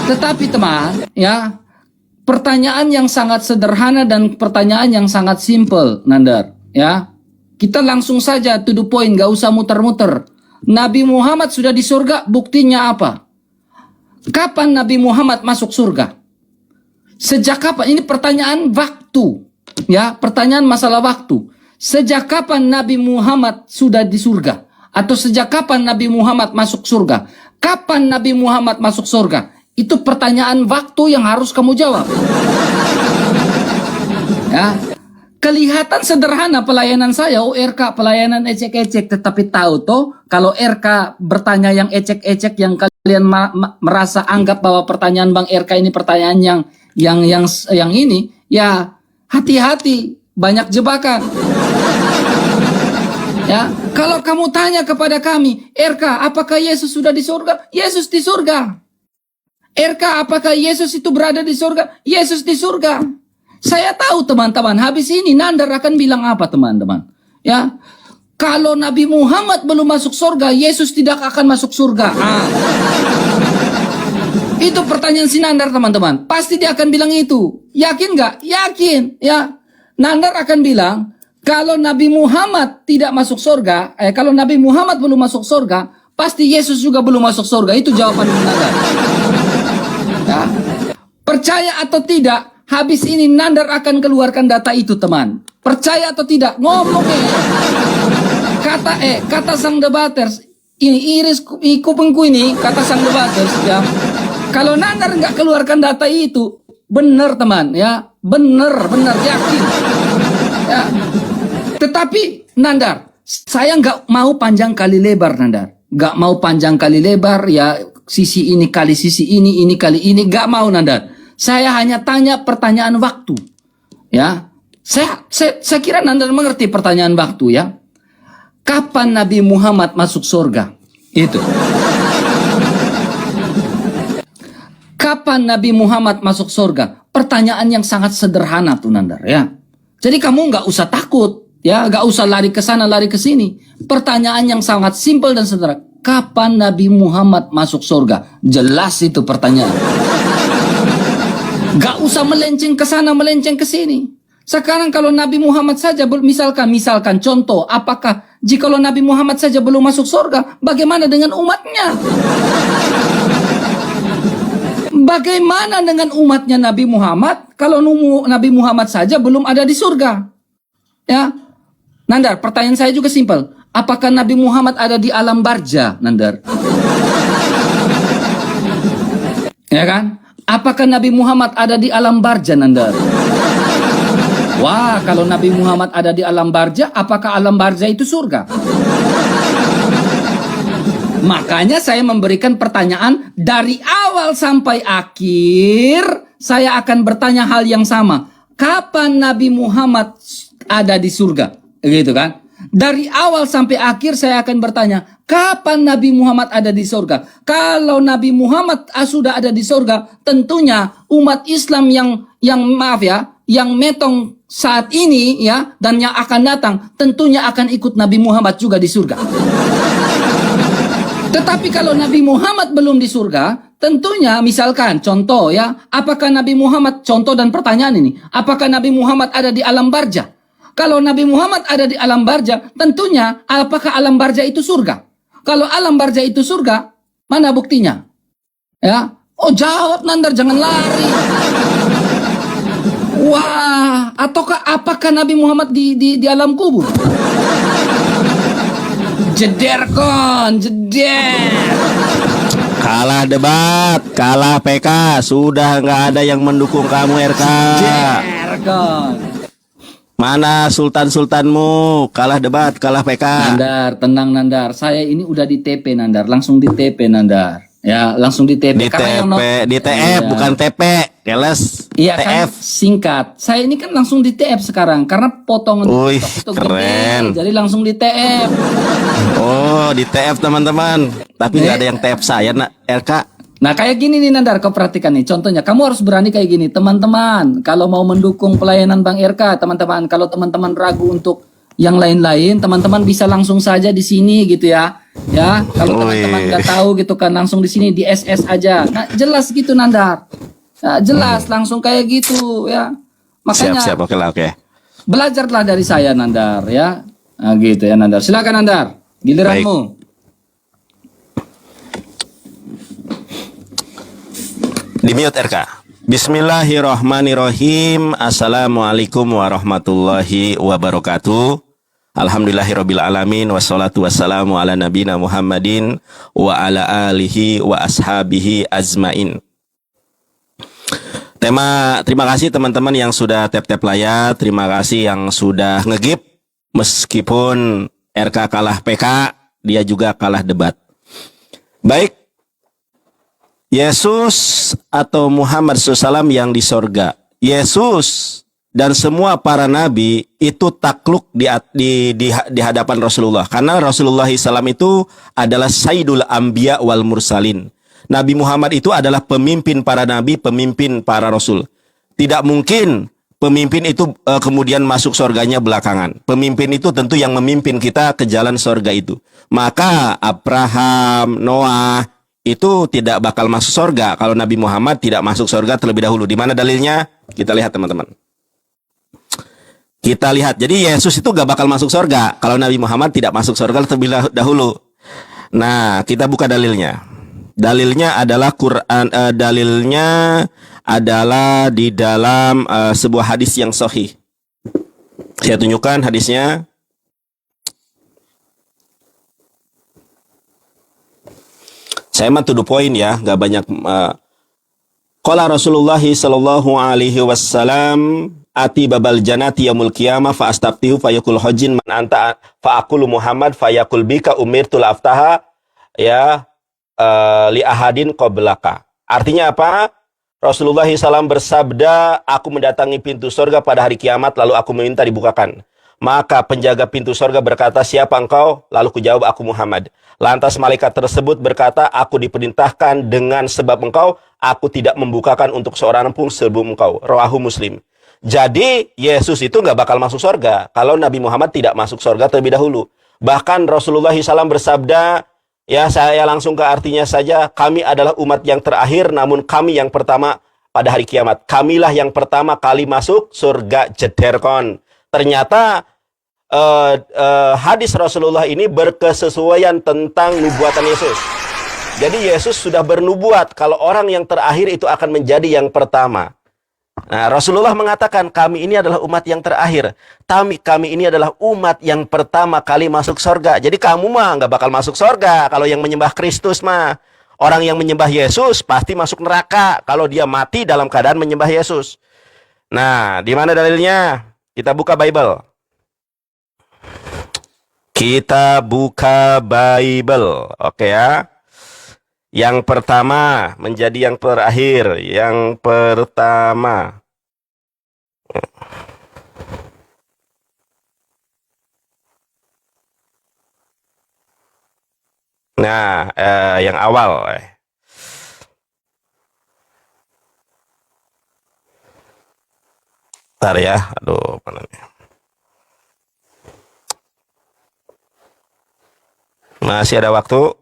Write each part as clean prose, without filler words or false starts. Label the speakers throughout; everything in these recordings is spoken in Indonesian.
Speaker 1: Tetapi teman, ya, pertanyaan yang sangat sederhana dan pertanyaan yang sangat simple, Nandar. Ya, kita langsung saja to the point, gak usah muter-muter. Nabi Muhammad sudah di surga, buktinya apa? Kapan Nabi Muhammad masuk surga? Sejak kapan? Ini pertanyaan waktu. Ya, pertanyaan masalah waktu. Sejak kapan Nabi Muhammad sudah di surga? Atau sejak kapan Nabi Muhammad masuk surga? Kapan Nabi Muhammad masuk surga? Itu pertanyaan waktu yang harus kamu jawab. Ya, kelihatan sederhana pelayanan saya. Oh, RK pelayanan ecek-ecek, tetapi tahu toh kalau RK bertanya yang ecek-ecek yang kalian merasa anggap bahwa pertanyaan Bang RK ini pertanyaan yang ini, ya hati-hati, banyak jebakan. Ya, kalau kamu tanya kepada kami, RK, apakah Yesus sudah di surga? Yesus di surga. RK, apakah Yesus itu berada di surga? Yesus di surga. Saya tahu teman-teman, habis ini Nandar akan bilang apa teman-teman? Ya, kalau Nabi Muhammad belum masuk surga, Yesus tidak akan masuk surga. Itu pertanyaan si Nandar teman-teman. Pasti dia akan bilang itu. Yakin nggak? Yakin. Ya, Nandar akan bilang, kalau Nabi Muhammad tidak masuk surga, kalau Nabi Muhammad belum masuk surga, pasti Yesus juga belum masuk surga. Itu jawaban Nandar. Ya. Percaya atau tidak, habis ini Nandar akan keluarkan data itu teman. Percaya atau tidak, ngomong kata sang debaters ini iris kupingku ini, kata sang debaters ya. Kalau Nandar nggak keluarkan data itu, benar teman ya, benar yakin. Ya. Tetapi Nandar, saya nggak mau panjang kali lebar Nandar, nggak mau panjang kali lebar ya. Sisi ini kali sisi ini kali ini, gak mau Nandar. Saya hanya tanya pertanyaan waktu. Ya, saya kira Nandar mengerti pertanyaan waktu ya. Kapan Nabi Muhammad masuk surga? Itu. Kapan Nabi Muhammad masuk surga? Pertanyaan yang sangat sederhana tuh Nandar ya. Jadi kamu nggak usah takut ya, nggak usah lari ke sana lari ke sini. Pertanyaan yang sangat simpel dan sederhana. Kapan Nabi Muhammad masuk surga? Jelas itu pertanyaan. Gak usah melenceng ke sana, melenceng ke sini. Sekarang kalau Nabi Muhammad saja, misalkan contoh, apakah jikalau Nabi Muhammad saja belum masuk surga, bagaimana dengan umatnya? Bagaimana dengan umatnya Nabi Muhammad kalau Nabi Muhammad saja belum ada di surga? Ya, Nandar, pertanyaan saya juga simpel. Apakah Nabi Muhammad ada di alam barza, Nandar? Ya kan? Apakah Nabi Muhammad ada di alam barza, Nandar? Wah, kalau Nabi Muhammad ada di alam barza, apakah alam barza itu surga? Makanya saya memberikan pertanyaan dari awal sampai akhir, saya akan bertanya hal yang sama. Kapan Nabi Muhammad ada di surga? Gitu kan? Dari awal sampai akhir saya akan bertanya, kapan Nabi Muhammad ada di surga? Kalau Nabi Muhammad sudah ada di surga, tentunya umat Islam yang maaf ya, yang metong saat ini ya dan yang akan datang, tentunya akan ikut Nabi Muhammad juga di surga. Tetapi kalau Nabi Muhammad belum di surga, tentunya misalkan contoh ya, apakah Nabi Muhammad, contoh dan pertanyaan ini, apakah Nabi Muhammad ada di alam barza? Kalau Nabi Muhammad ada di alam barza, tentunya apakah alam barza itu surga? Kalau alam barza itu surga, mana buktinya? Ya, oh jawab Nandar, jangan lari. Wah, ataukah apakah Nabi Muhammad di alam kubur? Jeder kon, jeder.
Speaker 2: Kalah debat, kalah PK, sudah nggak ada yang mendukung kamu RK.
Speaker 1: Jeder kon.
Speaker 2: Mana sultan-sultanmu? Kalah debat, kalah PK.
Speaker 1: Nandar, tenang Nandar. Saya ini udah di TP Nandar, langsung di TP Nandar. Ya, langsung di TP.
Speaker 2: Di TP, di TF,
Speaker 1: iya.
Speaker 2: bukan TP, keles.
Speaker 1: Iya
Speaker 2: TF.
Speaker 1: kan, singkat. Saya ini kan langsung di TF sekarang karena potongan
Speaker 2: Wih,
Speaker 1: itu
Speaker 2: keren.
Speaker 1: gede, jadi langsung di TF.
Speaker 2: Oh, di TF teman-teman. Tapi nggak ada yang TF saya, nak RK.
Speaker 1: Nah kayak gini nih Nandar, kau perhatikan nih. Contohnya, kamu harus berani kayak gini. Teman-teman, kalau mau mendukung pelayanan Bang RK, teman-teman, kalau teman-teman ragu untuk Yang lain-lain teman-teman bisa langsung saja di sini gitu ya. Ya, kalau teman-teman nggak tahu gitu kan langsung di sini di SS aja. Nah, jelas gitu Nandar. Nah, jelas langsung kayak gitu ya. Makanya
Speaker 2: Siap, oke lah, oke.
Speaker 1: belajarlah dari saya Nandar ya. Nah, gitu ya Nandar. Silakan Nandar, giliranmu.
Speaker 2: Di mute RK. Bismillahirrahmanirrahim. Assalamualaikum warahmatullahi wabarakatuh. Alhamdulillahirabbil alamin wassalatu wassalamu ala nabiyina Muhammadin wa ala alihi wa ashabihi azmain. Terima kasih teman-teman yang sudah tap-tap layar, terima kasih yang sudah ngegip meskipun RK kalah PK, dia juga kalah debat. Baik. Yesus atau Muhammad SAW yang di sorga. Yesus dan semua para nabi itu takluk di hadapan Rasulullah. Karena Rasulullah SAW itu adalah Sayyidul Anbiya wal Mursalin. Nabi Muhammad itu adalah pemimpin para nabi, pemimpin para rasul. Tidak mungkin pemimpin itu kemudian masuk surganya belakangan. Pemimpin itu tentu yang memimpin kita ke jalan surga itu. Maka Abraham, Noah itu tidak bakal masuk surga kalau Nabi Muhammad tidak masuk surga terlebih dahulu. Di mana dalilnya? Kita lihat teman-teman. Kita lihat. Jadi Yesus itu gak bakal masuk surga kalau Nabi Muhammad tidak masuk surga terlebih dahulu. Nah, kita buka dalilnya. Dalilnya adalah Quran. Dalilnya adalah di dalam sebuah hadis yang sahih. Saya tunjukkan hadisnya. Saya mah to the point ya, nggak banyak. Qala Rasulullah sallallahu alaihi wasallam ati babal janati yaumul qiyamah fa astaftihu fa yaqul hajin man anta fa aqulu Muhammad fa yaqul bika umirtul aftaha ya li ahadin qablaka. Artinya apa? Rasulullah SAW bersabda, aku mendatangi pintu surga pada hari kiamat lalu aku meminta dibukakan. Maka penjaga pintu surga berkata, siapa engkau? Lalu kujawab, aku Muhammad. Lantas malaikat tersebut berkata, aku diperintahkan dengan sebab engkau, aku tidak membukakan untuk seorang pun sebelum engkau. Rawahu Muslim. Jadi Yesus itu nggak bakal masuk surga kalau Nabi Muhammad tidak masuk surga terlebih dahulu. Bahkan Rasulullah SAW bersabda, ya saya langsung ke artinya saja, kami adalah umat yang terakhir, namun kami yang pertama pada hari kiamat. Kamilah yang pertama kali masuk surga jederkon. Ternyata hadis Rasulullah ini berkesesuaian tentang nubuatan Yesus. Jadi Yesus sudah bernubuat kalau orang yang terakhir itu akan menjadi yang pertama. Nah, Rasulullah mengatakan kami ini adalah umat yang terakhir. Kami ini adalah umat yang pertama kali masuk surga. Jadi kamu mah nggak bakal masuk surga kalau yang menyembah Kristus mah. Orang yang menyembah Yesus pasti masuk neraka kalau dia mati dalam keadaan menyembah Yesus. Nah, di mana dalilnya? Kita buka Bible. Kita buka Bible. Oke ya. Yang pertama menjadi yang terakhir. Yang pertama. Nah, yang awal. Bentar ya. Aduh, mana nih? Masih ada waktu.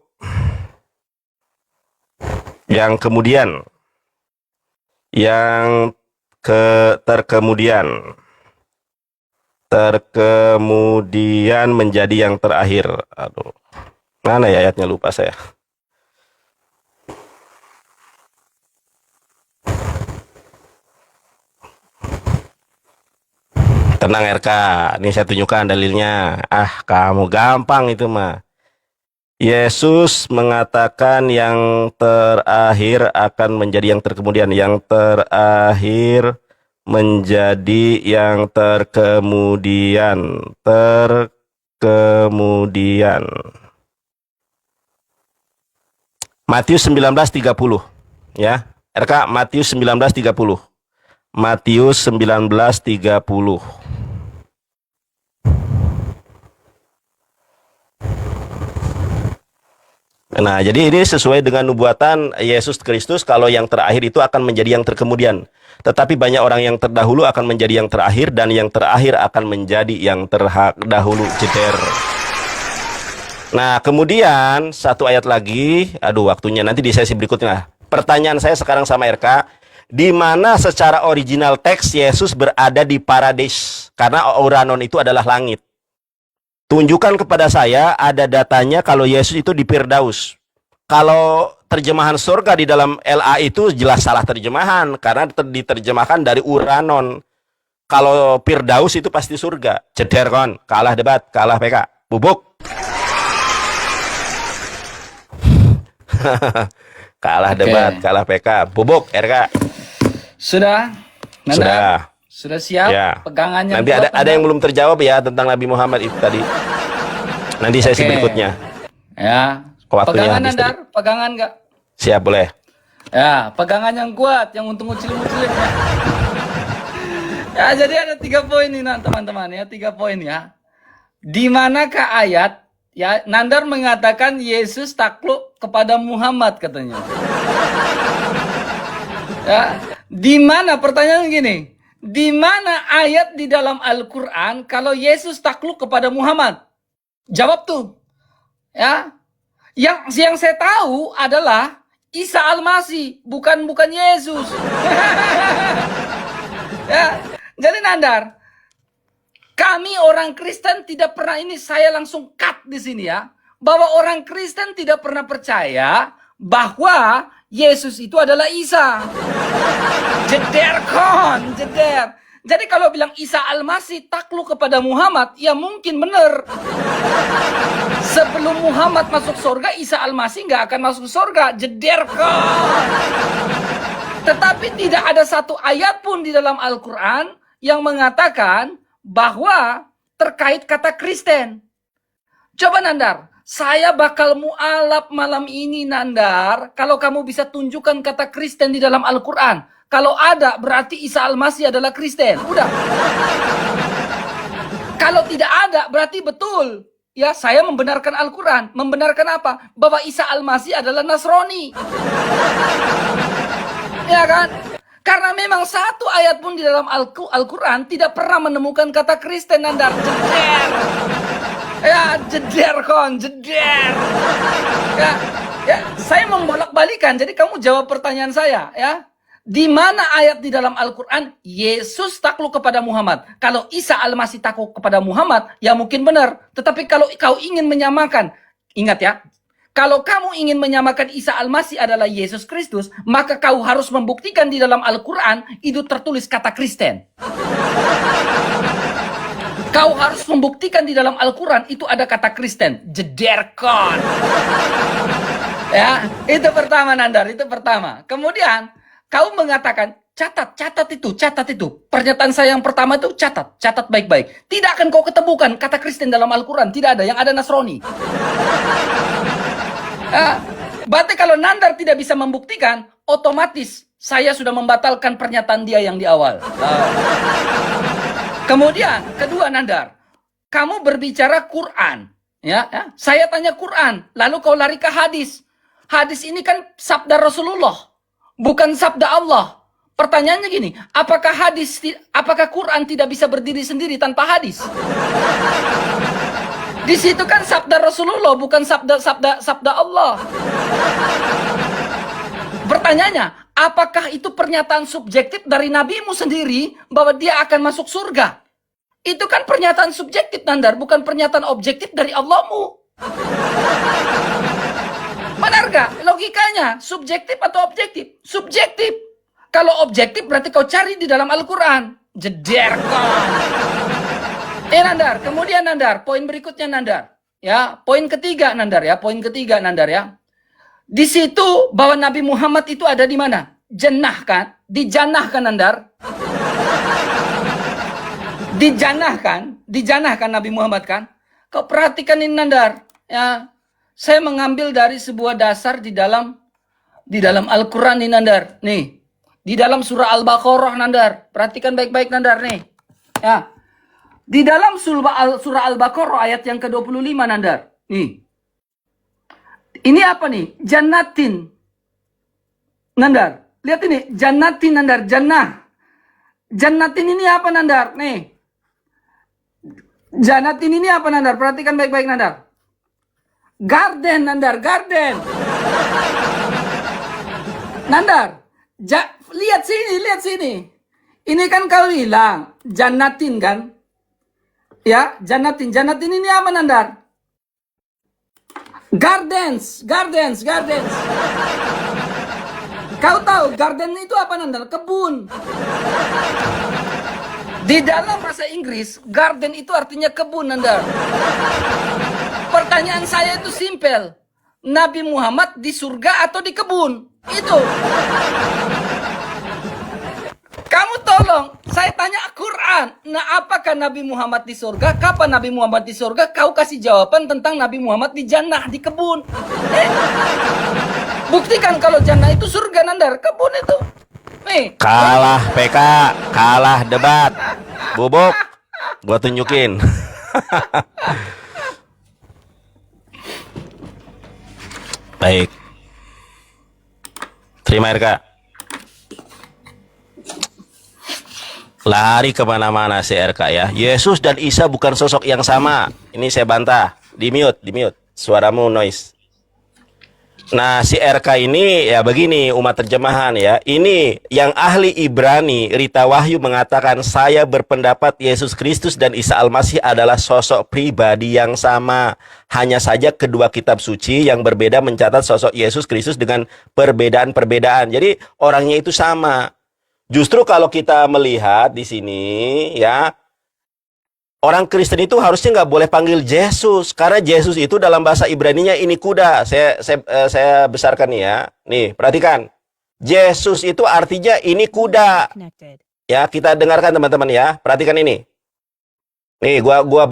Speaker 2: Yang kemudian. Yang terkemudian. Terkemudian menjadi yang terakhir. Aduh. Mana ya ayatnya, lupa saya. Tenang RK, ini saya tunjukkan dalilnya. Ah, kamu gampang itu mah. Yesus mengatakan yang terakhir akan menjadi yang terkemudian. Yang terakhir menjadi yang terkemudian. Terkemudian. Matius 19:30. Ya, RK Matius 19:30. Matius 19:30. Nah, jadi ini sesuai dengan nubuatan Yesus Kristus kalau yang terakhir itu akan menjadi yang terkemudian. Tetapi banyak orang yang terdahulu akan menjadi yang terakhir dan yang terakhir akan menjadi yang terdahulu. Ceder. Nah, kemudian satu ayat lagi, aduh waktunya nanti di sesi berikutnya. Pertanyaan saya sekarang sama RK, di mana secara original teks Yesus berada di paradis? Karena Uranon itu adalah langit. Tunjukkan kepada saya ada datanya kalau Yesus itu di Firdaus. Kalau terjemahan surga di dalam LA itu jelas salah terjemahan karena diterjemahkan dari Uranon. Kalau Firdaus itu pasti surga. Ceder kon, kalah debat, kalah PK. Bubuk. Kalah debat, kalah PK. Bubuk RK.
Speaker 1: Sudah? Nanda?
Speaker 2: Sudah
Speaker 1: siap?
Speaker 2: Ya.
Speaker 1: Pegangannya
Speaker 2: nanti ada yang belum terjawab ya tentang Nabi Muhammad itu tadi. Nanti sesi berikutnya.
Speaker 1: Ya.
Speaker 2: Waktunya
Speaker 1: Pegangan
Speaker 2: habis
Speaker 1: Nandar?
Speaker 2: tadi.
Speaker 1: Pegangan nggak?
Speaker 2: Siap, boleh.
Speaker 1: Ya, pegangan yang kuat, yang untung ucil-ucilin ya. Ya, jadi ada 3 poin nih teman-teman ya, 3 poin ya. Di manakah ayat ya Nandar mengatakan Yesus takluk kepada Muhammad katanya. Ya, di mana pertanyaannya gini? Di mana ayat di dalam Al-Qur'an kalau Yesus takluk kepada Muhammad? Jawab tuh. Ya. Yang saya tahu adalah Isa Al-Masih, bukan Yesus. Ya. Jadi Nandar, kami orang Kristen tidak pernah, ini saya langsung cut di sini ya, bahwa orang Kristen tidak pernah percaya bahwa Yesus itu adalah Isa. Jeder kon, jeder. Jadi kalau bilang Isa Al-Masih takluk kepada Muhammad, ya mungkin benar. Sebelum Muhammad masuk surga, Isa Al-Masih nggak akan masuk surga. Jeder kon. Tetapi tidak ada satu ayat pun di dalam Al-Quran yang mengatakan bahwa terkait kata Kristen. Coba Nandar, saya bakal mualaf malam ini Nandar, kalau kamu bisa tunjukkan kata Kristen di dalam Al-Quran. Kalau ada, berarti Isa Al-Masih adalah Kristen. Udah. Kalau tidak ada, berarti betul. Ya, saya membenarkan Al-Quran. Membenarkan apa? Bahwa Isa Al-Masih adalah Nasrani. Ya kan? Karena memang satu ayat pun di dalam Al-Quran tidak pernah menemukan kata Kristen Nandar. Jeder. Ya, jeder kon, jeder. Ya, saya membolak-balikan. Jadi kamu jawab pertanyaan saya, ya. Di mana ayat di dalam Al-Quran Yesus takluk kepada Muhammad? Kalau Isa Al-Masih takluk kepada Muhammad, ya mungkin benar. Tetapi kalau kau ingin menyamakan, ingat ya, kalau kamu ingin menyamakan Isa Al-Masih adalah Yesus Kristus, maka kau harus membuktikan di dalam Al-Quran itu tertulis kata Kristen. Kau harus membuktikan di dalam Al-Quran itu ada kata Kristen. Jederkon. Ya, itu pertama Nandar, itu pertama. Kemudian kau mengatakan catat itu. Pernyataan saya yang pertama itu catat baik-baik. Tidak akan kau ketemukan kata Kristen dalam Al-Quran, tidak ada, yang ada Nasrani. Berarti kalau Nandar tidak bisa membuktikan, otomatis saya sudah membatalkan pernyataan dia yang di awal. Kemudian kedua Nandar, kamu berbicara Quran, ya. Saya tanya Quran, lalu kau lari ke hadis. Hadis ini kan sabda Rasulullah, bukan sabda Allah. Pertanyaannya gini, apakah Quran tidak bisa berdiri sendiri tanpa hadis? Di situ kan sabda Rasulullah, bukan sabda Allah. Pertanyaannya, apakah itu pernyataan subjektif dari nabimu sendiri bahwa dia akan masuk surga? Itu kan pernyataan subjektif Nandar, bukan pernyataan objektif dari Allahmu. Benar gak? Logikanya, subjektif atau objektif? Subjektif. Kalau objektif berarti kau cari di dalam Al-Quran. Jederkan. Nandar, kemudian Nandar, poin berikutnya Nandar. Ya, poin ketiga Nandar ya. Di situ bahwa Nabi Muhammad itu ada di mana? Jannah kan? Dijanahkan Nandar. Dijanahkan Nabi Muhammad kan? Kau perhatikan ini Nandar, ya. Saya mengambil dari sebuah dasar di dalam Al-Qur'an ini Nandar. Nih, di dalam surah Al-Baqarah Nandar. Perhatikan baik-baik Nandar nih. Ya. Di dalam surah Al-Baqarah ayat yang ke-25 Nandar. Nih. Ini apa nih? Jannatin. Nandar, lihat ini. Jannatin, Nandar. Jannah. Jannatin ini apa, Nandar? Nih. Jannatin ini apa, Nandar? Perhatikan baik-baik, Nandar. Garden, Nandar. Garden. Nandar. Lihat sini, lihat sini. Ini kan kau bilang. Jannatin kan? Ya, Jannatin. Jannatin ini apa, Nandar? Gardens, gardens, gardens. Kau tahu garden itu apa, Nandar? Kebun. Di dalam bahasa Inggris, garden itu artinya kebun, Nandar. Pertanyaan saya itu simpel. Nabi Muhammad di surga atau di kebun? Itu. Kamu tolong, saya tanya Quran. Nah, apakah Nabi Muhammad di surga? Kapan Nabi Muhammad di surga? Kau kasih jawaban tentang Nabi Muhammad di jannah, di kebun. Buktikan kalau jannah itu surga, Nandar. Kebun itu.
Speaker 2: Kalah PK, kalah debat. Bubuk, gua tunjukin. Baik. Terima RK. Lari kemana-mana si RK ya. Yesus dan Isa bukan sosok yang sama. Ini saya bantah. Di mute, di mute. Suaramu noise. Nah, si RK ini ya begini umat terjemahan ya. Ini yang ahli Ibrani Rita Wahyu mengatakan saya berpendapat Yesus Kristus dan Isa Al-Masih adalah sosok pribadi yang sama. Hanya saja kedua kitab suci yang berbeda mencatat sosok Yesus Kristus dengan perbedaan-perbedaan. Jadi orangnya itu sama. Justru kalau kita melihat di sini ya, orang Kristen itu harusnya nggak boleh panggil Yesus karena Yesus itu dalam bahasa Ibraninya ini kuda. Saya besarkan nih ya. Nih, perhatikan. Yesus itu artinya ini kuda. Ya, kita dengarkan teman-teman ya. Perhatikan ini. Nih, gua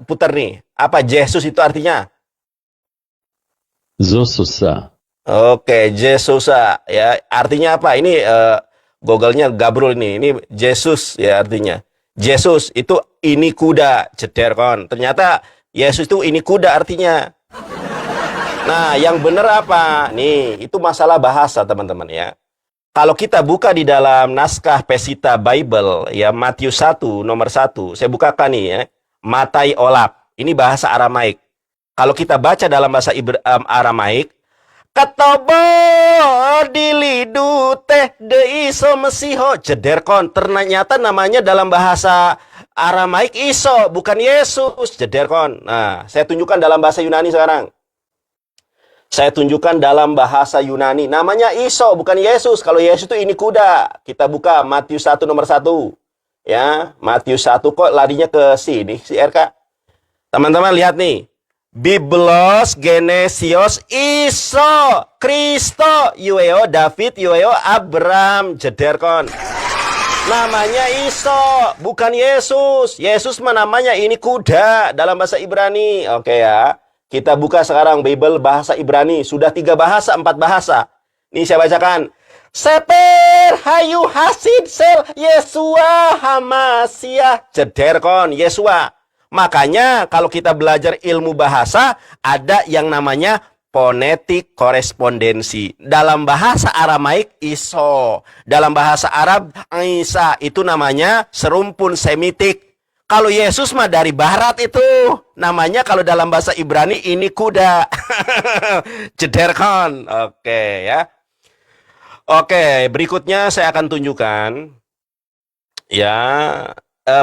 Speaker 2: putar nih. Apa Yesus itu artinya?
Speaker 3: Zosusa.
Speaker 2: Oke, Jesusa ya. Artinya apa? Ini Google-nya gabrul ini. Ini Yesus ya artinya. Yesus itu ini kuda, ceder kon. Ternyata Yesus itu ini kuda artinya. Nah, yang benar apa? Nih, itu masalah bahasa, teman-teman ya. Kalau kita buka di dalam naskah Pesita Bible, ya Matius 1 nomor 1, saya bukakan nih ya. Matai Olap. Ini bahasa Aramaik. Kalau kita baca dalam bahasa Aramaik, ketobo dilidu teh de iso mesiho jeder kon. Ternyata namanya dalam bahasa Aramaik iso, bukan Yesus, jeder kon. Nah, saya tunjukkan dalam bahasa Yunani sekarang. Saya tunjukkan dalam bahasa Yunani. Namanya iso, bukan Yesus. Kalau Yesus itu ini kuda. Kita buka Matius 1 nomor 1. Ya, Matius 1 kok larinya ke sini, si RK. Teman-teman lihat nih. Biblos Genesios iso Kristo yueo David yueo Abraham jederkon. Namanya iso, bukan Yesus. Yesus namanya ini kuda dalam bahasa Ibrani. Oke ya. Kita buka sekarang Bible bahasa Ibrani. Sudah 3 bahasa, 4 bahasa. Nih saya bacakan. Seper hayu hasid sel Yesua Hamasiah jederkon Yesua. Makanya kalau kita belajar ilmu bahasa, ada yang namanya fonetik korespondensi. Dalam bahasa Aramaik iso, dalam bahasa Arab Isa, itu namanya serumpun semitik. Kalau Yesus mah dari barat itu, namanya kalau dalam bahasa Ibrani ini kuda. Jederkon. Oke ya. Oke, berikutnya saya akan tunjukkan. Ya,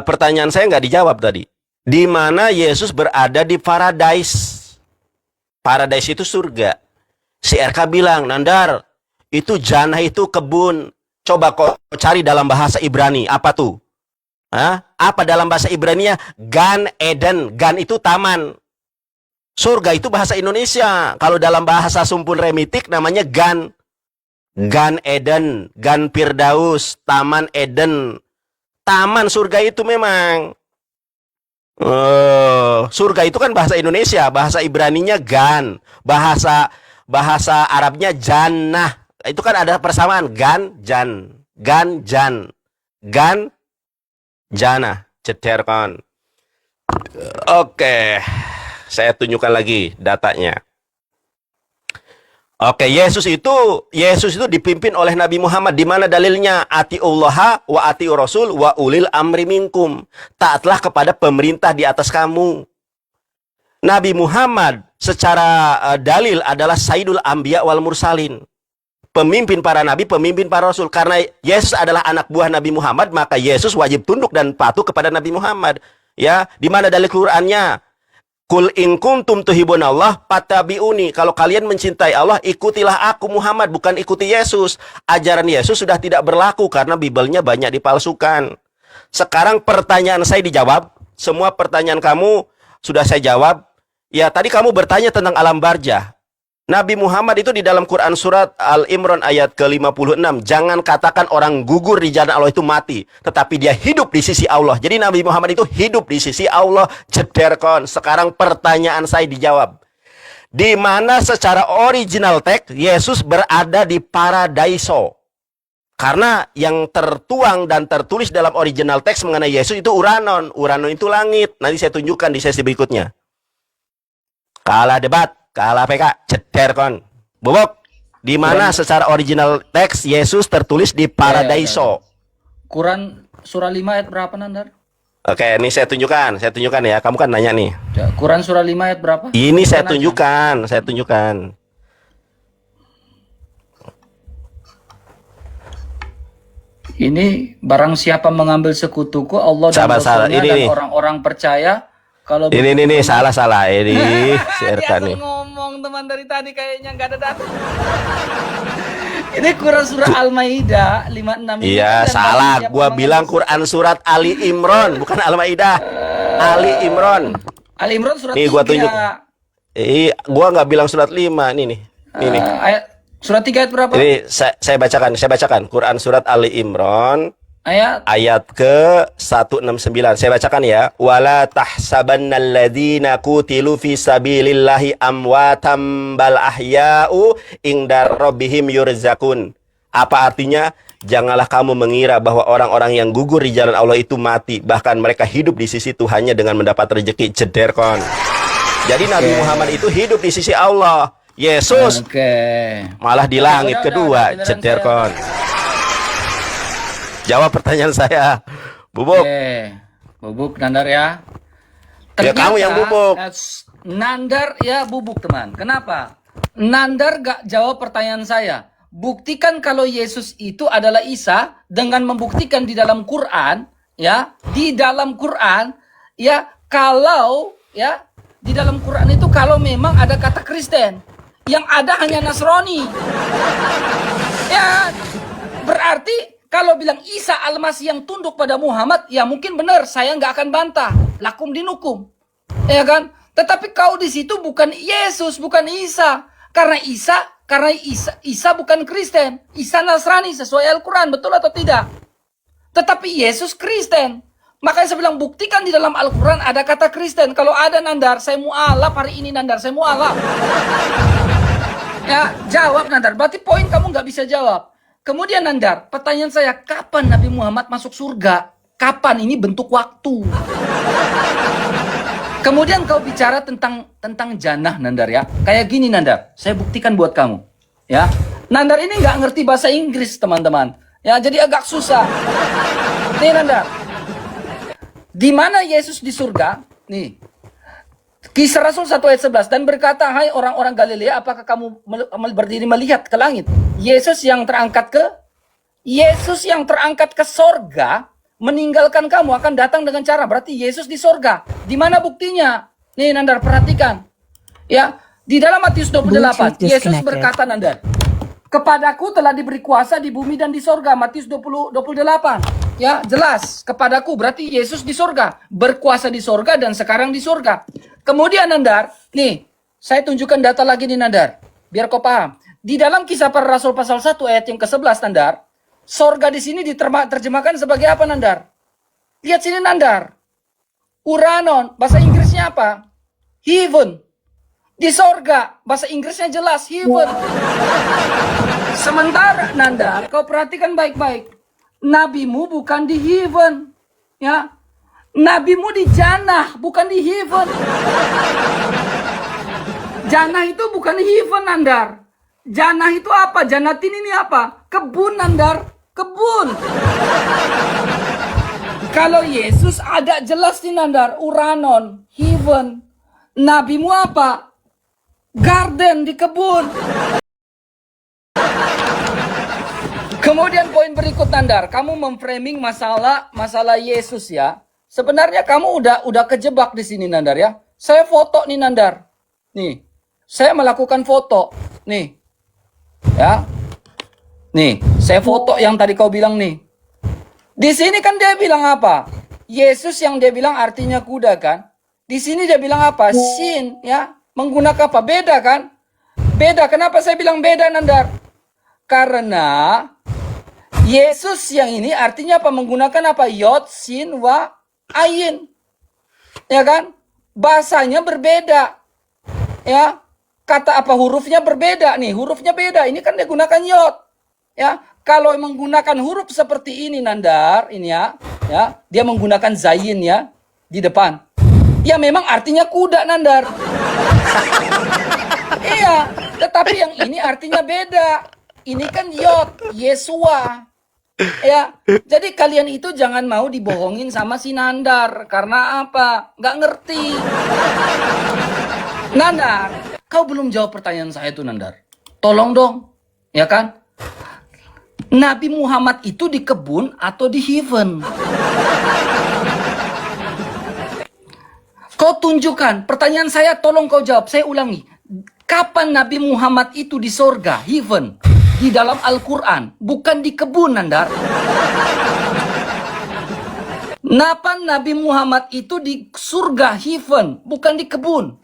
Speaker 2: pertanyaan saya nggak dijawab tadi. Di mana Yesus berada di paradise. Paradise itu surga. Si RK bilang, Nandar, itu jannah itu kebun. Coba kau cari dalam bahasa Ibrani. Apa tuh? Hah? Apa dalam bahasa Ibraninya? Gan Eden. Gan itu taman. Surga itu bahasa Indonesia. Kalau dalam bahasa Sumpun Remitik namanya Gan. Gan Eden. Gan Firdaus. Taman Eden. Taman surga itu memang. Surga itu kan bahasa Indonesia, bahasa Ibraninya gan, bahasa Arabnya jannah. Itu kan ada persamaan gan jan, gan jannah, cederkan. Oke, saya tunjukkan lagi datanya. Oke, Yesus itu dipimpin oleh Nabi Muhammad. Di mana dalilnya? Atiullaha wa atiu Rasul wa ulil amri minkum. Taatlah kepada pemerintah di atas kamu. Nabi Muhammad secara dalil adalah Sayyidul Anbiya wal Mursalin. Pemimpin para nabi, pemimpin para rasul. Karena Yesus adalah anak buah Nabi Muhammad, maka Yesus wajib tunduk dan patuh kepada Nabi Muhammad. Ya, di mana dalil Qur'annya? Kul in kuntum tuhibunallah fattabi'uni. Kalau kalian mencintai Allah, ikutilah aku Muhammad, bukan ikuti Yesus. Ajaran Yesus sudah tidak berlaku karena Bibelnya banyak dipalsukan. Sekarang pertanyaan saya dijawab. Semua pertanyaan kamu sudah saya jawab. Ya, tadi kamu bertanya tentang alam barzah. Nabi Muhammad itu di dalam Quran surat Al-Imran ayat ke-56. Jangan katakan orang gugur di jalan Allah itu mati, tetapi dia hidup di sisi Allah. Jadi Nabi Muhammad itu hidup di sisi Allah. Jederkon. Sekarang pertanyaan saya dijawab. Di mana secara original teks Yesus berada di paradiso? Karena yang tertuang dan tertulis dalam original teks mengenai Yesus itu Uranon. Uranon itu langit. Nanti saya tunjukkan di sesi berikutnya. Kalah debat. Kalah PK, ceder kon. Bobok, di mana secara original teks Yesus tertulis di paradiso?
Speaker 1: Quran surah 5 ayat berapa, Nandar?
Speaker 2: Oke, ini saya tunjukkan ya. Kamu kan nanya nih.
Speaker 1: Quran surah 5 ayat berapa?
Speaker 2: Ini saya tunjukkan.
Speaker 1: Ini barang siapa mengambil sekutuku, Allah dan Rasulnya dan orang-orang percaya. Kalau
Speaker 2: ini salah ini siarkan nih.
Speaker 1: Ngomong teman dari tadi kayaknya nggak ada data. Ini Quran surah Al-Maidah 56.
Speaker 2: Iya, salah. Gua bilang Quran surat Ali Imran, bukan Al-Maidah. Ali Imran.
Speaker 1: Ali Imran surat 3.
Speaker 2: Nih gua tunjuk. Gua nggak bilang surat 5 nih. Ini.
Speaker 1: Ayat surat 3 ayat berapa?
Speaker 2: Ini saya bacakan Quran surat Ali Imran. Ayat ke 169. Saya bacakan ya. Wala tahsabannal ladzina qutilu fi sabilillahi amwatam bal ahya'u inda rabbihim yurzakun. Apa artinya? Janganlah kamu mengira bahwa orang-orang yang gugur di jalan Allah itu mati, bahkan mereka hidup di sisi Tuhannya dengan mendapat rezeki. Jederkon. Jadi Nabi Muhammad itu hidup di sisi Allah. Yesus malah di langit kedua. Jederkon. Jawab pertanyaan saya, Bubuk.
Speaker 1: Bubuk, Nandar ya. Ternyata,
Speaker 2: ya kamu yang bubuk.
Speaker 1: Nandar ya bubuk teman. Kenapa? Nandar gak jawab pertanyaan saya. Buktikan kalau Yesus itu adalah Isa dengan membuktikan di dalam Quran, ya, di dalam Quran, ya, kalau ya di dalam Quran itu kalau memang ada kata Kristen, yang ada hanya Nasrani. Ya, berarti kalau bilang Isa Al-Masih yang tunduk pada Muhammad, ya mungkin benar, saya nggak akan bantah. Lakum dinukum. Ya kan? Tetapi kau di situ bukan Yesus, bukan Isa. Karena Isa bukan Kristen. Isa Nasrani sesuai Al-Quran, betul atau tidak? Tetapi Yesus Kristen. Makanya saya bilang buktikan di dalam Al-Quran ada kata Kristen. Kalau ada, Nandar, saya mu'alaf hari ini, Nandar, saya mu'alaf. Ya, jawab, Nandar. Berarti poin kamu nggak bisa jawab. Kemudian Nandar, pertanyaan saya, kapan Nabi Muhammad masuk surga? Kapan? Ini bentuk waktu. Kemudian kau bicara tentang jannah, Nandar ya. Kayak gini, Nandar. Saya buktikan buat kamu. Ya, Nandar ini nggak ngerti bahasa Inggris, teman-teman. Ya, jadi agak susah. Nih, Nandar. Di mana Yesus di surga? Nih. Kisah Rasul 1 ayat 11. Dan berkata, hai orang-orang Galilea, apakah kamu berdiri melihat ke langit? Yesus yang terangkat ke sorga, meninggalkan kamu, akan datang dengan cara. Berarti Yesus di sorga. Di mana buktinya? Nih, Nandar, perhatikan. Ya, di dalam Matius 28, Yesus berkata, Nandar, kepadaku telah diberi kuasa di bumi dan di sorga. Matius 28. Ya, jelas. Kepadaku, berarti Yesus di sorga. Berkuasa di sorga dan sekarang di sorga. Kemudian, Nandar, nih, saya tunjukkan data lagi nih, Nandar. Biar kau paham. Di dalam Kisah Para Rasul pasal 1 ayat yang ke-11, Nandar, sorga di sini diterjemahkan sebagai apa, Nandar? Lihat sini, Nandar. Uranon, bahasa Inggrisnya apa? Heaven. Di sorga, bahasa Inggrisnya jelas, heaven. Sementara, Nandar, kau perhatikan baik-baik. Nabimu bukan di heaven. Ya. Nabimu di jannah, bukan di heaven. Jannah itu bukan heaven, Nandar. Janah itu apa? Janatin ini apa? Kebun, Nandar. Kebun. Kalau Yesus ada jelas nih, Nandar. Uranon, heaven. Nabimu apa? Garden, di kebun. Kemudian poin berikut, Nandar. Kamu memframing masalah Yesus ya. Sebenarnya kamu udah kejebak di sini, Nandar ya. Saya foto nih, Nandar. Nih. Saya melakukan foto. Nih. Ya. Nih, saya foto yang tadi kau bilang nih. Di sini kan dia bilang apa? Yesus yang dia bilang artinya kuda kan? Di sini dia bilang apa? Sin, ya. Menggunakan apa? Beda kan? Beda. Kenapa saya bilang beda, Nandar? Karena Yesus yang ini artinya apa? Menggunakan apa? Yod, sin, wa, ayin. Ya kan? Bahasanya berbeda. Ya. Kata apa? Hurufnya berbeda nih. Hurufnya beda. Ini kan dia gunakan yod. Ya. Kalau menggunakan huruf seperti ini, Nandar, ini ya. Ya. Dia menggunakan zayin ya. Di depan. Ya memang artinya kuda, Nandar. Iya. Tetapi yang ini artinya beda. Ini kan yod. Yesua. Ya, jadi kalian itu jangan mau dibohongin sama si Nandar. Karena apa? Nggak ngerti. Nandar, kau belum jawab pertanyaan saya tuh, Nandar. Tolong dong, ya kan? Nabi Muhammad itu di kebun atau di heaven? Kau tunjukkan, pertanyaan saya tolong kau jawab. Saya ulangi. Kapan Nabi Muhammad itu di sorga, heaven? Di dalam Al-Quran, bukan di kebun, Nandar. Kapan Nabi Muhammad itu di surga, heaven, bukan di kebun.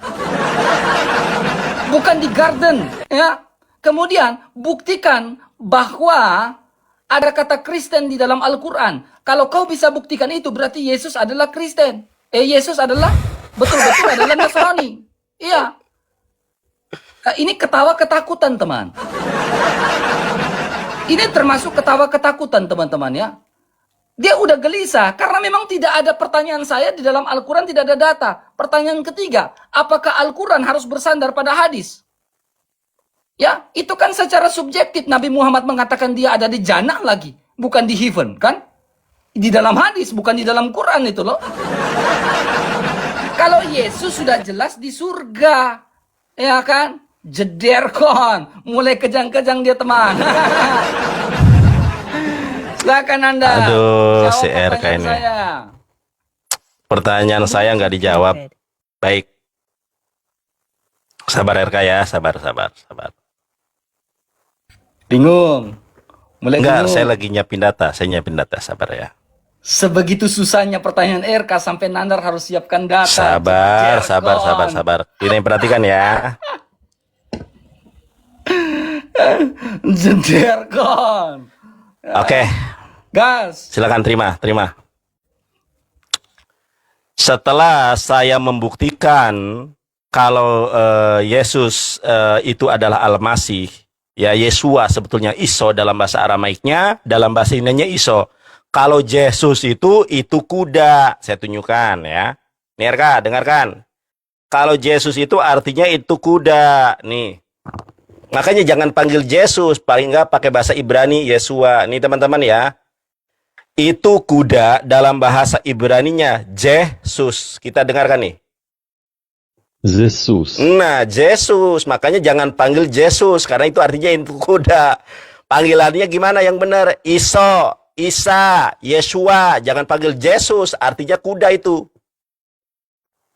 Speaker 1: Bukan di garden, ya. Kemudian buktikan bahwa ada kata Kristen di dalam Al-Quran. Kalau kau bisa buktikan itu, berarti Yesus adalah Kristen. Yesus adalah betul-betul adalah Nasrani. Iya. Ini ketawa ketakutan, teman. Ini termasuk ketawa ketakutan, teman-teman ya. Dia udah gelisah karena memang tidak ada pertanyaan saya di dalam Al-Quran, tidak ada data. Pertanyaan ketiga, apakah Al-Quran harus bersandar pada hadis? Ya, itu kan secara subjektif. Nabi Muhammad mengatakan dia ada di jannah lagi, bukan di heaven, kan? Di dalam hadis, bukan di dalam Quran itu loh. Kalau Yesus sudah jelas di surga, ya kan? Jeder kon, mulai kejang-kejang dia, teman. Silakan Anda.
Speaker 2: Aduh,
Speaker 1: jawab
Speaker 2: si RK
Speaker 1: pertanyaan
Speaker 2: ini.
Speaker 1: saya.
Speaker 2: Pertanyaan saya nggak dijawab. Baik. Sabar RK ya, sabar.
Speaker 1: Bingung. Mulai
Speaker 2: Enggak,
Speaker 1: bingung.
Speaker 2: saya lagi nyiapin data. Saya nyiapin data, sabar ya.
Speaker 1: Sebegitu susahnya pertanyaan RK sampai Nandar harus siapkan data.
Speaker 2: Sabar.
Speaker 1: Jeder kon.
Speaker 2: Ini perhatikan ya.
Speaker 1: Jeder kon.
Speaker 2: Oke,
Speaker 1: Gas.
Speaker 2: silakan terima. Setelah saya membuktikan kalau Yesus itu adalah Al-Masih, ya Yesua sebetulnya Iso dalam bahasa Aramaiknya, dalam bahasa Indonesianya Iso. Kalau Yesus itu kuda, saya tunjukkan ya. Nih RK, dengarkan. Kalau Yesus itu artinya itu kuda, nih. Makanya jangan panggil Yesus, paling nggak pakai bahasa Ibrani Yesua. Nih teman-teman ya. Itu kuda dalam bahasa Ibraninya Jesus. Kita dengarkan nih.
Speaker 3: Jesus.
Speaker 2: Nah, Jesus. Makanya jangan panggil Yesus karena itu artinya itu kuda. Panggilannya gimana yang benar? Iso, Isa, Yesua. Jangan panggil Jesus, artinya kuda itu.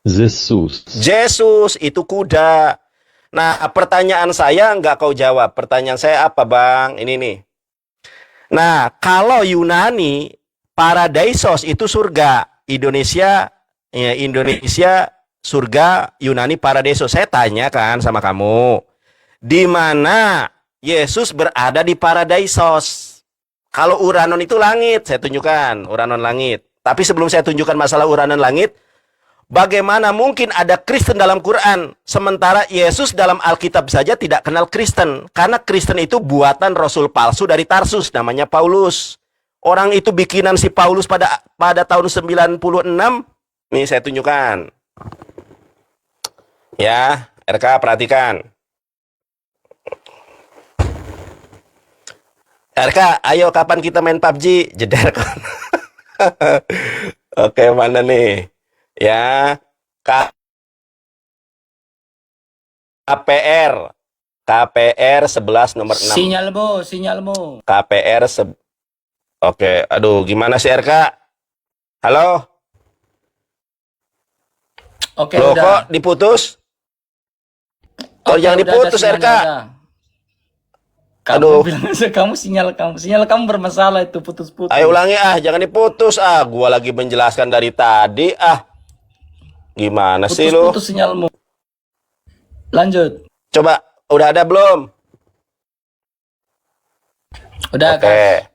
Speaker 3: Jesus.
Speaker 2: Jesus itu kuda. Nah, pertanyaan saya nggak kau jawab. Pertanyaan saya apa, Bang? Ini nih. Nah, kalau Yunani, Paradaisos itu surga. Indonesia surga, Yunani Paradaisos. Saya tanya kan sama kamu. Di mana Yesus berada di Paradaisos? Kalau Uranon itu langit, saya tunjukkan. Uranon langit. Tapi sebelum saya tunjukkan masalah Uranon langit, bagaimana mungkin ada Kristen dalam Quran, sementara Yesus dalam Alkitab saja tidak kenal Kristen? Karena Kristen itu buatan Rasul palsu dari Tarsus, namanya Paulus. Orang itu bikinan si Paulus pada tahun 96. Nih saya tunjukkan. Ya, RK perhatikan. RK, ayo kapan kita main PUBG? Jeder kon. Oke, mana nih? Ya, KPR. KPR 11 nomor 6.
Speaker 1: Sinyalmu.
Speaker 2: KPR Oke, aduh, gimana sih RK? Halo?
Speaker 1: Oke,
Speaker 2: Loh,
Speaker 1: udah.
Speaker 2: kok diputus? Oh,
Speaker 1: Oke,
Speaker 2: jangan
Speaker 1: udah ada
Speaker 2: diputus,
Speaker 1: sinyalnya,
Speaker 2: RK.
Speaker 1: udah. Kamu
Speaker 2: Aduh.
Speaker 1: bilang aja sinyal kamu bermasalah itu putus-putus.
Speaker 2: Ayo ulangi jangan diputus gua lagi menjelaskan dari tadi Gimana sih lu?
Speaker 1: Putus sinyalmu. Lanjut.
Speaker 2: Coba, udah ada belum?
Speaker 1: Udah,
Speaker 2: Oke.
Speaker 1: Kak.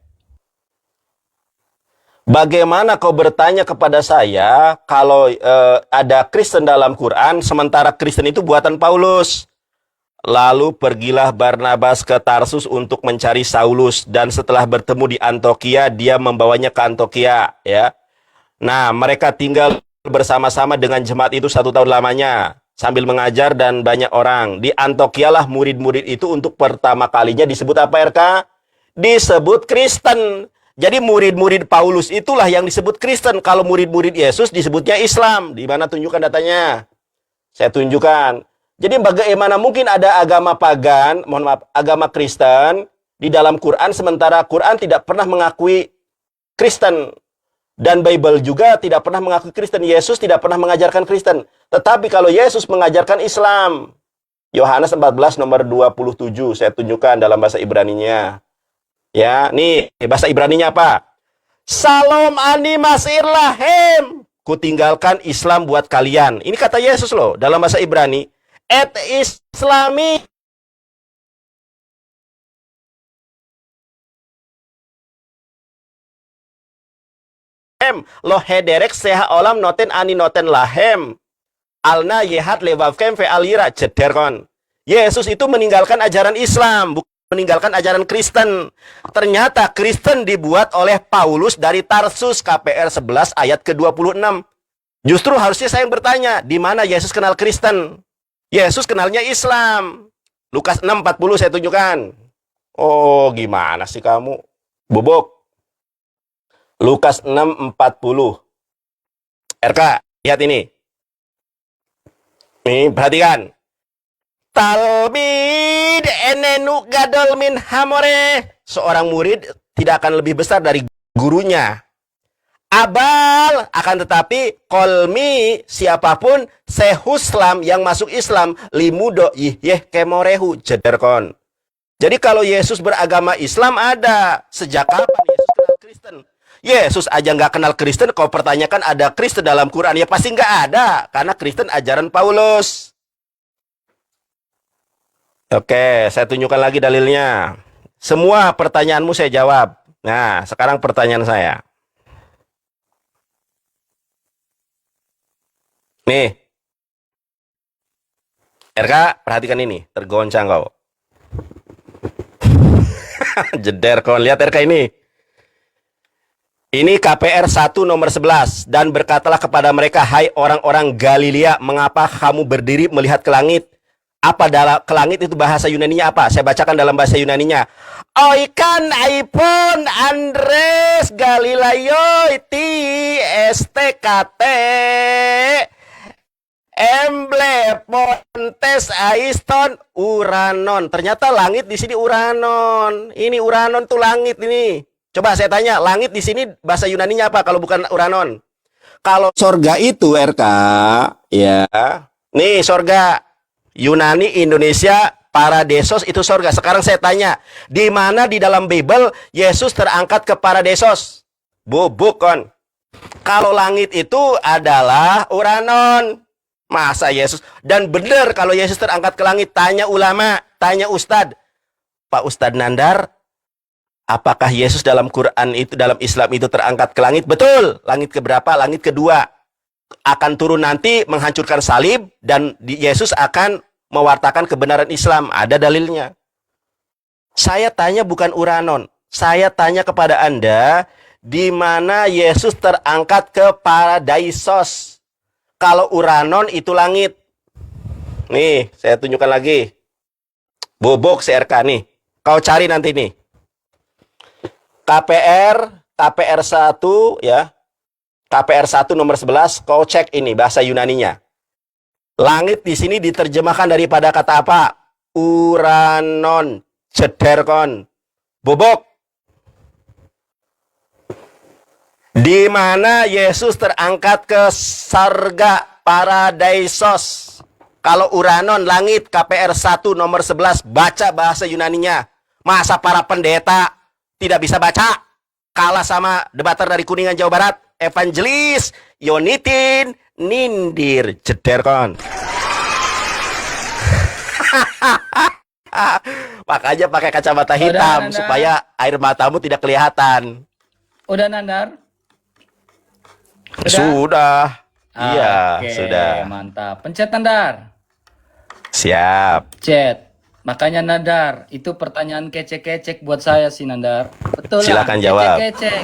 Speaker 2: Bagaimana kau bertanya kepada saya kalau ada Kristen dalam Quran, sementara Kristen itu buatan Paulus? Lalu pergilah Barnabas ke Tarsus untuk mencari Saulus, dan setelah bertemu di Antioquia, dia membawanya ke Antioquia, ya. Nah, mereka tinggal bersama-sama dengan jemaat itu 1 tahun lamanya, sambil mengajar dan banyak orang. Di Antioquia lah murid-murid itu untuk pertama kalinya disebut apa, RK? Disebut Kristen. Jadi murid-murid Paulus itulah yang disebut Kristen. Kalau murid-murid Yesus disebutnya Islam. Di mana tunjukkan datanya? Saya tunjukkan. Jadi bagaimana mungkin ada agama pagan, agama Kristen di dalam Quran, sementara Quran tidak pernah mengakui Kristen. Dan Bible juga tidak pernah mengakui Kristen. Yesus tidak pernah mengajarkan Kristen. Tetapi kalau Yesus mengajarkan Islam. Yohanes 14 nomor 27. Saya tunjukkan dalam bahasa Ibraninya. Ya, nih bahasa Ibraninya apa? Salom ani masir lahem. Kutinggalkan Islam buat kalian. Ini kata Yesus loh dalam bahasa Ibrani. Et Islami. Lo hederek seha olam noten ani noten lahem. Alna yehat levavkem fe alira cederkon. Yesus itu meninggalkan ajaran Islam, bukan meninggalkan ajaran Kristen. Ternyata Kristen dibuat oleh Paulus dari Tarsus, KPR 11 ayat ke-26. Justru harusnya saya yang bertanya, di mana Yesus kenal Kristen? Yesus kenalnya Islam. Lukas 6:40 saya tunjukkan. Oh, gimana sih kamu? Bubuk. Lukas 6:40. RK, lihat ini. Nih, perhatikan. Talmid enenu gadol min hamore. Seorang murid tidak akan lebih besar dari gurunya. Abal, akan tetapi kolmi, siapapun sehuslam yang masuk Islam, limudo yeh kemorehu jederkon. Jadi kalau Yesus beragama Islam ada. Sejak kapan Yesus kenal Kristen? Yesus aja nggak kenal Kristen, kau pertanyakan ada Kristen dalam Quran, ya pasti nggak ada. Karena Kristen ajaran Paulus. Oke, saya tunjukkan lagi dalilnya. Semua pertanyaanmu saya jawab. Nah, sekarang pertanyaan saya. Nih. RK, perhatikan ini. Tergoncang kau. Jeder kau. Lihat RK ini. Ini KPR 1 nomor 11. Dan berkatalah kepada mereka, hai orang-orang Galilea, mengapa kamu berdiri melihat ke langit? Apa dalam ke langit itu bahasa Yunaninya apa? Saya bacakan dalam bahasa Yunaninya. Oikan aipon Andres Galileo iti STKT Emble Pontes Aiston Uranon. Ternyata langit di sini Uranon. Ini Uranon tuh langit ini. Coba saya tanya, langit di sini bahasa Yunaninya apa kalau bukan Uranon? Kalau sorga itu RK, ya. Nih sorga. Yunani, Indonesia, Paradesos itu sorga. Sekarang saya tanya, di mana di dalam Bible Yesus terangkat ke Paradesos? Bukan. Kalau langit itu adalah Uranon. Masa Yesus? Dan benar kalau Yesus terangkat ke langit, tanya ulama, tanya ustad. Pak Ustadz Nandar, apakah Yesus dalam Quran itu, dalam Islam itu terangkat ke langit? Betul. Langit keberapa? Langit kedua. Akan turun nanti menghancurkan salib dan Yesus akan mewartakan kebenaran Islam. Ada dalilnya. Saya tanya bukan Uranon. Saya tanya kepada Anda, di mana Yesus terangkat ke Paradaisos? Kalau Uranon itu langit. Nih, saya tunjukkan lagi. Bobok CRK nih. Kau cari nanti nih. KPR 1 ya. KPR 1 nomor 11, kau cek ini bahasa Yunaninya. Langit di sini diterjemahkan daripada kata apa? Uranon, jederkon, bobok. Di mana Yesus terangkat ke sarga, paradaisos. Kalau Uranon, langit, KPR 1 nomor 11, baca bahasa Yunaninya. Masa para pendeta tidak bisa baca? Kalah sama debater dari Kuningan, Jawa Barat, Evangelis Yonitin Nindir Jederkon. Makanya pakai kacamata hitam
Speaker 1: Nandar.
Speaker 2: supaya air matamu tidak kelihatan.
Speaker 1: Udah Nandar?
Speaker 2: Sudah. Iya,
Speaker 1: Oke,
Speaker 2: sudah.
Speaker 1: mantap. Pencet Nandar.
Speaker 2: Siap.
Speaker 1: Chat. Makanya Nandar, itu pertanyaan kecek-kecek buat saya sih Nandar. Betul lah.
Speaker 2: Silakan jawab.
Speaker 1: Kecek-kecek.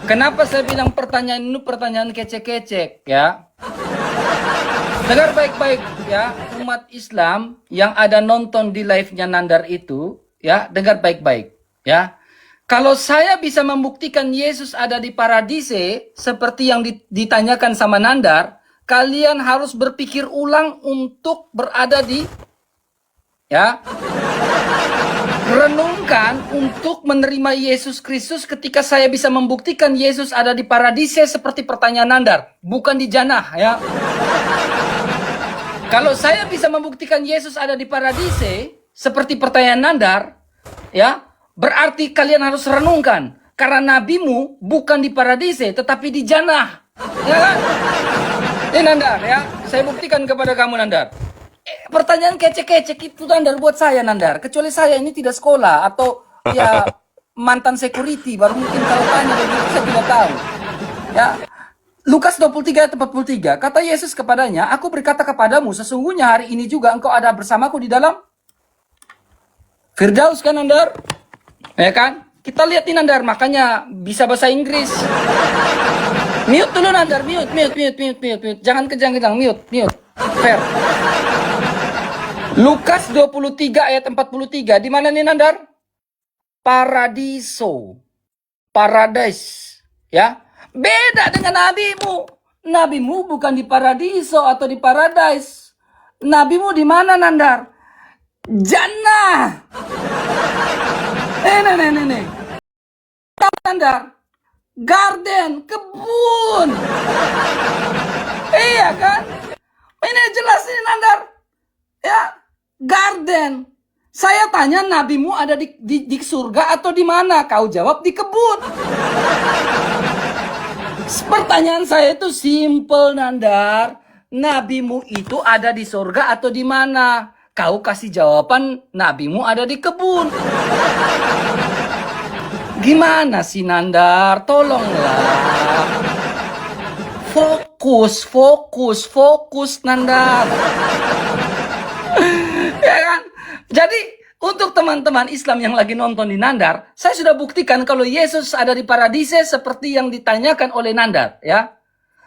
Speaker 1: Kenapa saya bilang pertanyaan ini pertanyaan kecek-kecek ya? Dengar baik-baik ya, umat Islam yang ada nonton di live-nya Nandar itu, ya, dengar baik-baik ya. Kalau saya bisa membuktikan Yesus ada di paradise seperti yang ditanyakan sama Nandar, kalian harus berpikir ulang untuk berada di, ya, renungkan untuk menerima Yesus Kristus ketika saya bisa membuktikan Yesus ada di paradise seperti pertanyaan Nandar, bukan di jannah ya. Kalau saya bisa membuktikan Yesus ada di paradise seperti pertanyaan Nandar, ya, berarti kalian harus renungkan karena nabimu bukan di paradise tetapi di jannah. Ya kan? Ini Nandar ya, saya buktikan kepada kamu Nandar. Pertanyaan kecek-kecek itu Nandar buat saya Nandar. Kecuali saya ini tidak sekolah atau ya mantan security baru mungkin kalau tanya begitu saya tidak tahu. Ya. Lukas 23 ayat 43, kata Yesus kepadanya, aku berkata kepadamu, sesungguhnya hari ini juga engkau ada bersamaku di dalam Firdaus kan Nandar? Ya kan? Kita lihat nih Nandar, makanya bisa bahasa Inggris. Mute dulu Nandar, mute. Jangan kejang-kejang, mute. Fair. Lukas 23 ayat 43, di mana nih Nandar? Paradiso. Paradise. Ya. Beda dengan nabimu. Nabimu bukan di paradiso atau di paradise. Nabimu di mana Nandar? Jannah. Nih. Nandar. Garden, kebun. Iya kan? Ini jelas ini Nandar. Ya, garden. Saya tanya nabimu ada di surga atau di mana? Kau jawab di kebun. Pertanyaan saya itu simple Nandar. Nabimu itu ada di surga atau di mana? Kau kasih jawaban nabimu ada di kebun. Gimana sih Nandar? Tolonglah. Fokus Nandar. Ya kan? Jadi untuk teman-teman Islam yang lagi nonton di Nandar, saya sudah buktikan kalau Yesus ada di paradise seperti yang ditanyakan oleh Nandar, ya.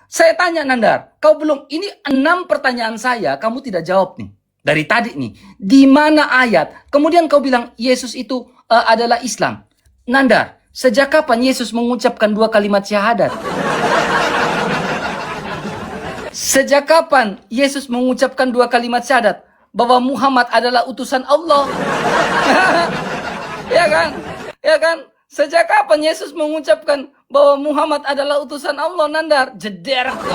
Speaker 1: Saya tanya Nandar, kau belum, ini 6 pertanyaan saya, kamu tidak jawab nih. Dari tadi nih, di mana ayat? Kemudian kau bilang Yesus itu adalah Islam. Nandar, sejak kapan Yesus mengucapkan 2 kalimat syahadat? Sejak kapan Yesus mengucapkan 2 kalimat syahadat? Bahwa Muhammad adalah utusan Allah. Ya kan? Sejak kapan Yesus mengucapkan bahwa Muhammad adalah utusan Allah Nandar? Jederkon.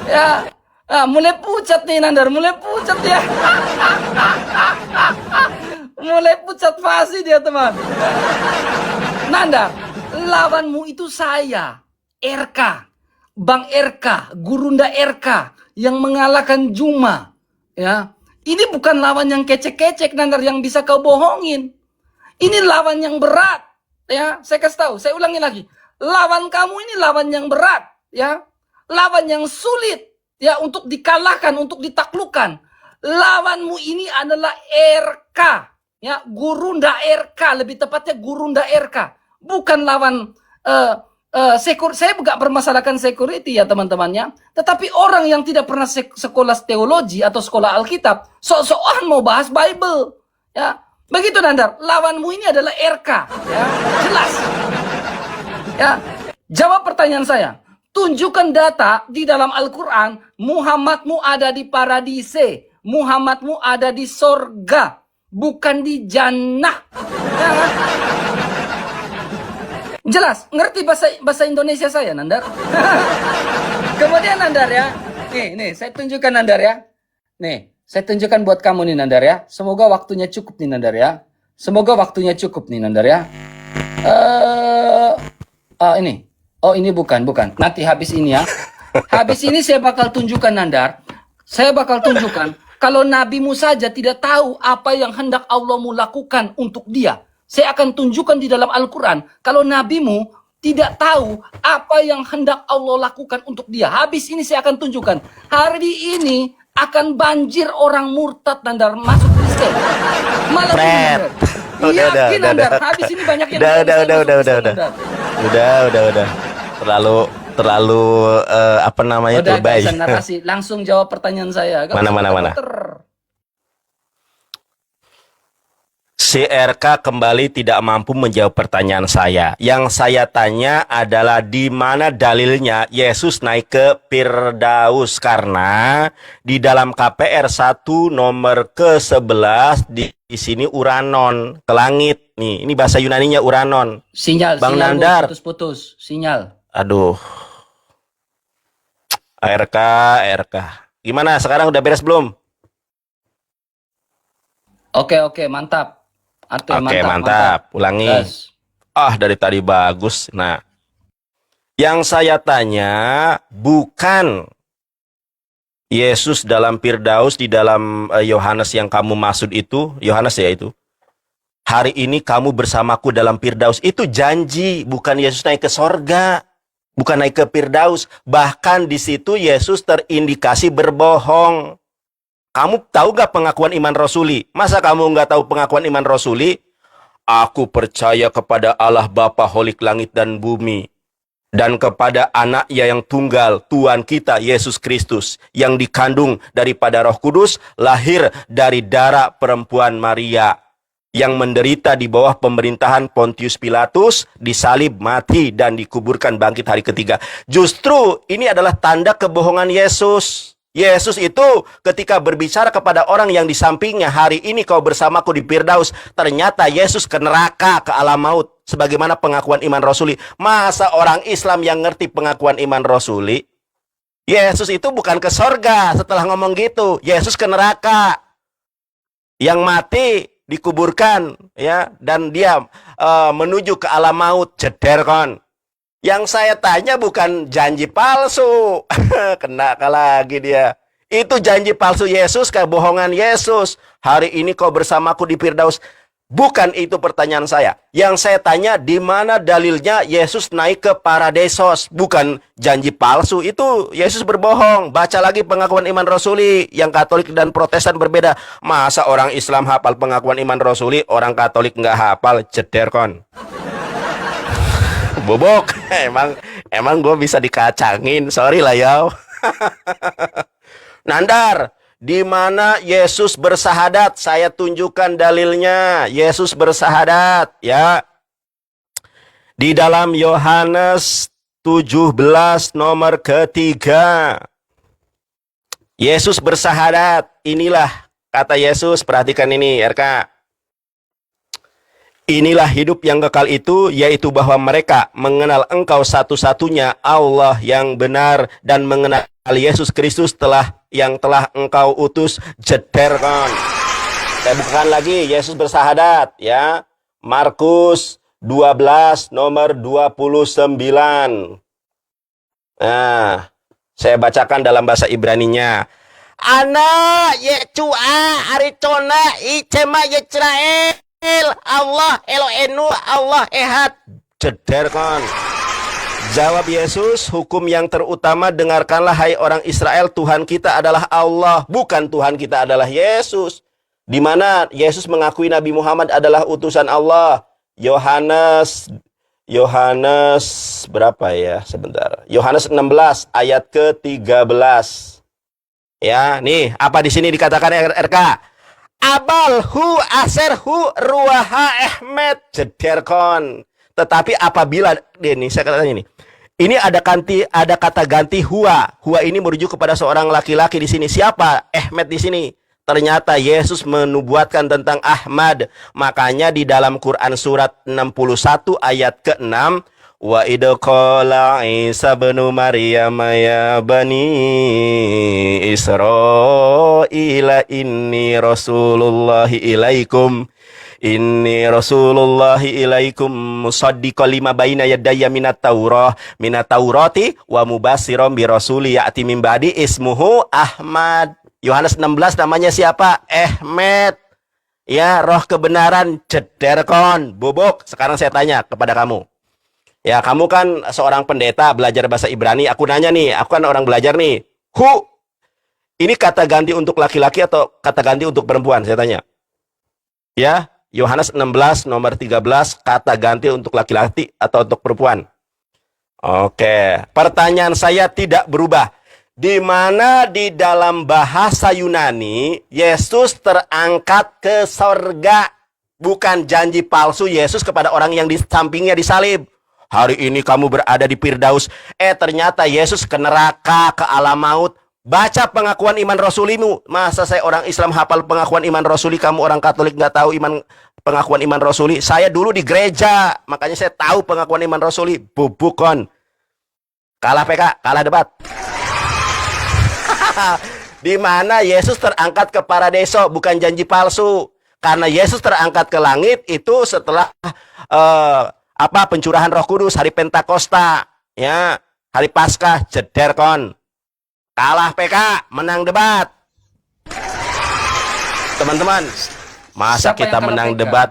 Speaker 1: Ya. Mulai pucat nih Nandar, mulai pucat ya. Mulai pucat fasih dia teman. Nandar, lawanmu itu saya, RK, Bang RK, Gurunda RK. Yang mengalahkan Juma, ya. Ini bukan lawan yang kecek-kecek Nandar yang bisa kau bohongin. Ini lawan yang berat, ya. Saya kasih tahu, saya ulangi lagi. Lawan kamu ini lawan yang berat, ya. Lawan yang sulit, ya, untuk dikalahkan, untuk ditaklukkan. Lawanmu ini adalah RK, ya, Gurunda RK, lebih tepatnya Gurunda RK. Bukan lawan saya nggak bermasalahkan security ya teman-temannya, tetapi orang yang tidak pernah sekolah teologi atau sekolah Alkitab, sok-sokan mau bahas Bible, ya, Begitu Nandar, lawanmu ini adalah RK, ya, jelas. Ya, jawab pertanyaan saya. Tunjukkan data di dalam Al-Quran, Muhammadmu ada di paradise, Muhammadmu ada di sorga, bukan di jannah. Ya, kan? Jelas, ngerti bahasa Indonesia saya, Nandar? Kemudian Nandar ya, nih, saya tunjukkan Nandar ya. Nih, saya tunjukkan buat kamu nih Nandar ya. Semoga waktunya cukup nih Nandar ya. Semoga waktunya cukup nih Nandar ya. Ini. Oh, ini bukan. Nanti habis ini ya. Habis ini saya bakal tunjukkan Nandar. Saya bakal tunjukkan kalau nabimu saja tidak tahu apa yang hendak Allah mu lakukan untuk dia. Saya akan tunjukkan di dalam Al-Quran kalau nabimu tidak tahu apa yang hendak Allah lakukan untuk dia. Habis ini saya akan tunjukkan. Hari ini akan banjir orang murtad Nandar masuk Kristen. Malam ini Nandar. Yakin Nandar. Habis ini banyak yang
Speaker 2: udah. Terlalu apa namanya
Speaker 1: udah,
Speaker 2: terbaik.
Speaker 1: narasi. Langsung jawab pertanyaan saya.
Speaker 2: Mana. Si RK kembali tidak mampu menjawab pertanyaan saya. Yang saya tanya adalah di mana dalilnya Yesus naik ke Firdaus, karena di dalam KPR 1 nomor ke-11 di sini Uranon, ke langit. Nih, ini bahasa Yunaninya Uranon.
Speaker 1: Sinyal,
Speaker 2: Bang Nandar.
Speaker 1: Putus-putus, sinyal.
Speaker 2: Aduh. RK. Gimana sekarang udah beres belum?
Speaker 1: Oke, mantap.
Speaker 2: Oke, mantap. Ulangi.
Speaker 1: Yes.
Speaker 2: Dari tadi bagus. Nah, yang saya tanya bukan Yesus dalam Firdaus di dalam Yohanes yang kamu maksud itu, Yohanes ya itu. Hari ini kamu bersamaku dalam Firdaus. Itu janji, bukan Yesus naik ke sorga, bukan naik ke Firdaus. Bahkan di situ Yesus terindikasi berbohong. Kamu tahu gak pengakuan iman rasuli? Masa kamu gak tahu pengakuan iman rasuli? Aku percaya kepada Allah Bapa Holik langit dan bumi, dan kepada anaknya yang tunggal, Tuhan kita Yesus Kristus, yang dikandung daripada Roh Kudus, lahir dari darah perempuan Maria, yang menderita di bawah pemerintahan Pontius Pilatus, disalib, mati, dan dikuburkan bangkit hari ketiga. Justru ini adalah tanda kebohongan Yesus. Yesus itu ketika berbicara kepada orang yang di sampingnya, hari ini kau bersamaku di Firdaus, ternyata Yesus ke neraka, ke alam maut, sebagaimana pengakuan iman rasuli. Masa orang Islam yang ngerti pengakuan iman rasuli? Yesus itu bukan ke sorga setelah ngomong gitu. Yesus ke neraka. Yang mati dikuburkan, ya, dan dia menuju ke alam maut. Jeder kon. Yang saya tanya bukan janji palsu. Kena lagi dia. Itu janji palsu Yesus, kebohongan Yesus. Hari ini kau bersamaku di Firdaus. Bukan itu pertanyaan saya. Yang saya tanya, di mana dalilnya Yesus naik ke Paradisos? Bukan janji palsu. Itu Yesus berbohong. Baca lagi pengakuan iman rasuli. Yang Katolik dan Protestan berbeda. Masa orang Islam hafal pengakuan iman rasuli, orang Katolik nggak hafal? Jeder kon. Bobok, emang gue bisa dikacangin, sorry lah ya. Nandar, di mana Yesus bersahadat? Saya tunjukkan dalilnya. Yesus bersahadat, ya. Di dalam Yohanes 17 nomor ketiga. Yesus bersahadat. Inilah kata Yesus, perhatikan ini, RK. Inilah hidup yang kekal itu, yaitu bahwa mereka mengenal Engkau satu-satunya Allah yang benar, dan mengenal Yesus Kristus yang telah Engkau utus. Jeder kan. Saya bukakan lagi, Yesus bersahadat, ya. Markus 12 nomor 29. Nah, saya bacakan dalam bahasa Ibraninya. Ana yecua aricona icema yecrael Allah Elohenu Allah Ehad. Jeder kan. Jawab Yesus, hukum yang terutama dengarkanlah hai orang Israel, Tuhan kita adalah Allah, bukan Tuhan kita adalah Yesus. Di mana Yesus mengakui Nabi Muhammad adalah utusan Allah. Yohanes berapa ya? Sebentar. Yohanes 16 ayat ke-13. Ya, nih, apa di sini dikatakan RK? Abal hu aser hu ruaha Ahmed jederkon. Tetapi apabila ini saya katanya ini ada kata ganti huwa. Huwa ini merujuk kepada seorang laki-laki di sini. Siapa? Ahmed di sini. Ternyata Yesus menubuatkan tentang Ahmad. Makanya di dalam Quran surat 61 ayat ke-6, wa idh qala Isa bin Maryam ya bani Israila inni rasulullahi ilaikum musaddiqan lima baina yadayya minat taurati wa mubassiran bi rasuli ya'ti min ba'di ismuhu Ahmad. Yohanes 16 namanya siapa? Ahmed. Ya, roh kebenaran jederkon, bubuk. Sekarang saya tanya kepada kamu. Ya, kamu kan seorang pendeta belajar bahasa Ibrani. Aku nanya nih, aku kan orang belajar nih. Hu, ini kata ganti untuk laki-laki atau kata ganti untuk perempuan? Saya tanya. Ya, Yohanes 16 nomor 13, kata ganti untuk laki-laki atau untuk perempuan? Oke, pertanyaan saya tidak berubah. Di mana di dalam bahasa Yunani Yesus terangkat ke sorga? Bukan janji palsu Yesus kepada orang yang di sampingnya disalib. Hari ini kamu berada di Firdaus. Ternyata Yesus ke neraka, ke alam maut. Baca pengakuan iman rasulimu. Masa saya orang Islam hafal pengakuan iman rasuli, kamu orang Katolik nggak tahu pengakuan iman rasuli? Saya dulu di gereja, makanya saya tahu pengakuan iman rasuli. Bubukon. Kalah PK, kalah debat. Di mana Yesus terangkat ke paradiso, bukan janji palsu. Karena Yesus terangkat ke langit itu setelah pencurahan Roh Kudus, hari Pentakosta, ya, hari Paskah, jederkon. Kalah PK, menang debat. Teman-teman, masa
Speaker 1: Siapa
Speaker 2: kita
Speaker 1: yang kalah
Speaker 2: menang
Speaker 1: PK?
Speaker 2: debat?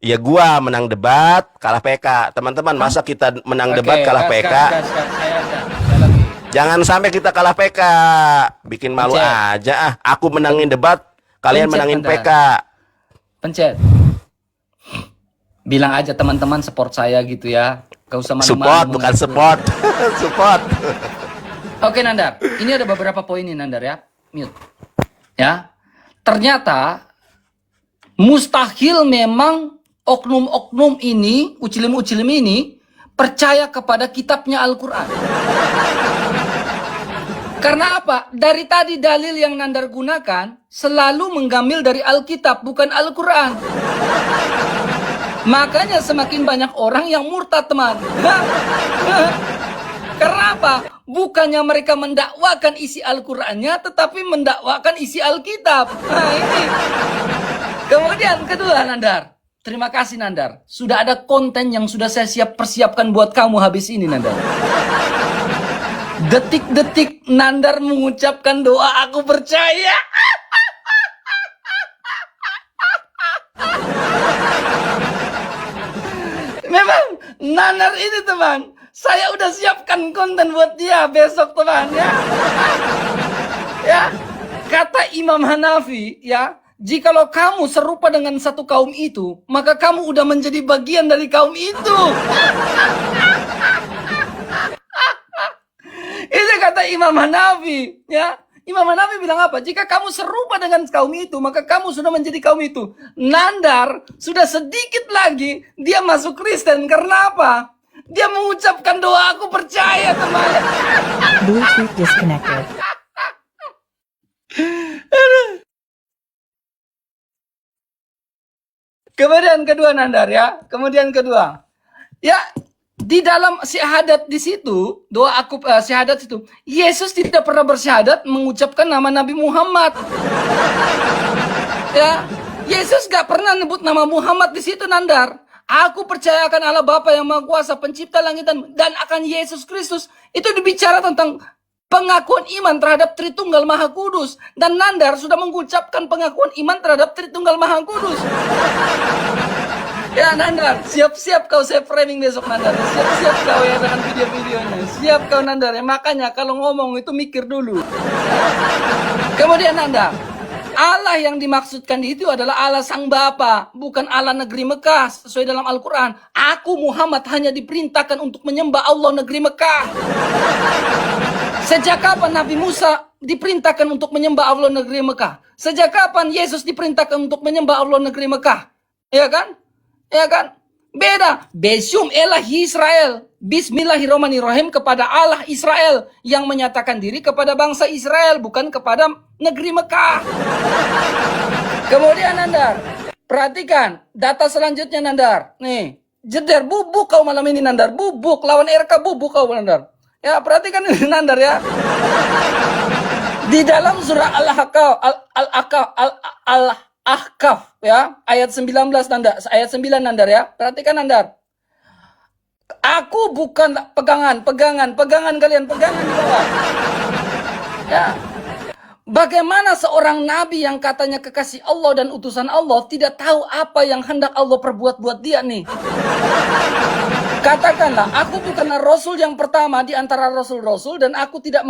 Speaker 2: Ya gua menang debat, kalah PK. Teman-teman, masa kita menang debat kalah PK?
Speaker 1: Saya lagi.
Speaker 2: Jangan sampai kita kalah PK. Bikin malu
Speaker 1: Pencet.
Speaker 2: aja ah. Aku menangin debat, kalian
Speaker 1: Pencet,
Speaker 2: menangin
Speaker 1: Anda.
Speaker 2: PK.
Speaker 1: Pencet. Bilang aja teman-teman support saya gitu ya. Gak usah malu-malu.
Speaker 2: Support bukan
Speaker 1: mengaku.
Speaker 2: support. Support.
Speaker 1: Oke Nandar, ini ada beberapa poin nih Nandar ya. Mute. Ya. Ternyata mustahil memang oknum-oknum ini, ucilim-ucilim ini percaya kepada kitabnya Al-Quran. Karena apa? Dari tadi dalil yang Nandar gunakan selalu menggambil dari Alkitab, bukan Al-Quran. Makanya semakin banyak orang yang murtad, teman. Karena apa? Bukannya mereka mendakwakan isi Al-Qurannya, tetapi mendakwakan isi Alkitab. Nah ini. Kemudian kedua Nandar. Terima kasih Nandar. Sudah ada konten yang sudah saya persiapkan buat kamu habis ini Nandar. Detik-detik Nandar mengucapkan doa aku percaya. Memang Nandar ini teman, saya udah siapkan konten buat dia besok teman ya. Ya, kata Imam Hanafi ya, jikalau kamu serupa dengan satu kaum itu, maka kamu udah menjadi bagian dari kaum itu. Itu kata Imam Hanafi, ya. Imam Hanafi bilang apa? Jika kamu serupa dengan kaum itu, maka kamu sudah menjadi kaum itu. Nandar sudah sedikit lagi dia masuk Kristen. Karena apa? Dia mengucapkan doa aku percaya, teman.
Speaker 3: Bluetooth disconnected.
Speaker 1: Kemudian kedua Nandar ya. Kemudian kedua. Ya, di dalam syahadat di situ, doa aku syahadat itu, Yesus tidak pernah bersyahadat mengucapkan nama Nabi Muhammad. Ya, Yesus gak pernah nyebut nama Muhammad di situ Nandar. Aku percaya akan Allah Bapa yang Maha Kuasa, pencipta langit dan akan Yesus Kristus. Itu dibicara tentang pengakuan iman terhadap Tritunggal Maha Kudus. Dan Nandar sudah mengucapkan pengakuan iman terhadap Tritunggal Maha Kudus. Ya Nandar, siap-siap kau saya framing besok Nandar. Siap-siap kau ya dengan video-videonya. Siap kau Nandar ya. Makanya kalau ngomong itu mikir dulu. Kemudian Nandar, Allah yang dimaksudkan di itu adalah Allah Sang Bapa, bukan Allah negeri Mekah sesuai dalam Al-Quran. Aku Muhammad hanya diperintahkan untuk menyembah Allah negeri Mekah. Sejak kapan Nabi Musa diperintahkan untuk menyembah Allah negeri Mekah? Sejak kapan Yesus diperintahkan untuk menyembah Allah negeri Mekah? Ya kan? Ya kan? Beda. Besum elah Israel. Bismillahirrahmanirrahim kepada Allah Israel yang menyatakan diri kepada bangsa Israel, bukan kepada negeri Mekah. Kemudian Nandar, perhatikan data selanjutnya Nandar. Nih, jeder bubuk kau malam ini Nandar. Bubuk lawan RK bubuk kau Nandar. Ya, perhatikan ini Nandar ya. Di dalam surah Al-Ahqaf ya, ayat 19 Nandar, ayat 9 Nandar ya. Perhatikan Nandar. Aku bukan pegangan kalian, pegangan di bawah. Ya. Bagaimana seorang nabi yang katanya kekasih Allah dan utusan Allah tidak tahu apa yang hendak Allah perbuat buat dia nih? Katakanlah, aku bukan rasul yang pertama di antara rasul-rasul dan aku tidak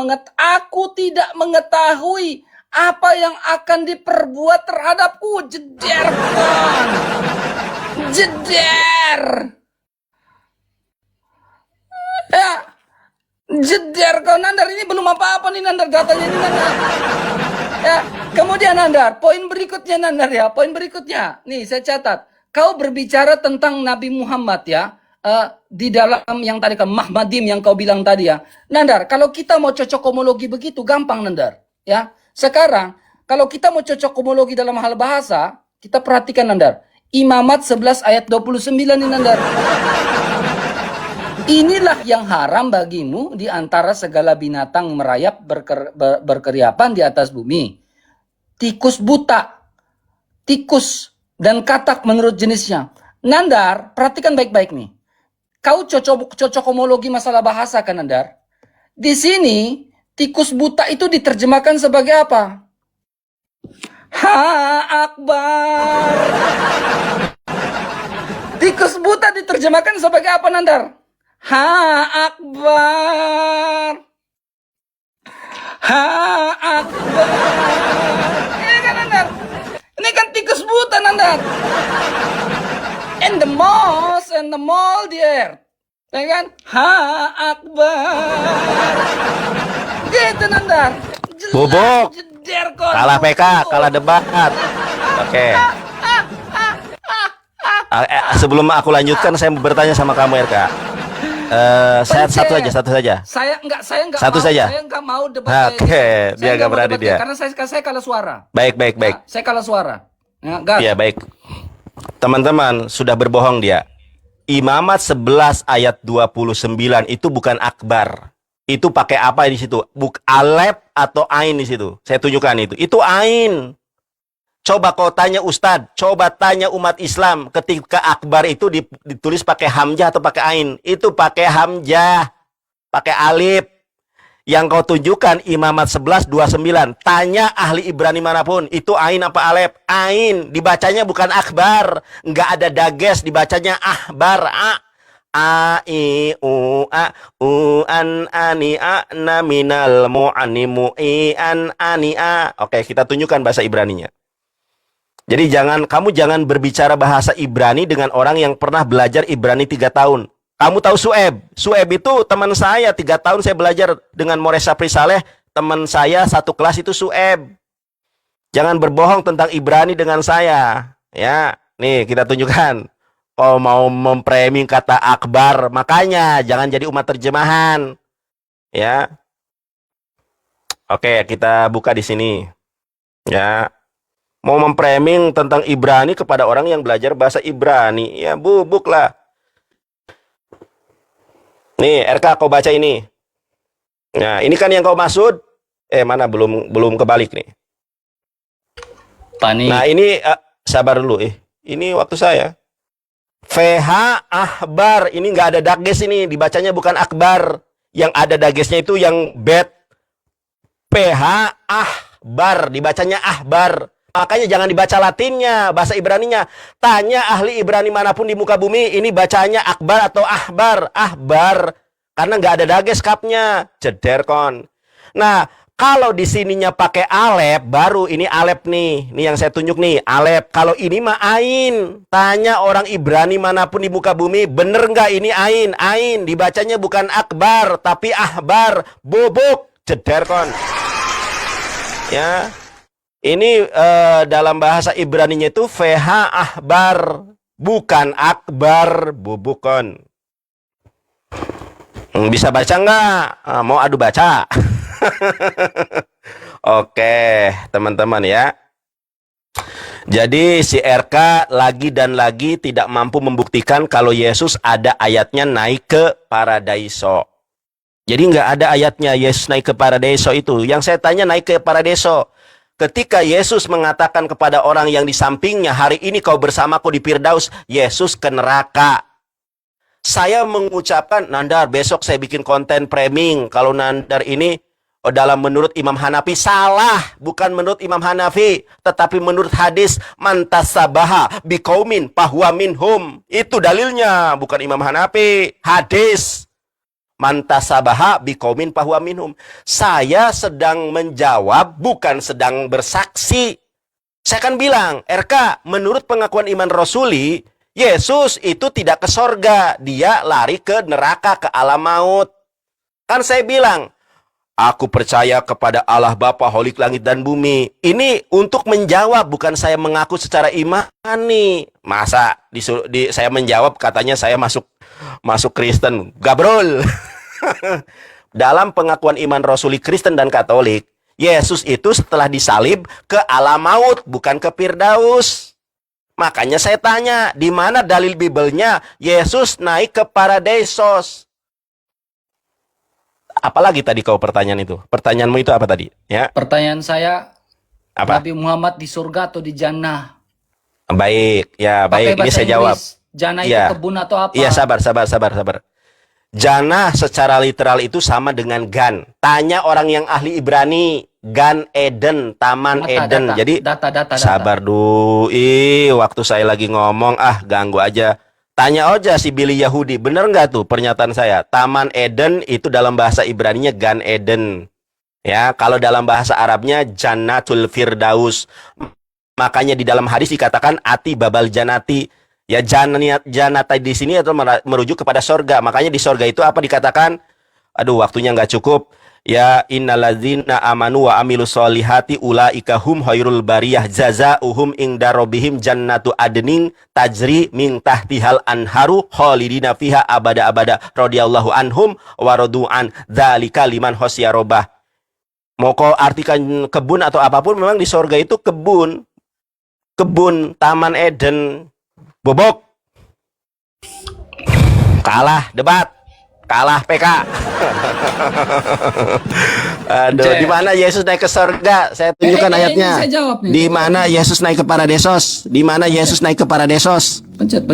Speaker 1: mengetahui apa yang akan diperbuat terhadapku. Jederkan. Jeder. Ya. Jeder kau Nandar, ini belum apa-apa nih Nandar, katanya ini Nandar. Ya, kemudian Nandar, poin berikutnya Nandar ya, poin berikutnya. Nih saya catat. Kau berbicara tentang Nabi Muhammad ya, di dalam yang tadi kan Mahmadim yang kau bilang tadi ya. Nandar, kalau kita mau cocok homologi begitu gampang Nandar, ya. Sekarang kalau kita mau cocok homologi dalam hal bahasa, kita perhatikan Nandar. Imamat 11 ayat 29 nih Nandar. Inilah yang haram bagimu di antara segala binatang merayap berkeriapan di atas bumi. Tikus buta, tikus, dan katak menurut jenisnya. Nandar, perhatikan baik-baik nih. Kau cocok homologi masalah bahasa kan Nandar? Di sini, tikus buta itu diterjemahkan sebagai apa? Ha Akbar. Tikus buta diterjemahkan sebagai apa Nandar? Ha Akbar. Ha Akbar. Ini kan Nandar. Ini kan tikus buta Nandar. And the mall the earth. Ya kan? Ha Akbar. Gitu Nandar.
Speaker 2: Bubuk. Kalah PK, kalah debat. Oke. Sebelum aku lanjutkan, saya mau bertanya sama kamu RK. Satu saja.
Speaker 1: Saya enggak
Speaker 2: satu
Speaker 1: mau,
Speaker 2: saja.
Speaker 1: Saya enggak mau debat.
Speaker 2: Oke, dia enggak berani dia.
Speaker 1: Karena saya kalah suara.
Speaker 2: Baik.
Speaker 1: Ya, saya kalah suara. Ya,
Speaker 2: iya, baik. Teman-teman, sudah berbohong dia. Imamat 11 ayat 29 itu bukan akbar. Itu pakai apa di situ? Alef atau ain di situ. Saya tunjukkan itu. Itu ain. Coba kau tanya Ustadz, coba tanya umat Islam ketika akbar itu ditulis pakai hamzah atau pakai ain. Itu pakai hamzah, pakai alif. Yang kau tunjukkan Imamat 11:29. Tanya ahli Ibrani manapun, itu ain apa alif? Ain. Dibacanya bukan akbar. Nggak ada dages, dibacanya ahbar. A I U A U an ani a na minal mu'animu I an ani a. Oke, kita tunjukkan bahasa Ibraninya. Jadi kamu jangan berbicara bahasa Ibrani dengan orang yang pernah belajar Ibrani 3 tahun. Kamu tahu Sueb? Sueb itu teman saya, 3 tahun saya belajar dengan Moresa Prisaleh, teman saya satu kelas itu Sueb. Jangan berbohong tentang Ibrani dengan saya. Ya, nih kita tunjukkan. Kalau mau memframing kata akbar, makanya jangan jadi umat terjemahan. Ya. Oke, kita buka di sini. Ya. Mau memframing tentang Ibrani kepada orang yang belajar bahasa Ibrani, ya bubuk lah. Nih, RK kau baca ini. Nah, ini kan yang kau maksud. Mana belum kebalik nih.
Speaker 1: Panik.
Speaker 2: Nah, ini sabar dulu. Ini waktu saya. VH ahbar, ini nggak ada dages ini, dibacanya bukan akbar. Yang ada dagesnya itu yang bet. PH ahbar, dibacanya ahbar. Makanya jangan dibaca Latinnya, bahasa Ibraninya. Tanya ahli Ibrani manapun di muka bumi, ini bacanya akbar atau ahbar? Ahbar. Karena nggak ada dages kapnya. Jeder kon. Nah, kalau di sininya pakai alef, baru ini alef nih. Ini yang saya tunjuk nih, alef. Kalau ini mah ain. Tanya orang Ibrani manapun di muka bumi, bener nggak ini ain? Ain. Dibacanya bukan akbar, tapi ahbar. Bubuk. Jeder kon. Ya, ini dalam bahasa Ibraninya itu VH ahbar, bukan akbar, bukan. Bisa baca nggak? Mau adu baca? Oke, teman-teman ya. Jadi si RK lagi dan lagi tidak mampu membuktikan kalau Yesus ada ayatnya naik ke paradiso. Jadi nggak ada ayatnya Yesus naik ke paradiso itu. Yang saya tanya naik ke paradiso. Ketika Yesus mengatakan kepada orang yang di sampingnya, hari ini kau bersamaku di Firdaus, Yesus ke neraka. Saya mengucapkan, Nandar besok saya bikin konten framing. Kalau Nandar ini dalam menurut Imam Hanafi salah, bukan menurut Imam Hanafi, tetapi menurut hadis mantasabaha biqaumin fahuwa minhum. Itu dalilnya, bukan Imam Hanafi, hadis. Mantasabaha biqaumin fahuwa minhum. Saya sedang menjawab, bukan sedang bersaksi. Saya kan bilang, RK, menurut pengakuan iman Rasuli, Yesus itu tidak ke sorga, dia lari ke neraka, ke alam maut. Kan saya bilang, aku percaya kepada Allah Bapa Holik langit dan bumi. Ini untuk menjawab, bukan saya mengaku secara iman nih. Masa saya menjawab katanya saya masuk Kristen. Gabrol. Dalam pengakuan iman Rasuli Kristen dan Katolik, Yesus itu setelah disalib ke alam maut, bukan ke Firdaus. Makanya saya tanya, di mana dalil Bibelnya Yesus naik ke paradisos? Apalagi tadi kau pertanyaan itu? Pertanyaanmu itu apa tadi? Ya.
Speaker 1: Pertanyaan saya,
Speaker 2: Apa?
Speaker 1: Nabi Muhammad di surga atau di jannah?
Speaker 2: Baik, ya baik.
Speaker 1: Pakai
Speaker 2: Ini
Speaker 1: bahasa
Speaker 2: saya jawab.
Speaker 1: Inggris, jannah
Speaker 2: Iya.
Speaker 1: itu kebun atau apa?
Speaker 2: Iya, sabar. Jannah secara literal itu sama dengan Gan. Tanya orang yang ahli Ibrani, Gan Eden, Taman Eden. Jadi
Speaker 1: data.
Speaker 2: sabar dulu. Waktu saya lagi ngomong, ganggu aja. Tanya aja si Billy Yahudi, bener nggak tuh pernyataan saya? Taman Eden itu dalam bahasa Ibraninya Gan Eden. Ya, kalau dalam bahasa Arabnya Jannatul Firdaus. Makanya di dalam hadis dikatakan ati babal janati. Ya, janata di sini atau merujuk kepada sorga. Makanya di sorga itu apa dikatakan? Aduh, waktunya nggak cukup. Ya, innalladzina amanu wa amilus solihati ulaika hum khairul bariyah jazaohum inda rabbihim jannatu adnin tajri min tahtihal anharu khalidina fiha abada radhiyallahu anhum wa radu'an dzalika liman khosya rabbah. Mau kau artikan kebun atau apapun, memang di sorga itu kebun, Taman Eden. Bobok. Kalah debat. Kalah PK. Aduh, di mana Yesus naik ke surga? Saya tunjukkan ayatnya.
Speaker 1: Saya jawab nih.
Speaker 2: Di mana Yesus naik ke paradisos? Di mana Yesus naik ke paradisos?
Speaker 1: Pencet.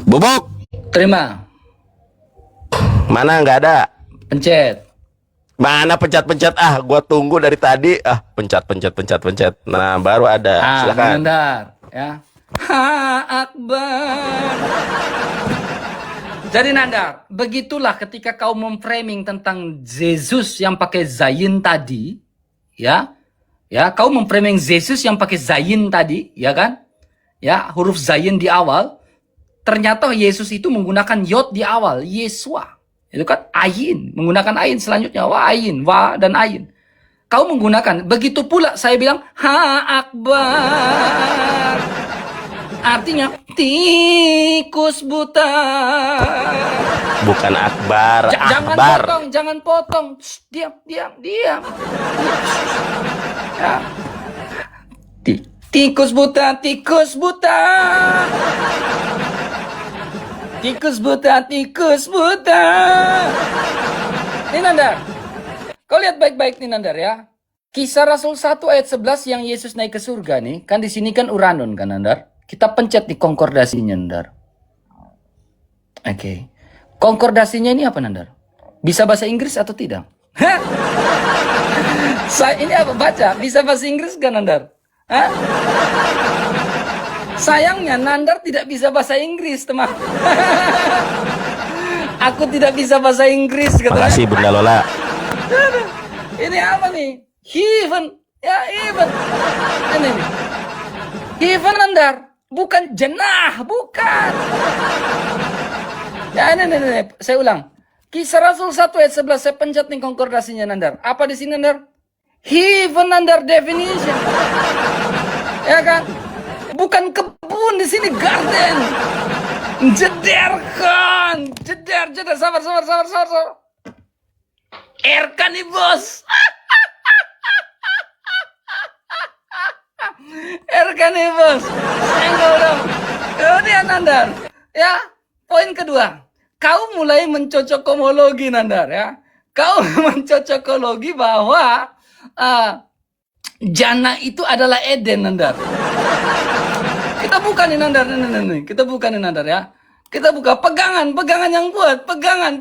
Speaker 2: Bobok.
Speaker 1: Terima.
Speaker 2: Mana nggak ada?
Speaker 1: Pencet.
Speaker 2: Mana pencet? Gua tunggu dari tadi. Pencet. Nah, baru ada. Silakan.
Speaker 1: Benar, ya. Ha Akbar. Jadi Nandar, begitulah ketika kau memframing tentang Yesus yang pakai zayin tadi, ya. Ya, kau memframing Yesus yang pakai zayin tadi, ya kan? Ya, huruf zayin di awal. Ternyata Yesus itu menggunakan yod di awal, Yesua. Itu kan ayin, menggunakan ayin selanjutnya, wa dan ayin. Kau menggunakan, begitu pula saya bilang ha Akbar. Artinya tikus buta.
Speaker 2: Bukan akbar, akbar.
Speaker 1: Jangan potong. Shh, diam. Ya. Tikus buta. Tikus buta. Nih Nandar, kau lihat baik-baik nih Nandar ya. Kisah Rasul 1 ayat 11 yang Yesus naik ke surga nih, kan di sini kan uranon kan Nandar. Kita pencet di konkordasinya Nandar. Oke. Konkordasinya ini apa Nandar? Bisa bahasa Inggris atau tidak? Saya ini apa baca? Bisa bahasa Inggris kan Nandar? Hah? Sayangnya Nandar tidak bisa bahasa Inggris, teman. Aku tidak bisa bahasa Inggris, katanya.
Speaker 2: Makasih Bunda Lola.
Speaker 1: Ini apa nih? Heaven. Ya, heaven. Ini nih. Heaven Nandar, bukan jannah, bukan. Ya, ini. Saya ulang. Kisah Rasul 1 ayat 11, saya pencet nih konkordasinya Nandar. Apa di sini Nandar? Heaven under definition. Ya kan? Bukan kebun, di sini garden. Jederkan. Jeder, sabar. Erkan nih bos. Erkan nih bos. Senggol dong. Kemudian Nandar. Ya, poin kedua. Kau mulai mencocokologi Nandar ya. Kau mencocokologi bahwa jannah itu adalah Eden Nandar. Kita buka nih Nandar, nih. Kita buka nih Nandar ya. Kita buka pegangan yang kuat, pegangan.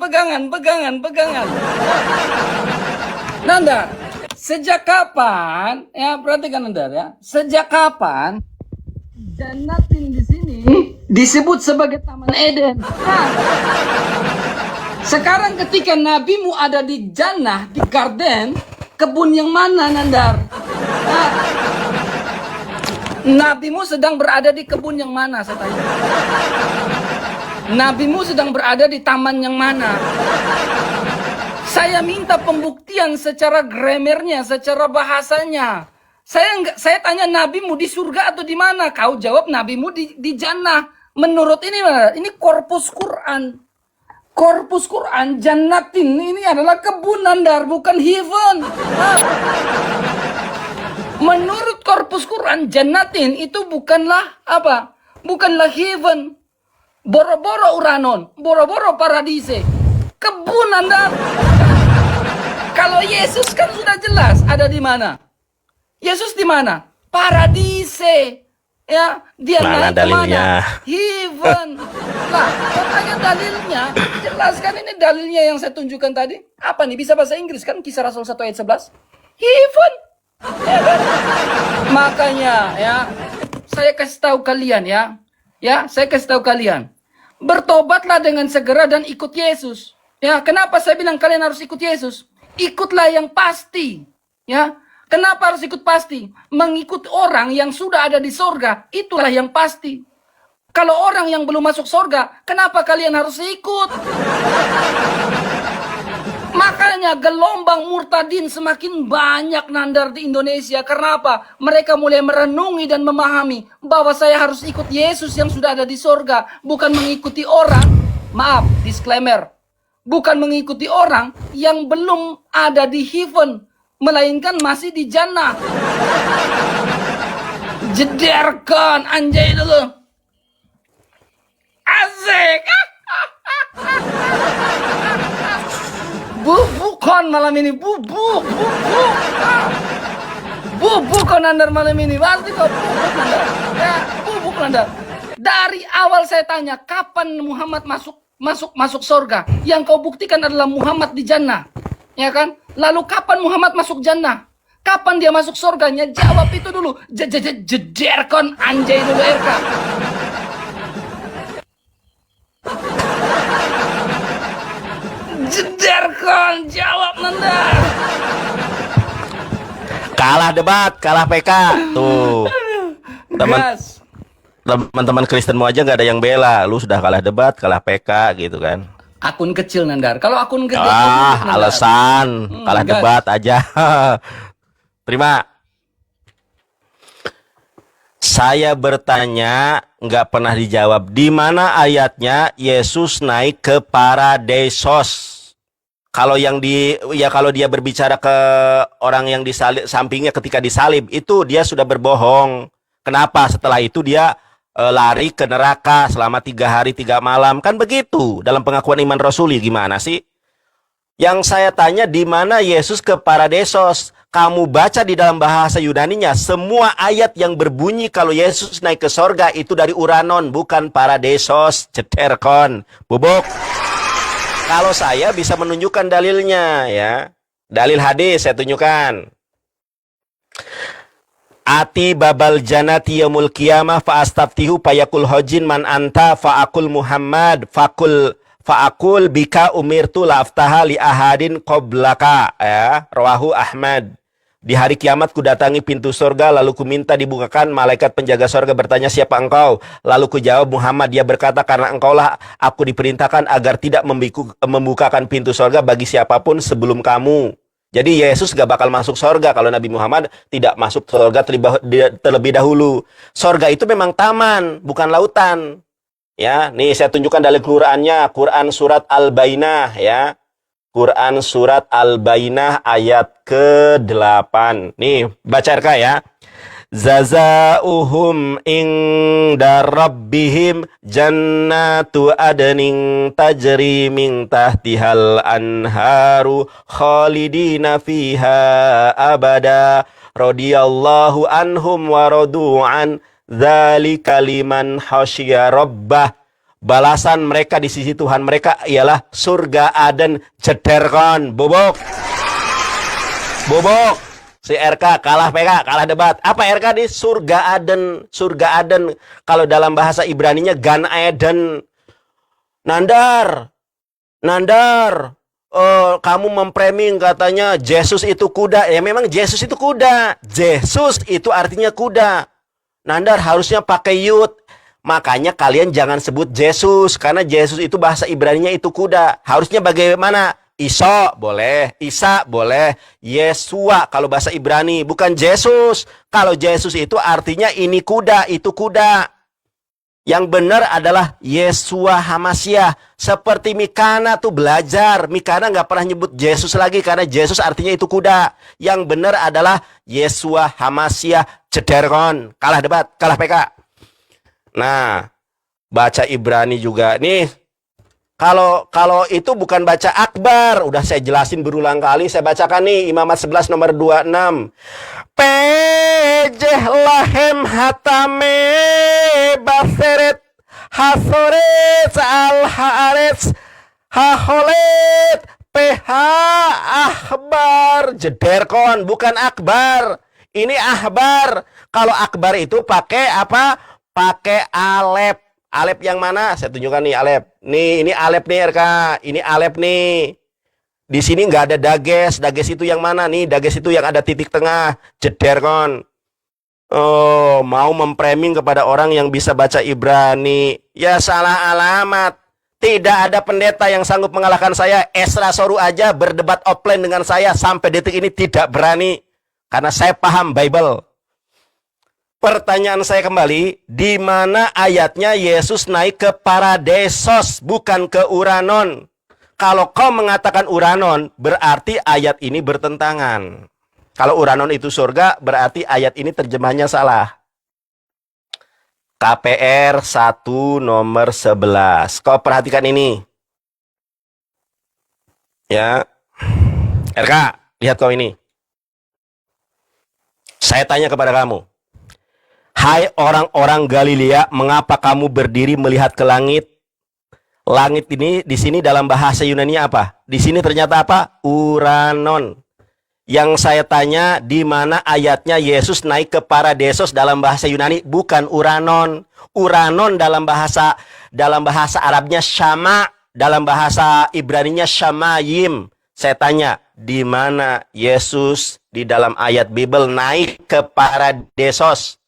Speaker 1: Nandar, sejak kapan? Ya perhatikan Nandar ya. Sejak kapan jannatin di sini disebut sebagai Taman Eden? Nah, sekarang ketika nabimu ada di jannah, di garden, kebun yang mana Nandar? Nah, nabimu sedang berada di kebun yang mana saya tanya? Nabimu sedang berada di taman yang mana? Saya minta pembuktian secara grammarnya, secara bahasanya. Saya tanya nabimu di surga atau di mana? Kau jawab nabimu di jannah. Menurut ini korpus Quran. Korpus Quran jannatin ini adalah kebun Nandar, bukan heaven. Menurut korpus Quran jannatin itu bukanlah apa? Bukanlah heaven. Boro-boro Uranon, boro-boro Paradise. Kebun Nandar. Kalau Yesus kan sudah jelas ada di mana. Yesus di mana? Paradise. Ya, dia
Speaker 2: Mana
Speaker 1: naik
Speaker 2: dalilnya?
Speaker 1: kemana? Heaven. Nah, katanya dalilnya, jelaskan ini dalilnya yang saya tunjukkan tadi. Apa nih? Bisa bahasa Inggris kan? Kisah Rasul 1 ayat 11. Heaven. Ya kan? Makanya ya, saya kasih tahu kalian ya. Ya, saya kasih tahu kalian. Bertobatlah dengan segera dan ikut Yesus. Ya, kenapa saya bilang kalian harus ikut Yesus? Ikutlah yang pasti. Ya, kenapa harus ikut pasti? Mengikut orang yang sudah ada di sorga, itulah yang pasti. Kalau orang yang belum masuk sorga, kenapa kalian harus ikut? Makanya gelombang murtadin semakin banyak Nandar di Indonesia. Karena apa? Mereka mulai merenungi dan memahami bahwa saya harus ikut Yesus yang sudah ada di sorga. Bukan mengikuti orang, maaf, disclaimer. Bukan mengikuti orang yang belum ada di heaven. Melainkan masih di jannah. Jederkan anjay dulu. Asik. Bubukon malam ini, bubuk. Bubukon Nandar malam ini, pasti kau bubuk Nandar. Ya, bubuk Nandar. Dari awal saya tanya, kapan Muhammad masuk surga? Yang kau buktikan adalah Muhammad di jannah. Ya kan? Lalu kapan Muhammad masuk jannah? Kapan dia masuk surganya? Jawab itu dulu. Jederkon anjay dulu Erka. Jederkon, jawab Nandar.
Speaker 2: Kalah debat, kalah PK. Tuh.
Speaker 1: Gas.
Speaker 2: Teman-teman Kristenmu aja nggak ada yang bela. Lu sudah kalah debat, kalah PK gitu kan.
Speaker 1: Akun kecil Nandar. Kalau akun gede
Speaker 2: Alasan kalah
Speaker 1: gas.
Speaker 2: debat aja. Terima. Saya bertanya, nggak pernah dijawab. Di mana ayatnya Yesus naik ke Paradisos? Kalau kalau dia berbicara ke orang yang disalib, sampingnya ketika disalib, itu dia sudah berbohong. Kenapa? Setelah itu dia lari ke neraka selama 3 hari 3 malam. Kan begitu dalam pengakuan iman Rasuli. Gimana sih? Yang saya tanya, di mana Yesus ke Paradisos? Kamu baca di dalam bahasa Yunaninya, semua ayat yang berbunyi kalau Yesus naik ke sorga itu dari Uranon, bukan Paradisos. Ceterkon, bubuk. Kalau saya bisa menunjukkan dalilnya ya. Dalil hadis saya tunjukkan. Ati babal janati yaumul qiyamah fa astaftihu fayaqul hajin man anta fa'akul Muhammad fa'akul bika umirtu laftaha li ahadin qablaka ya. Rawahu Ahmad. Di hari kiamat ku datangi pintu surga, lalu ku minta dibukakan. Malaikat penjaga surga bertanya, siapa engkau? Lalu ku jawab, Muhammad. Dia berkata, karena engkaulah aku diperintahkan agar tidak membukakan pintu surga bagi siapapun sebelum kamu. Jadi Yesus gak bakal masuk surga kalau Nabi Muhammad tidak masuk surga terlebih dahulu. Surga itu memang taman, bukan lautan. Ya, nih saya tunjukkan dari Qurannya, Quran surat Al-Bainah ya. Quran surat Al-Bainah ayat ke-8. Nih, baca RK ya. Zazauhum inda rabbihim jannatu adnin tajri min tahtihal anharu khalidina fiha abada radhiyallahu anhum wa radu'an dzalika liman khasyiya rabbah. Balasan mereka di sisi Tuhan mereka ialah surga Aden jederkon. Bobok. Si RK kalah PK, kalah debat. Apa RK di surga Aden? Surga Aden kalau dalam bahasa Ibraninya Gan Eden. Nandar. Oh, kamu memframing katanya Yesus itu kuda. Ya memang Yesus itu kuda. Yesus itu artinya kuda. Nandar harusnya pakai yud. Makanya kalian jangan sebut Yesus, karena Yesus itu bahasa Ibraninya itu kuda. Harusnya bagaimana? Isa boleh, Isa boleh, Yesua kalau bahasa Ibrani, bukan Yesus. Kalau Yesus itu artinya ini kuda, itu kuda. Yang benar adalah Yesua Hamasyah. Seperti Mikana tuh belajar. Mikana nggak pernah nyebut Yesus lagi karena Yesus artinya itu kuda. Yang benar adalah Yesua Hamasyah jederkon. Kalah debat, kalah PK. Nah, baca Ibrani juga nih. Kalau itu bukan baca akbar, udah saya jelasin berulang kali, saya bacakan nih Imamat 11 nomor 26. Pejeh lahem hatame baseret hasoret al haaretz haholet ph ahbar jederkon, bukan akbar. Ini ahbar. Kalau akbar itu pakai apa? Pakai alep. Alep yang mana? Saya tunjukkan nih alep. Nih, ini alep nih RK. Ini alep nih. Di sini nggak ada dages. Dages itu yang mana nih? Dages itu yang ada titik tengah. Jederkon. Oh, mau memframing kepada orang yang bisa baca Ibrani. Ya salah alamat. Tidak ada pendeta yang sanggup mengalahkan saya. Esra Soru aja berdebat offline dengan saya sampai detik ini tidak berani. Karena saya paham Bible. Pertanyaan saya kembali, di mana ayatnya Yesus naik ke Paradesos, bukan ke Uranon? Kalau kau mengatakan Uranon, berarti ayat ini bertentangan. Kalau Uranon itu surga, berarti ayat ini terjemahnya salah. KPR 1 nomor 11. Kau perhatikan ini. Ya. RK, lihat kau ini. Saya tanya kepada kamu. Hai orang-orang Galilea, mengapa kamu berdiri melihat ke langit? Langit ini di sini dalam bahasa Yunani apa? Di sini ternyata apa? Uranon. Yang saya tanya, di mana ayatnya Yesus naik ke Paradesos dalam bahasa Yunani? Bukan Uranon. Uranon dalam bahasa Arabnya Syama, dalam bahasa Ibraninya Syamayim. Saya tanya, di mana Yesus di dalam ayat Bible naik ke Paradesos?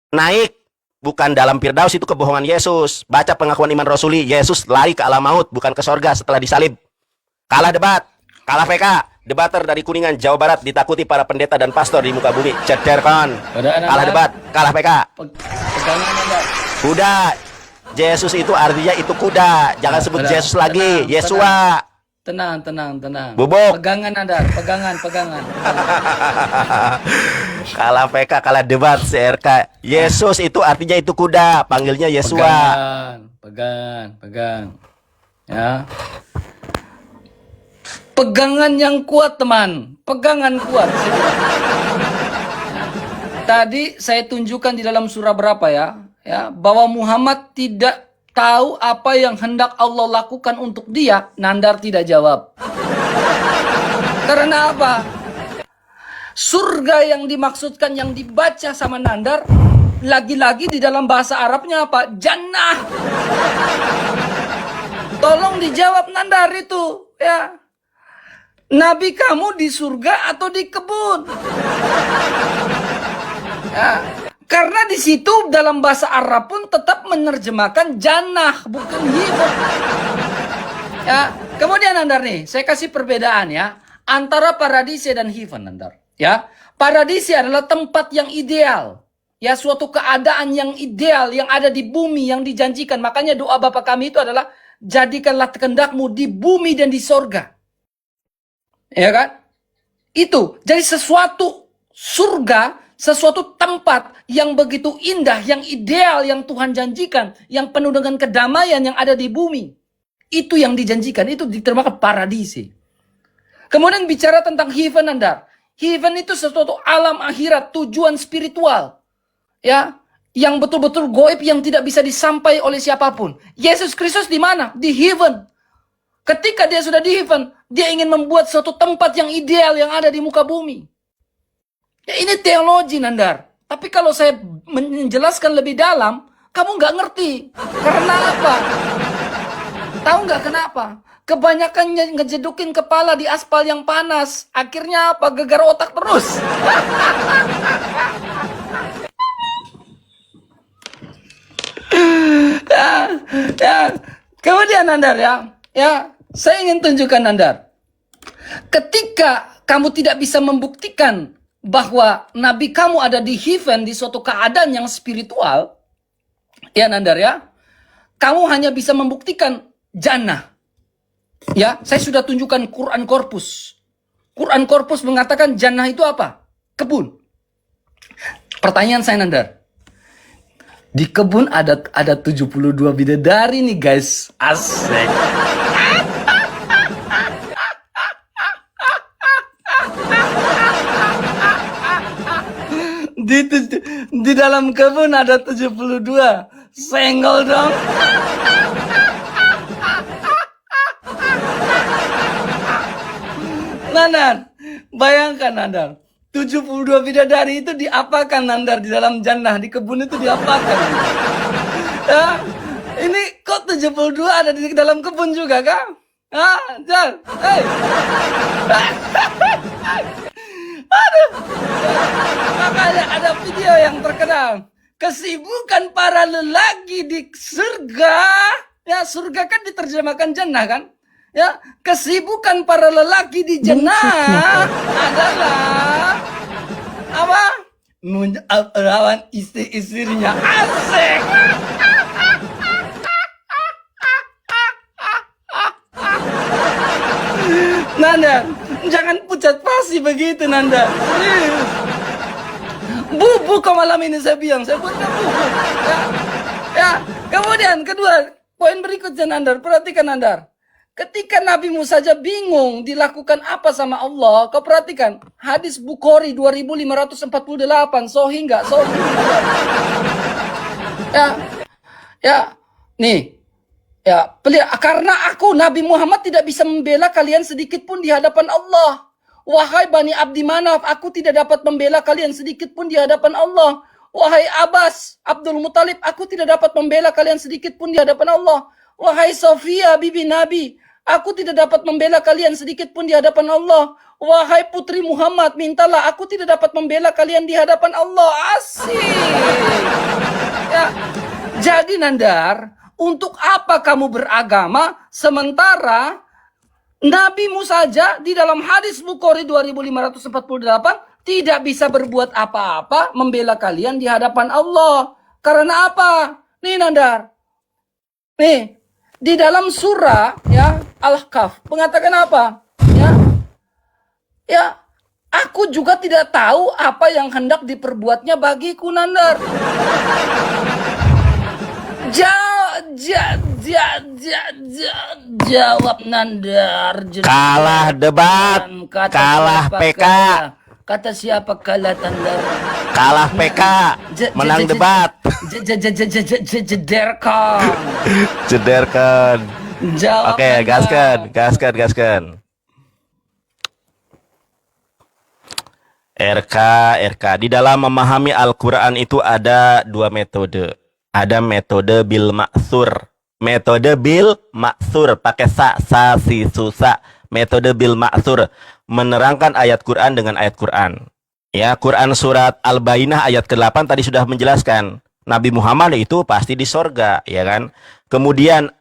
Speaker 2: Naik, bukan dalam Firdaus, itu kebohongan Yesus. Baca pengakuan iman Rasuli, Yesus lari ke alam maut, bukan ke sorga setelah disalib. Kalah debat, kalah PK. Debater dari Kuningan, Jawa Barat ditakuti para pendeta dan pastor di muka bumi. Cederkon. Kalah debat, kalah PK. Kuda. Yesus itu artinya itu kuda. Jangan sebut Yesus lagi, Yesua.
Speaker 1: Tenang.
Speaker 2: Bubuk.
Speaker 1: Pegangan Anda, pegangan.
Speaker 2: Kalah PK, kalah debat CRK. Yesus itu artinya itu kuda, panggilnya Yesua.
Speaker 1: Pegang. Ya. Pegangan yang kuat, teman. Pegangan kuat. Tadi saya tunjukkan di dalam surah berapa ya, bahwa Muhammad tidak tahu apa yang hendak Allah lakukan untuk dia. Nandar tidak jawab. Karena apa? Surga yang dimaksudkan, yang dibaca sama Nandar, lagi-lagi di dalam bahasa Arabnya apa? Jannah. Tolong dijawab Nandar itu, ya. Nabi kamu di surga atau di kebun? Ya, karena di situ dalam bahasa Arab pun tetap menerjemahkan jannah, bukan hidup. Ya, kemudian Nandar nih, saya kasih perbedaan ya antara paradisi dan heaven, Nandar. Ya, paradisi adalah tempat yang ideal. Ya, suatu keadaan yang ideal yang ada di bumi yang dijanjikan. Makanya doa Bapa kami itu adalah jadikanlah kehendakmu di bumi dan di sorga. Ya kan? Itu. Jadi sesuatu surga, sesuatu tempat yang begitu indah, yang ideal, yang Tuhan janjikan, yang penuh dengan kedamaian yang ada di bumi. Itu yang dijanjikan, itu diterjemahkan paradisi. Kemudian bicara tentang heaven, Nandar. Heaven itu sesuatu alam akhirat, tujuan spiritual. Ya, yang betul-betul goib yang tidak bisa disampai oleh siapapun. Yesus Kristus di mana? Di heaven. Ketika dia sudah di heaven, dia ingin membuat suatu tempat yang ideal yang ada di muka bumi. Ya, ini teologi, Nandar. Tapi kalau saya menjelaskan lebih dalam, kamu nggak ngerti. Karena apa? Tahu nggak kenapa? Kebanyakan ngejedukin kepala di aspal yang panas. Akhirnya apa? Gegar otak terus. Ya. Kemudian Nandar ya, saya ingin tunjukkan Nandar. Ketika kamu tidak bisa membuktikan bahwa Nabi kamu ada di heaven, di suatu keadaan yang spiritual, ya Nandar ya, kamu hanya bisa membuktikan jannah. Ya, saya sudah tunjukkan Quran Korpus. Quran Korpus mengatakan jannah itu apa? Kebun. Pertanyaan saya Nandar. Di kebun ada 72 bidadari nih guys. Asik. Di dalam kebun ada 72. Senggol dong. Nandar, bayangkan Nandar. 72 bidadari itu diapakan Nandar di dalam jannah, di kebun itu diapakan? Ya, ini kok 72 ada di dalam kebun juga kah? Ah, Jan, hey. Aduh. Makanya ada video yang terkenal. Kesibukan para lelaki di surga. Ya, surga kan diterjemahkan jannah kan? Ya, kesibukan para lelaki di jannah adalah apa? Melawan istri-istrinya. Asik. Nanda, jangan pucat pasi begitu Nanda. Bubuk ke malam ini saya bilang, saya buatkan bubuk. Ya. Kemudian kedua, poin berikutnya Nandar, perhatikan Nandar. Ketika Nabimu saja bingung dilakukan apa sama Allah, kau perhatikan hadis Bukhari 2548, sahih enggak? Sahih. Ya, nih, ya, karena aku Nabi Muhammad tidak bisa membela kalian sedikit pun di hadapan Allah. Wahai Bani Abdi Manaf, aku tidak dapat membela kalian sedikit pun di hadapan Allah. Wahai Abbas, Abdul Muthalib, aku tidak dapat membela kalian sedikit pun di hadapan Allah. Wahai Sofia, bibi Nabi, aku tidak dapat membela kalian sedikit pun di hadapan Allah. Wahai putri Muhammad, mintalah, aku tidak dapat membela kalian di hadapan Allah. Asik. Ya. Jadi Nandar, untuk apa kamu beragama sementara Nabimu saja di dalam hadis Bukhari 2548 tidak bisa berbuat apa-apa membela kalian di hadapan Allah. Karena apa? Nih Nandar. Nih, di dalam surah ya Al-Kahf mengatakan apa? Ya, aku juga tidak tahu apa yang hendak diperbuatnya bagiku Nandar. Jawab Nandar.
Speaker 2: Kalah debat, kalah PK.
Speaker 1: Kata siapa kalah Nandar?
Speaker 2: Kalah PK, menang debat.
Speaker 1: Jederkan.
Speaker 2: Jederkan.
Speaker 1: Jawab.
Speaker 2: Oke, gaskan. RK. Di dalam memahami Al-Quran itu ada dua metode. Ada metode bil maksur. Metode bil maksur pakai sa si susah. Metode bil ma'thur, menerangkan ayat Quran dengan ayat Quran. Ya, Quran surat Al-Bayyinah ayat ke-8 tadi sudah menjelaskan Nabi Muhammad itu pasti di sorga, ya kan? Kemudian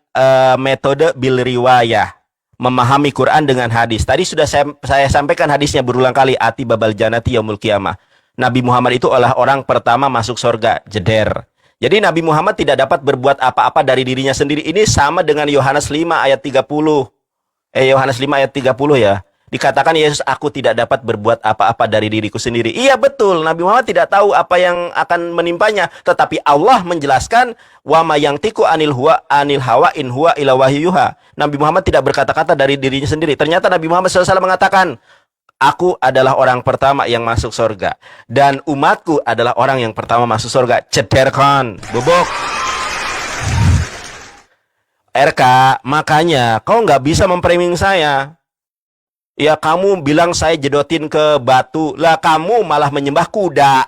Speaker 2: metode bil riwayah, memahami Quran dengan hadis. Tadi sudah saya sampaikan hadisnya berulang kali, ati babal janati yaumul qiyamah. Nabi Muhammad itu adalah orang pertama masuk sorga, jeder. Jadi Nabi Muhammad tidak dapat berbuat apa-apa dari dirinya sendiri. Ini sama dengan Yohanes 5 ayat 30. Yohanes 5 ayat 30 ya. Dikatakan Yesus, aku tidak dapat berbuat apa-apa dari diriku sendiri. Iya betul, Nabi Muhammad tidak tahu apa yang akan menimpanya. Tetapi Allah menjelaskan, wa ma yantiqu anil hawa in huwa illa wahyuha. Nabi Muhammad tidak berkata-kata dari dirinya sendiri. Ternyata Nabi Muhammad SAW mengatakan, aku adalah orang pertama yang masuk surga. Dan umatku adalah orang yang pertama masuk surga. Cederkan, bubuk. RK, makanya kau nggak bisa mempriming saya. Ya kamu bilang saya jedotin ke batu. Lah kamu malah menyembah kuda.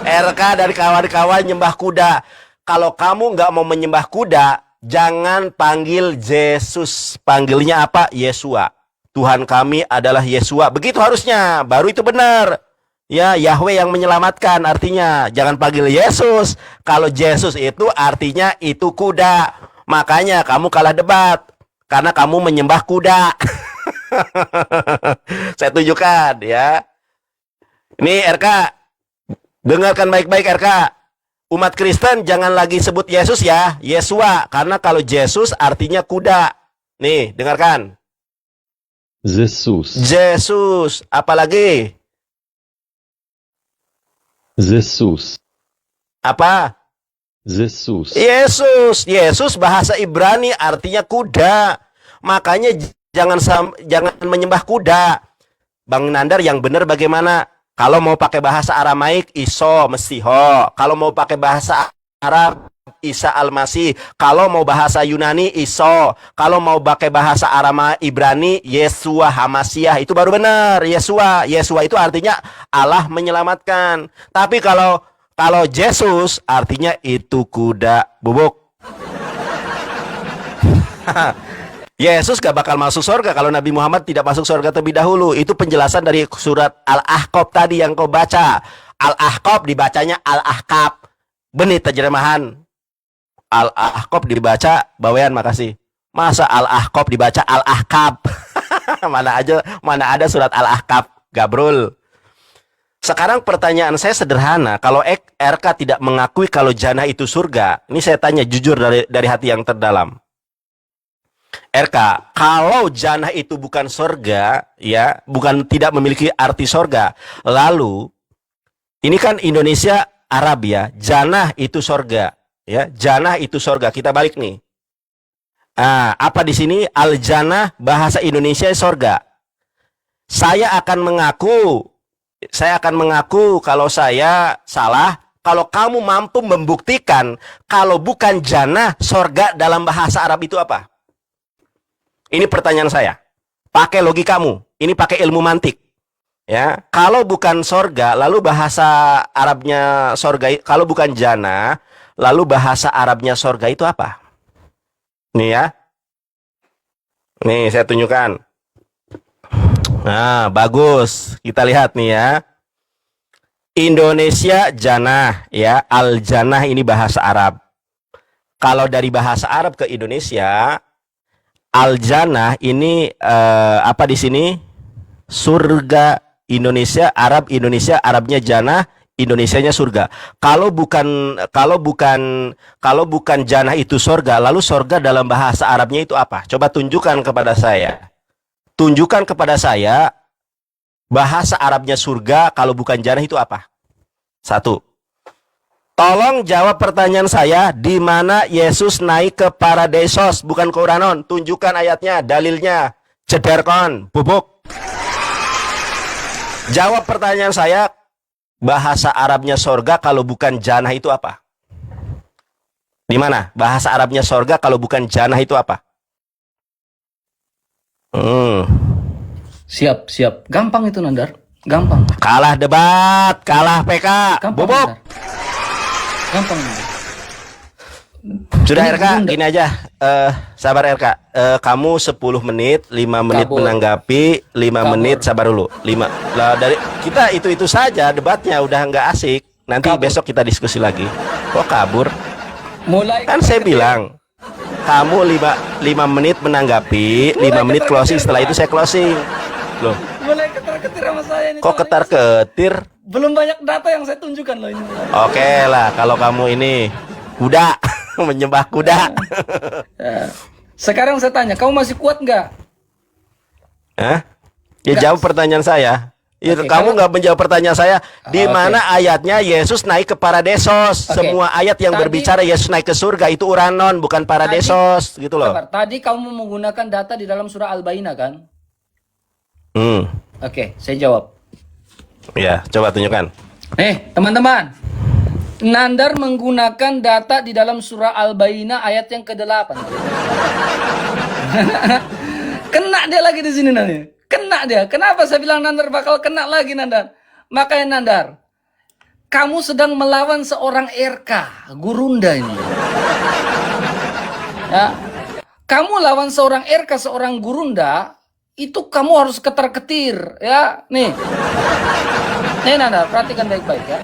Speaker 2: RK dari kawan-kawan nyembah kuda. Kalau kamu nggak mau menyembah kuda, jangan panggil Yesus. Panggilnya apa? Yesua. Tuhan kami adalah Yesua. Begitu harusnya. Baru itu benar. Ya, Yahweh yang menyelamatkan. Artinya, jangan panggil Yesus. Kalau Yesus itu artinya itu kuda. Makanya kamu kalah debat. Karena kamu menyembah kuda. Saya tunjukkan ya. Ini RK. Dengarkan baik-baik RK. Umat Kristen jangan lagi sebut Yesus ya, Yesua, karena kalau Yesus artinya kuda. Nih, dengarkan.
Speaker 4: Jesus.
Speaker 2: Yesus, apalagi?
Speaker 4: Jesus.
Speaker 2: Apa?
Speaker 4: Jesus.
Speaker 2: Yesus. Yesus bahasa Ibrani artinya kuda. Makanya jangan menyembah kuda. Bang Nandar, yang benar bagaimana? Kalau mau pakai bahasa Aramaik, Iso Mesiho. Kalau mau pakai bahasa Arab, Isa Al-Masih. Kalau mau bahasa Yunani, Iso. Kalau mau pakai bahasa Arama Ibrani, Yesua Hamasiah. Itu baru benar, Yesua. Yesua itu artinya Allah menyelamatkan. Tapi kalau Yesus artinya itu kuda, bubuk. Yesus gak bakal masuk surga kalau Nabi Muhammad tidak masuk surga terlebih dahulu. Itu penjelasan dari surat Al-Ahqaf tadi yang kau baca. Al-Ahqaf dibacanya Al-Ahqaf. Benih terjemahan. Al-Ahqaf dibaca bawean, makasih. Masa Al-Ahqaf dibaca Al-Ahqaf? mana ada surat Al-Ahqaf, Gabrul. Sekarang pertanyaan saya sederhana. Kalau RK tidak mengakui kalau jannah itu surga, ini saya tanya jujur dari hati yang terdalam. RK, kalau jannah itu bukan surga, ya, bukan, tidak memiliki arti surga, lalu ini kan Indonesia Arab ya, jannah itu surga, ya, jannah itu surga. Kita balik nih. Apa di sini al-jannah bahasa Indonesia surga? Saya akan mengaku kalau saya salah. Kalau kamu mampu membuktikan kalau bukan jannah surga dalam bahasa Arab itu apa? Ini pertanyaan saya. Pakai logikamu. Ini pakai ilmu mantik. Ya, kalau bukan sorga, lalu bahasa Arabnya sorga. Kalau bukan jannah, lalu bahasa Arabnya sorga itu apa? Nih ya. Nih saya tunjukkan. Nah, bagus. Kita lihat nih ya. Indonesia jannah, ya. Al-jannah ini bahasa Arab. Kalau dari bahasa Arab ke Indonesia, Al-jannah ini apa di sini? Surga. Indonesia, Arabnya jannah, Indonesianya surga. Kalau bukan jannah itu surga, lalu surga dalam bahasa Arabnya itu apa? Coba tunjukkan kepada saya. Tunjukkan kepada saya bahasa Arabnya surga kalau bukan jannah itu apa? Satu. Tolong jawab pertanyaan saya, di mana Yesus naik ke Paradeisos, bukan ke Uranon? Tunjukkan ayatnya, dalilnya. Cederkon, bubuk. Jawab pertanyaan saya, bahasa Arabnya surga kalau bukan jannah itu apa? Di mana? Bahasa Arabnya surga kalau bukan jannah itu apa?
Speaker 1: Siap. Gampang itu, Nandar. Gampang.
Speaker 2: Kalah debat, kalah PK.
Speaker 1: Gampang,
Speaker 2: Bubuk.
Speaker 1: Nandar. Gampang. Nandar.
Speaker 2: Sudah
Speaker 1: Ini
Speaker 2: RK,
Speaker 1: Gurunda.
Speaker 2: gini aja. Sabar RK. Kamu 10 menit, 5 menit
Speaker 1: Kabur.
Speaker 2: menanggapi, 5
Speaker 1: Kabur.
Speaker 2: menit sabar dulu. 5. Lah dari kita itu saja debatnya udah nggak asik. Nanti
Speaker 1: Kabur.
Speaker 2: besok kita diskusi lagi. Kok kabur?
Speaker 1: Mulai
Speaker 2: Kan saya bilang kamu 5 menit menanggapi, 5 menit closing, setelah itu saya closing. Loh,
Speaker 1: mulai ketar-ketir sama saya ini.
Speaker 2: kok
Speaker 1: teman.
Speaker 2: ketar-ketir?
Speaker 1: Belum banyak data yang saya tunjukkan loh ini.
Speaker 2: Oke lah, kalau kamu ini kuda, menyembah kuda.
Speaker 1: Ya. Sekarang saya tanya, kamu masih kuat nggak?
Speaker 2: Hah? Ya
Speaker 1: Nggak.
Speaker 2: jawab pertanyaan saya. Ya,
Speaker 1: Oke,
Speaker 2: kamu
Speaker 1: kalau-
Speaker 2: nggak menjawab pertanyaan saya. Di
Speaker 1: Oke.
Speaker 2: mana ayatnya Yesus naik ke Paradesos?
Speaker 1: Oke.
Speaker 2: Semua ayat yang
Speaker 1: Tadi-
Speaker 2: berbicara Yesus naik ke surga itu uranon, bukan Paradesos, gitu loh.
Speaker 1: Sabar, tadi kamu menggunakan data di dalam surah Al-Bayyinah kan? Oke, saya jawab.
Speaker 2: Ya, coba tunjukkan.
Speaker 1: Teman-teman. Nandar menggunakan data di dalam surah Al-Bayyinah ayat yang ke-8. Kena dia lagi di sini nanti. Kena dia. Kenapa saya bilang Nandar bakal kena lagi Nandar? Makanya Nandar, kamu sedang melawan seorang RK, Gurunda ini. Ya. Kamu lawan seorang RK, seorang Gurunda, itu kamu harus ketar-ketir, ya. Nih. Nih Nandar, perhatikan baik-baik ya.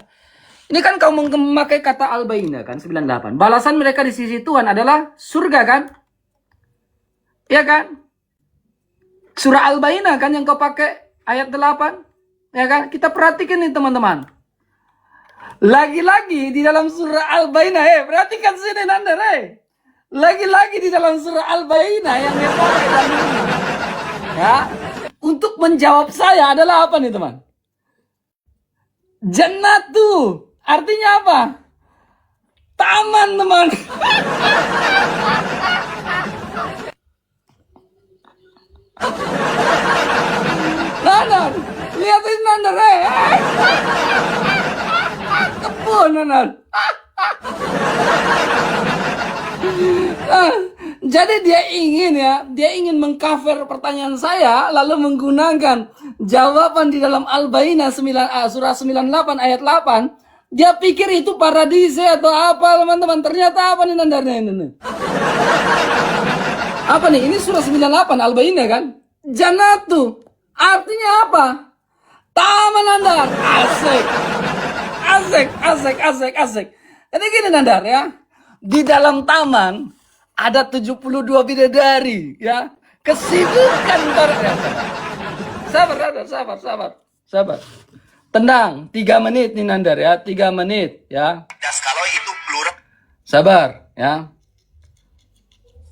Speaker 1: Ini kan kamu memakai kata Al-Bayyinah kan 98. Balasan mereka di sisi Tuhan adalah surga kan? Ya kan? Surah Al-Bayyinah kan yang kau pakai ayat 8. Ya kan? Kita perhatikan nih teman-teman. Lagi-lagi di dalam surah Al-Bayyinah, perhatikan sini Nandar, lagi-lagi di dalam surah Al-Bayyinah yang dia pakai tadi ini. Ya, untuk menjawab saya adalah apa nih teman? Jannatu. Artinya apa? Taman, teman. Nandar, lihatin Nandar, kebun Nandar. Jadi dia ingin mengcover pertanyaan saya, lalu menggunakan jawaban di dalam Al-Bayyinah surah 98 ayat 8. Dia pikir itu paradise atau apa, teman-teman. Ternyata apa nih Nandarnya ini? Apa nih? Ini surah 98 Al-Bayyinah kan? Jannatu. Artinya apa? Taman Nandar. Asik. Jadi gini Nandar ya. Di dalam taman ada 72 bidadari ya. Kesibukan para Sabar. Tenang, 3 menit nih Nandar ya, 3 menit ya.
Speaker 2: Kalau itu plural.
Speaker 1: Sabar ya.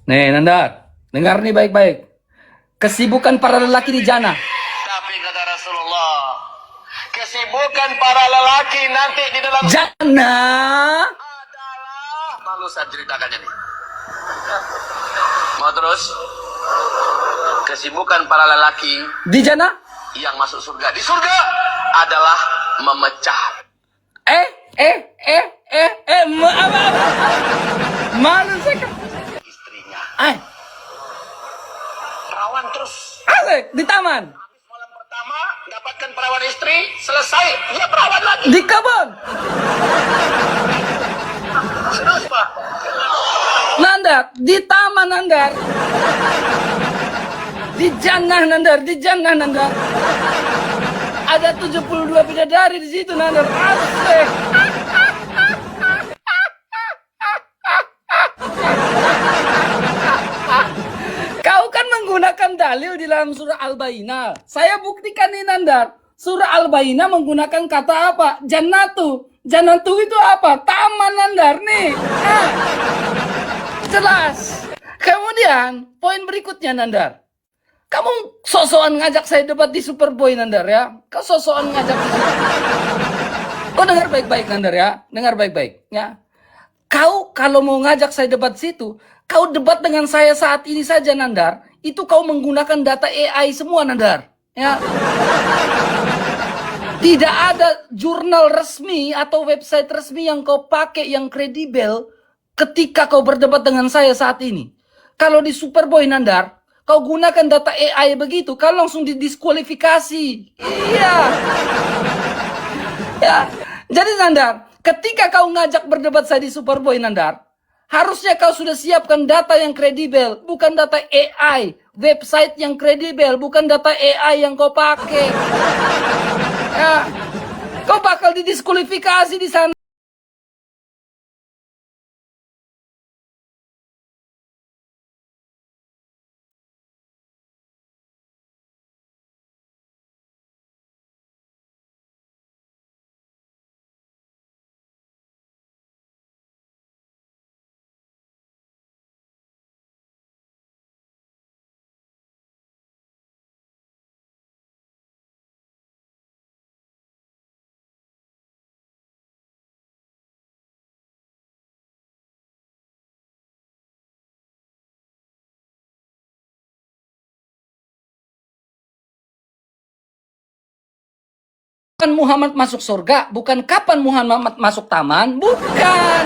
Speaker 1: Nih Nandar, dengar nih baik-baik. Kesibukan para lelaki di jannah.
Speaker 5: Tapi kata Rasulullah, kesibukan para lelaki nanti di dalam
Speaker 1: Jannah.
Speaker 5: adalah malu saya ceritakannya nih. Mau terus? Kesibukan para lelaki
Speaker 1: Di jannah?
Speaker 5: yang masuk surga di surga adalah memecah
Speaker 1: Apa? Malu saya.
Speaker 5: istrinya. Perawan terus.
Speaker 1: Asik di taman,
Speaker 5: Habis malam pertama dapatkan perawan istri, selesai dia perawan lagi.
Speaker 1: di kebun.
Speaker 5: Terus Pak.
Speaker 1: Nandar, di taman Nandar. Di jannah Nandar. Ada 72 bidadari di situ Nandar. Asik. Kau kan menggunakan dalil di dalam surah Al-Bayyinah. Saya buktikan nih Nandar. Surah Al-Bayyinah menggunakan kata apa? Jannatu. Jannatu itu apa? Taman Nandar nih. Jelas. Kemudian poin berikutnya Nandar. Kamu sosokan ngajak saya debat di Superboy Nandar ya. Kau sosokan ngajak di Kau dengar baik-baik Nandar ya. Dengar baik-baik ya. Kau kalau mau ngajak saya debat situ, kau debat dengan saya saat ini saja Nandar. Itu kau menggunakan data AI semua Nandar. Ya. Tidak ada jurnal resmi atau website resmi yang kau pakai yang kredibel ketika kau berdebat dengan saya saat ini. Kalau di Superboy Nandar, kau gunakan data AI begitu, kau langsung didiskualifikasi. Iya. Ya. Jadi Nandar, ketika kau ngajak berdebat saya di Superboy Nandar, Harusnya kau sudah siapkan data yang kredibel, bukan data AI. Website yang kredibel, bukan data AI yang kau pakai. Ya, kau bakal didiskualifikasi di sana. Kapan Muhammad masuk surga, bukan kapan Muhammad masuk taman, bukan.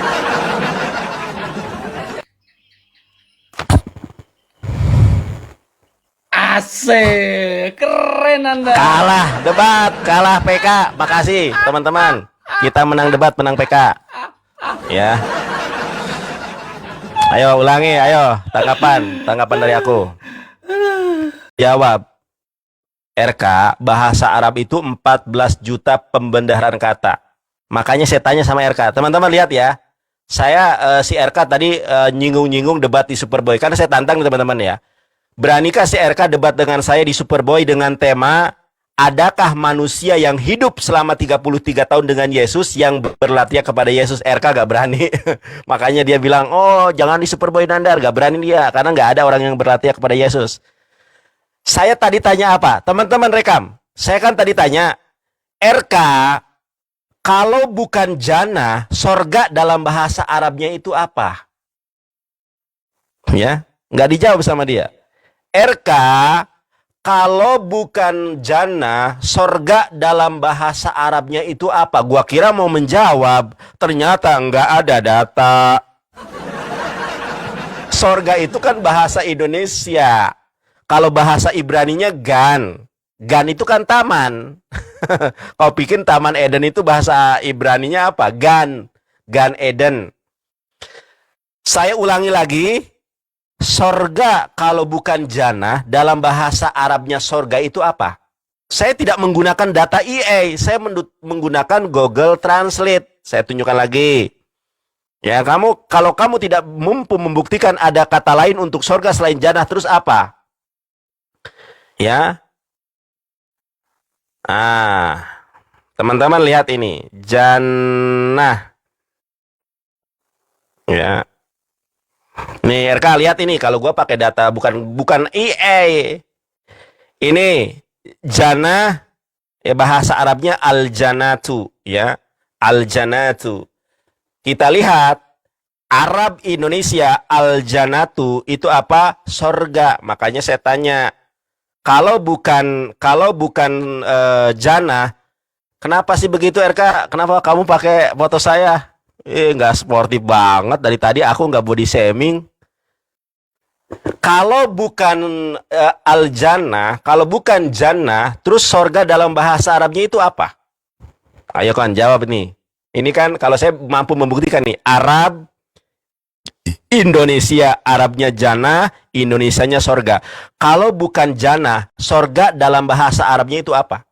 Speaker 1: Asik, keren Anda.
Speaker 2: Kalah debat, kalah PK. Makasih teman-teman. Kita menang debat, menang PK. Ya. Ayo ulangi, ayo tanggapan dari aku. Jawab. RK, bahasa Arab itu 14 juta pembendaharaan kata. Makanya saya tanya sama RK. Teman-teman lihat ya. Saya si RK tadi nyinggung-nyinggung debat di Superboy. Karena saya tantang teman-teman ya. Beranikah si RK debat dengan saya di Superboy dengan tema adakah manusia yang hidup selama 33 tahun dengan Yesus yang berlatih kepada Yesus? RK gak berani. Makanya dia bilang, oh jangan di Superboy Nandar. Gak berani dia. Karena gak ada orang yang berlatih kepada Yesus. Saya tadi tanya apa? Teman-teman rekam. Saya kan tadi tanya, RK, kalau bukan jannah, sorga dalam bahasa Arabnya itu apa? Ya, nggak dijawab sama dia. RK, kalau bukan jannah, sorga dalam bahasa Arabnya itu apa? Gua kira mau menjawab, ternyata nggak ada data. Sorga itu kan bahasa Indonesia. Kalau bahasa Ibraninya gan. Gan itu kan taman. Kau pikir Taman Eden itu bahasa Ibraninya apa? Gan. Gan Eden. Saya ulangi lagi. Sorga kalau bukan jannah, dalam bahasa Arabnya sorga itu apa? Saya tidak menggunakan data EA. Saya menggunakan Google Translate. Saya tunjukkan lagi. Ya, kalau kamu tidak mampu membuktikan ada kata lain untuk sorga selain jannah, terus apa? Ya. Teman-teman lihat ini. Jannah. Ya. Nih RK lihat ini. Kalau gua pakai data bukan EA. Ini jannah ya bahasa Arabnya al-jannatu ya. Al-jannatu. Kita lihat Arab Indonesia al-jannatu itu apa? Sorga. Makanya saya tanya kalau bukan jannah, kenapa sih begitu RK? Kenapa kamu pakai foto saya? Nggak sportif banget dari tadi aku nggak body shaming. Kalau bukan al-jannah, kalau bukan jannah, terus sorga dalam bahasa Arabnya itu apa? Ayo kan jawab nih. Ini kan kalau saya mampu membuktikan nih, Arab Indonesia, Arabnya jannah, Indonesianya sorga. Kalau bukan jannah, sorga dalam bahasa Arabnya itu apa?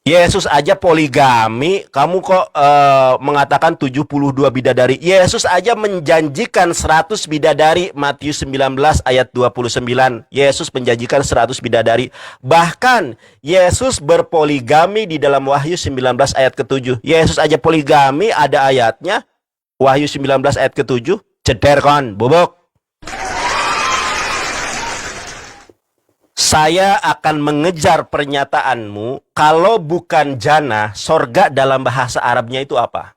Speaker 2: Yesus aja poligami, kamu kok mengatakan 72 bidadari. Yesus aja menjanjikan 100 bidadari, Matius 19 ayat 29. Yesus menjanjikan 100 bidadari. Bahkan Yesus berpoligami di dalam Wahyu 19 ayat ke-7. Yesus aja poligami, ada ayatnya. Wahyu 19 ayat ke-7. Ceder kan, bobok. Saya akan mengejar pernyataanmu. Kalau bukan jannah, sorga dalam bahasa Arabnya itu apa?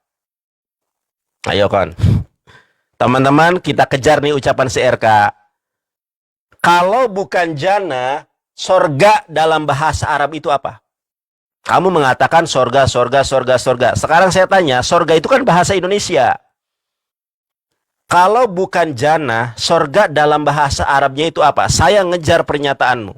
Speaker 2: Ayo kan. Teman-teman, kita kejar nih ucapan si RK. Kalau bukan jannah, sorga dalam bahasa Arab itu apa? Kamu mengatakan sorga, sorga, sorga, sorga. Sekarang saya tanya, sorga itu kan bahasa Indonesia. Kalau bukan jannah, sorga dalam bahasa Arabnya itu apa? Saya ngejar pernyataanmu.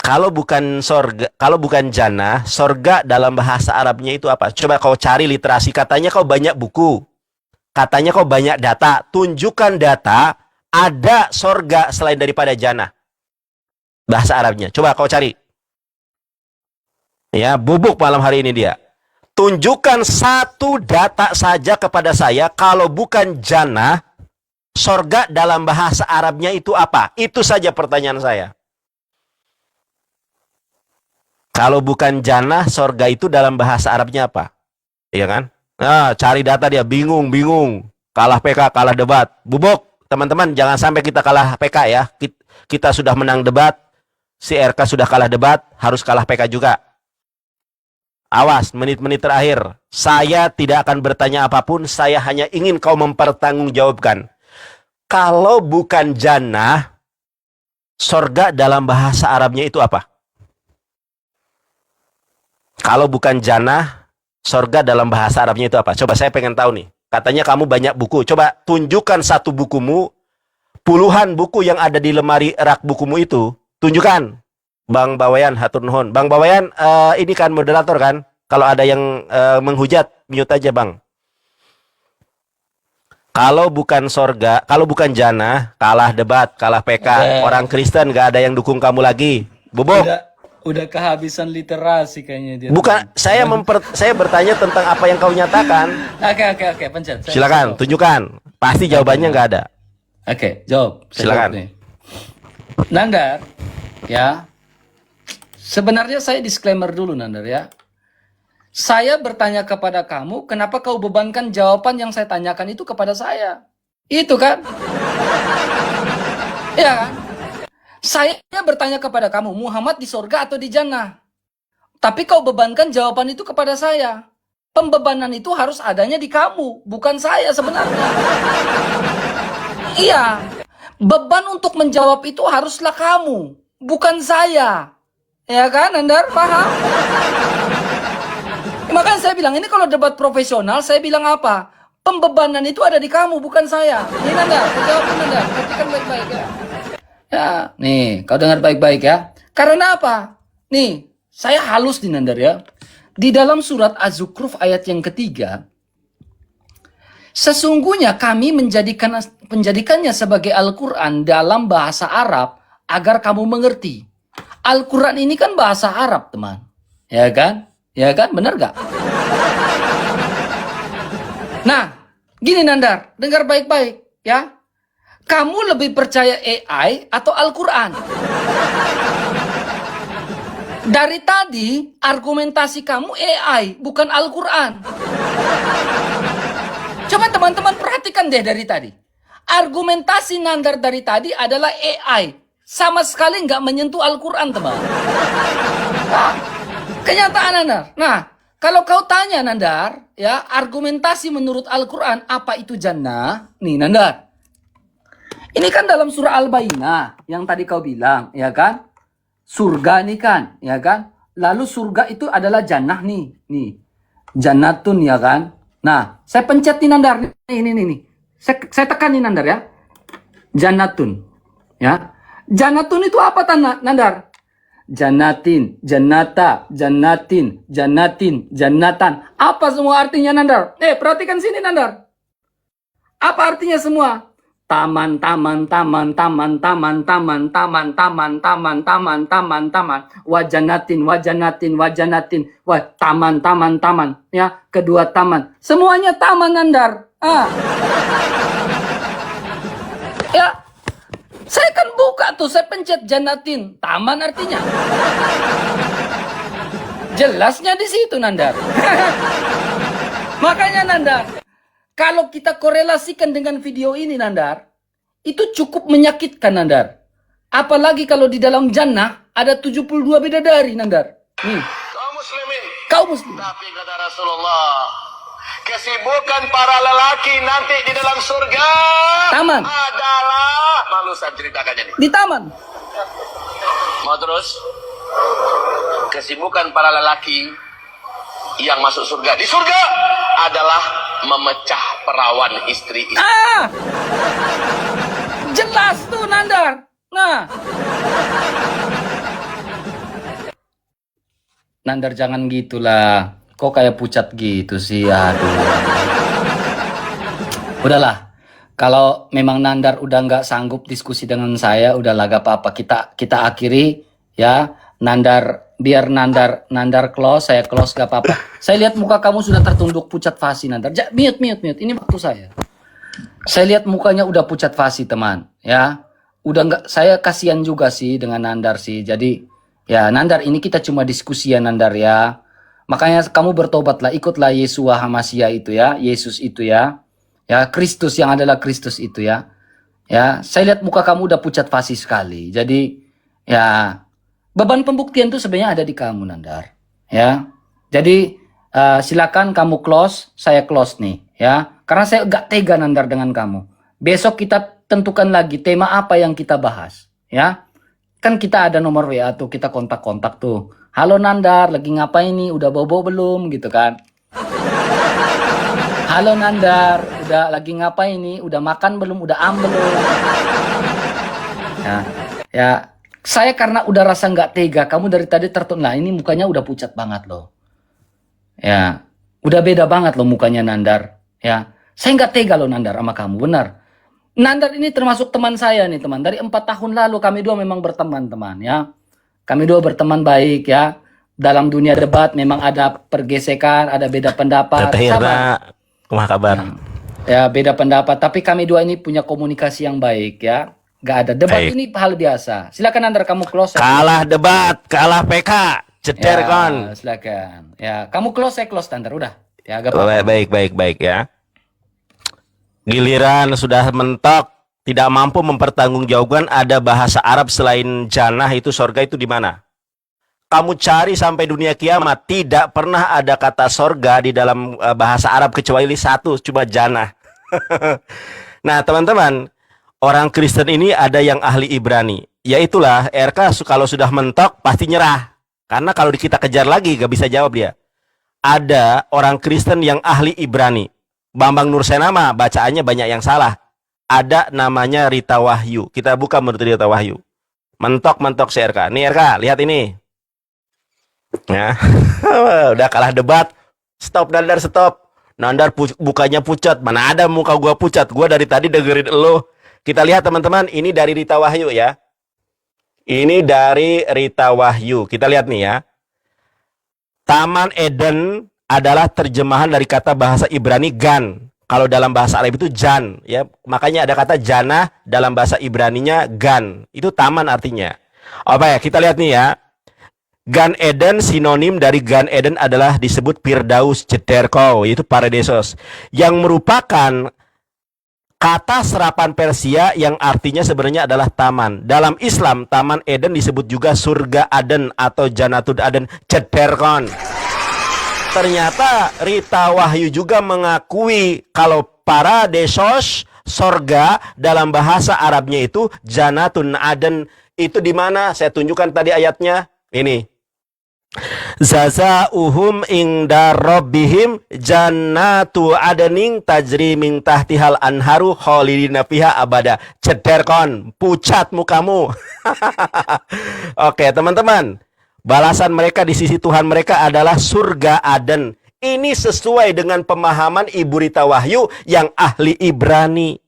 Speaker 2: Kalau bukan sorga, kalau bukan jannah, sorga dalam bahasa Arabnya itu apa? Coba kau cari literasi. Katanya kau banyak buku. Katanya kau banyak data. Tunjukkan data ada sorga selain daripada jannah. Bahasa Arabnya. Coba kau cari. Ya, bubuk malam hari ini dia. Tunjukkan satu data saja kepada saya. Kalau bukan jannah, sorga dalam bahasa Arabnya itu apa? Itu saja pertanyaan saya. Kalau bukan jannah, sorga itu dalam bahasa Arabnya apa? Iya kan? Nah, cari data dia, bingung. Kalah PK, kalah debat. Bubuk, teman-teman, jangan sampai kita kalah PK ya. Kita sudah menang debat, si RK sudah kalah debat, harus kalah PK juga. Awas, menit-menit terakhir. Saya tidak akan bertanya apapun, saya hanya ingin kau mempertanggungjawabkan. Kalau bukan jannah, sorga dalam bahasa Arabnya itu apa? Kalau bukan jannah, sorga dalam bahasa Arabnya itu apa? Coba saya pengen tahu nih. Katanya kamu banyak buku. Coba tunjukkan satu bukumu. Puluhan buku yang ada di lemari rak bukumu itu. Tunjukkan. Bang Bawayan, hatur nuhun. Bang Bawayan, ini kan moderator kan? Kalau ada yang menghujat, mute aja bang. Kalau bukan sorga, kalau bukan jannah, kalah debat, kalah PK. Orang Kristen gak ada yang dukung kamu lagi. Bubuk.
Speaker 1: Udah kehabisan literasi kayaknya dia.
Speaker 2: Bukan, saya bertanya tentang apa yang kau nyatakan.
Speaker 1: Oke, pencet.
Speaker 2: Silakan, tunjukkan. Pasti jawabannya nggak ada.
Speaker 1: Oke, jawab.
Speaker 2: Silakan.
Speaker 1: Jawab nih. Nandar, ya. Sebenarnya saya disclaimer dulu, Nandar ya. Saya bertanya kepada kamu, kenapa kau bebankan jawaban yang saya tanyakan itu kepada saya? Itu kan? Iya kan? Saya bertanya kepada kamu, Muhammad di sorga atau di jannah? Tapi kau bebankan jawaban itu kepada saya. Pembebanan itu harus adanya di kamu, bukan saya sebenarnya. Iya, beban untuk menjawab itu haruslah kamu, bukan saya. Ya kan, Nandar? Paham? Makanya saya bilang, ini kalau debat profesional, saya bilang apa? Pembebanan itu ada di kamu, bukan saya. Ini Nandar, jawab Nandar, perhatikan baik-baik ya. Ya, nih, kau dengar baik-baik ya. Karena apa? Nih, saya halus nih Nandar ya. Di dalam surat Az-Zukhruf ayat yang ketiga, sesungguhnya kami menjadikannya sebagai Al-Quran dalam bahasa Arab agar kamu mengerti. Al-Quran ini kan bahasa Arab, teman. Ya kan? Ya kan? Benar gak? Nah, gini Nandar, dengar baik-baik ya. Kamu lebih percaya AI atau Al-Quran? Dari tadi, argumentasi kamu AI, bukan Al-Quran. Coba teman-teman perhatikan deh dari tadi. Argumentasi Nandar dari tadi adalah AI. Sama sekali nggak menyentuh Al-Quran, teman. Nah, kenyataan Nandar. Nah, kalau kau tanya Nandar, ya argumentasi menurut Al-Quran, apa itu jannah? Nih Nandar. Ini kan dalam surah Al-Bayyinah yang tadi kau bilang, ya kan? Surga nih kan, ya kan? Lalu surga itu adalah jannah nih. Nih. Jannatun ya kan? Nah, saya pencet nih Nandar. Nih. Saya tekan nih Nandar ya. Jannatun. Ya. Jannatun itu apa Nandar? Jannatin, jannata, jannatin, jannatan. Apa semua artinya Nandar? Perhatikan sini Nandar. Apa artinya semua? Taman. Wajanatin. Wah, taman. Ya, kedua taman. Semuanya taman Nandar. Ya, saya kan buka tuh, saya pencet jannatin. Taman artinya. Jelasnya di situ Nandar. Makanya Nandar. Kalau kita korelasikan dengan video ini, Nandar, itu cukup menyakitkan, Nandar. Apalagi kalau di dalam jannah ada 72 bidadari, Nandar. Nih. Kaum muslimin.
Speaker 5: Tapi kata Rasulullah, kesibukan para lelaki nanti di dalam surga
Speaker 1: Taman.
Speaker 5: adalah, malu saya ceritakannya nih.
Speaker 1: Di taman.
Speaker 5: Mau terus? Kesibukan para lelaki yang masuk surga di surga adalah memecah perawan istri-istri.
Speaker 1: Jelas tuh Nandar. Nah. Nandar jangan gitulah. Kok kayak pucat gitu sih, aduh. Udahlah. Kalau memang Nandar udah nggak sanggup diskusi dengan saya, udahlah gak apa-apa. Kita akhiri ya. Biar Nandar close, saya close gak apa-apa. Saya lihat muka kamu sudah tertunduk pucat fasih, Nandar. Mute. Ini waktu saya. Saya lihat mukanya udah pucat fasih, teman. Ya, udah nggak. Saya kasihan juga sih dengan Nandar sih. Jadi ya Nandar, ini kita cuma diskusi ya Nandar ya. Makanya kamu bertobatlah, ikutlah Yesua Hamasia itu ya, Yesus itu ya. Ya, Kristus yang adalah Kristus itu ya. Ya, saya lihat muka kamu udah pucat fasih sekali. Jadi ya, beban pembuktian itu sebenarnya ada di kamu, Nandar. Ya. Jadi silakan kamu close, saya close nih ya. Karena saya gak tega, Nandar, dengan kamu. Besok kita tentukan lagi tema apa yang kita bahas ya. Kan kita ada nomor WA tuh, kita kontak-kontak tuh. Halo Nandar, lagi ngapain nih? Udah bobo belum? Gitu kan. Halo Nandar, udah lagi ngapain nih? Udah makan belum? Udah belum? Ya, saya karena udah rasa nggak tega, kamu dari tadi nah ini mukanya udah pucat banget loh. Ya, udah beda banget loh mukanya Nandar. Ya, saya nggak tega loh Nandar sama kamu, benar. Nandar ini termasuk teman saya nih teman. Dari 4 tahun lalu kami dua memang berteman teman ya. Kami dua berteman baik ya. Dalam dunia debat memang ada pergesekan, ada beda pendapat.
Speaker 2: Tetehirna, kumaha kabar?
Speaker 1: Ya, beda pendapat. Tapi kami dua ini punya komunikasi yang baik ya. Gak ada debat,
Speaker 2: Baik.
Speaker 1: ini hal biasa. Silakan Nandar, kamu close.
Speaker 2: Kalah debat, kalah PK, ceder
Speaker 1: Ya,
Speaker 2: kon.
Speaker 1: silakan. Ya, kamu close, saya close Nandar. Udah. Ya, agak apa-apa.
Speaker 2: Baik ya. Giliran sudah mentok, tidak mampu mempertanggungjawabkan ada bahasa Arab selain jannah itu sorga itu di mana? Kamu cari sampai dunia kiamat, tidak pernah ada kata sorga di dalam bahasa Arab kecuali satu, cuma jannah. Nah teman-teman, orang Kristen ini ada yang ahli Ibrani. Yaitulah RK kalau sudah mentok pasti nyerah. Karena kalau kita kejar lagi gak bisa jawab dia. Ada orang Kristen yang ahli Ibrani. Bambang Nursenama bacaannya banyak yang salah. Ada namanya Rita Wahyu. Kita buka menurut Rita Wahyu. Mentok si RK. Nih RK, lihat ini. Ya. Udah kalah debat. Stop Nandar, stop. Nandar bukanya pucat. Mana ada muka gua pucat. Gua dari tadi dengerin lo. Kita lihat teman-teman, ini dari Rita Wahyu ya. Ini dari Rita Wahyu. Kita lihat nih ya. Taman Eden adalah terjemahan dari kata bahasa Ibrani gan. Kalau dalam bahasa Arab itu jan, ya. Makanya ada kata jannah dalam bahasa Ibraninya gan. Itu taman artinya. Apa ya? Kita lihat nih ya. Gan Eden, sinonim dari Gan Eden adalah disebut Firdaus Jederko, yaitu Paradisos, yang merupakan kata serapan Persia yang artinya sebenarnya adalah taman. Dalam Islam, Taman Eden disebut juga surga Aden atau Jannatul Aden Jederkon. Ternyata Rita Wahyu juga mengakui kalau Paradisos, sorga dalam bahasa Arabnya itu Jannatul Aden. Itu di mana? Saya tunjukkan tadi ayatnya. Ini. Zazauhum inda rabbihim jannatu adning tajri min tahtihal anharu khalidina fiha abada. Cederkon, pucat mukamu. Oke, teman-teman. Balasan mereka di sisi Tuhan mereka adalah surga Aden. Ini sesuai dengan pemahaman Ibu Rita Wahyu yang ahli Ibrani.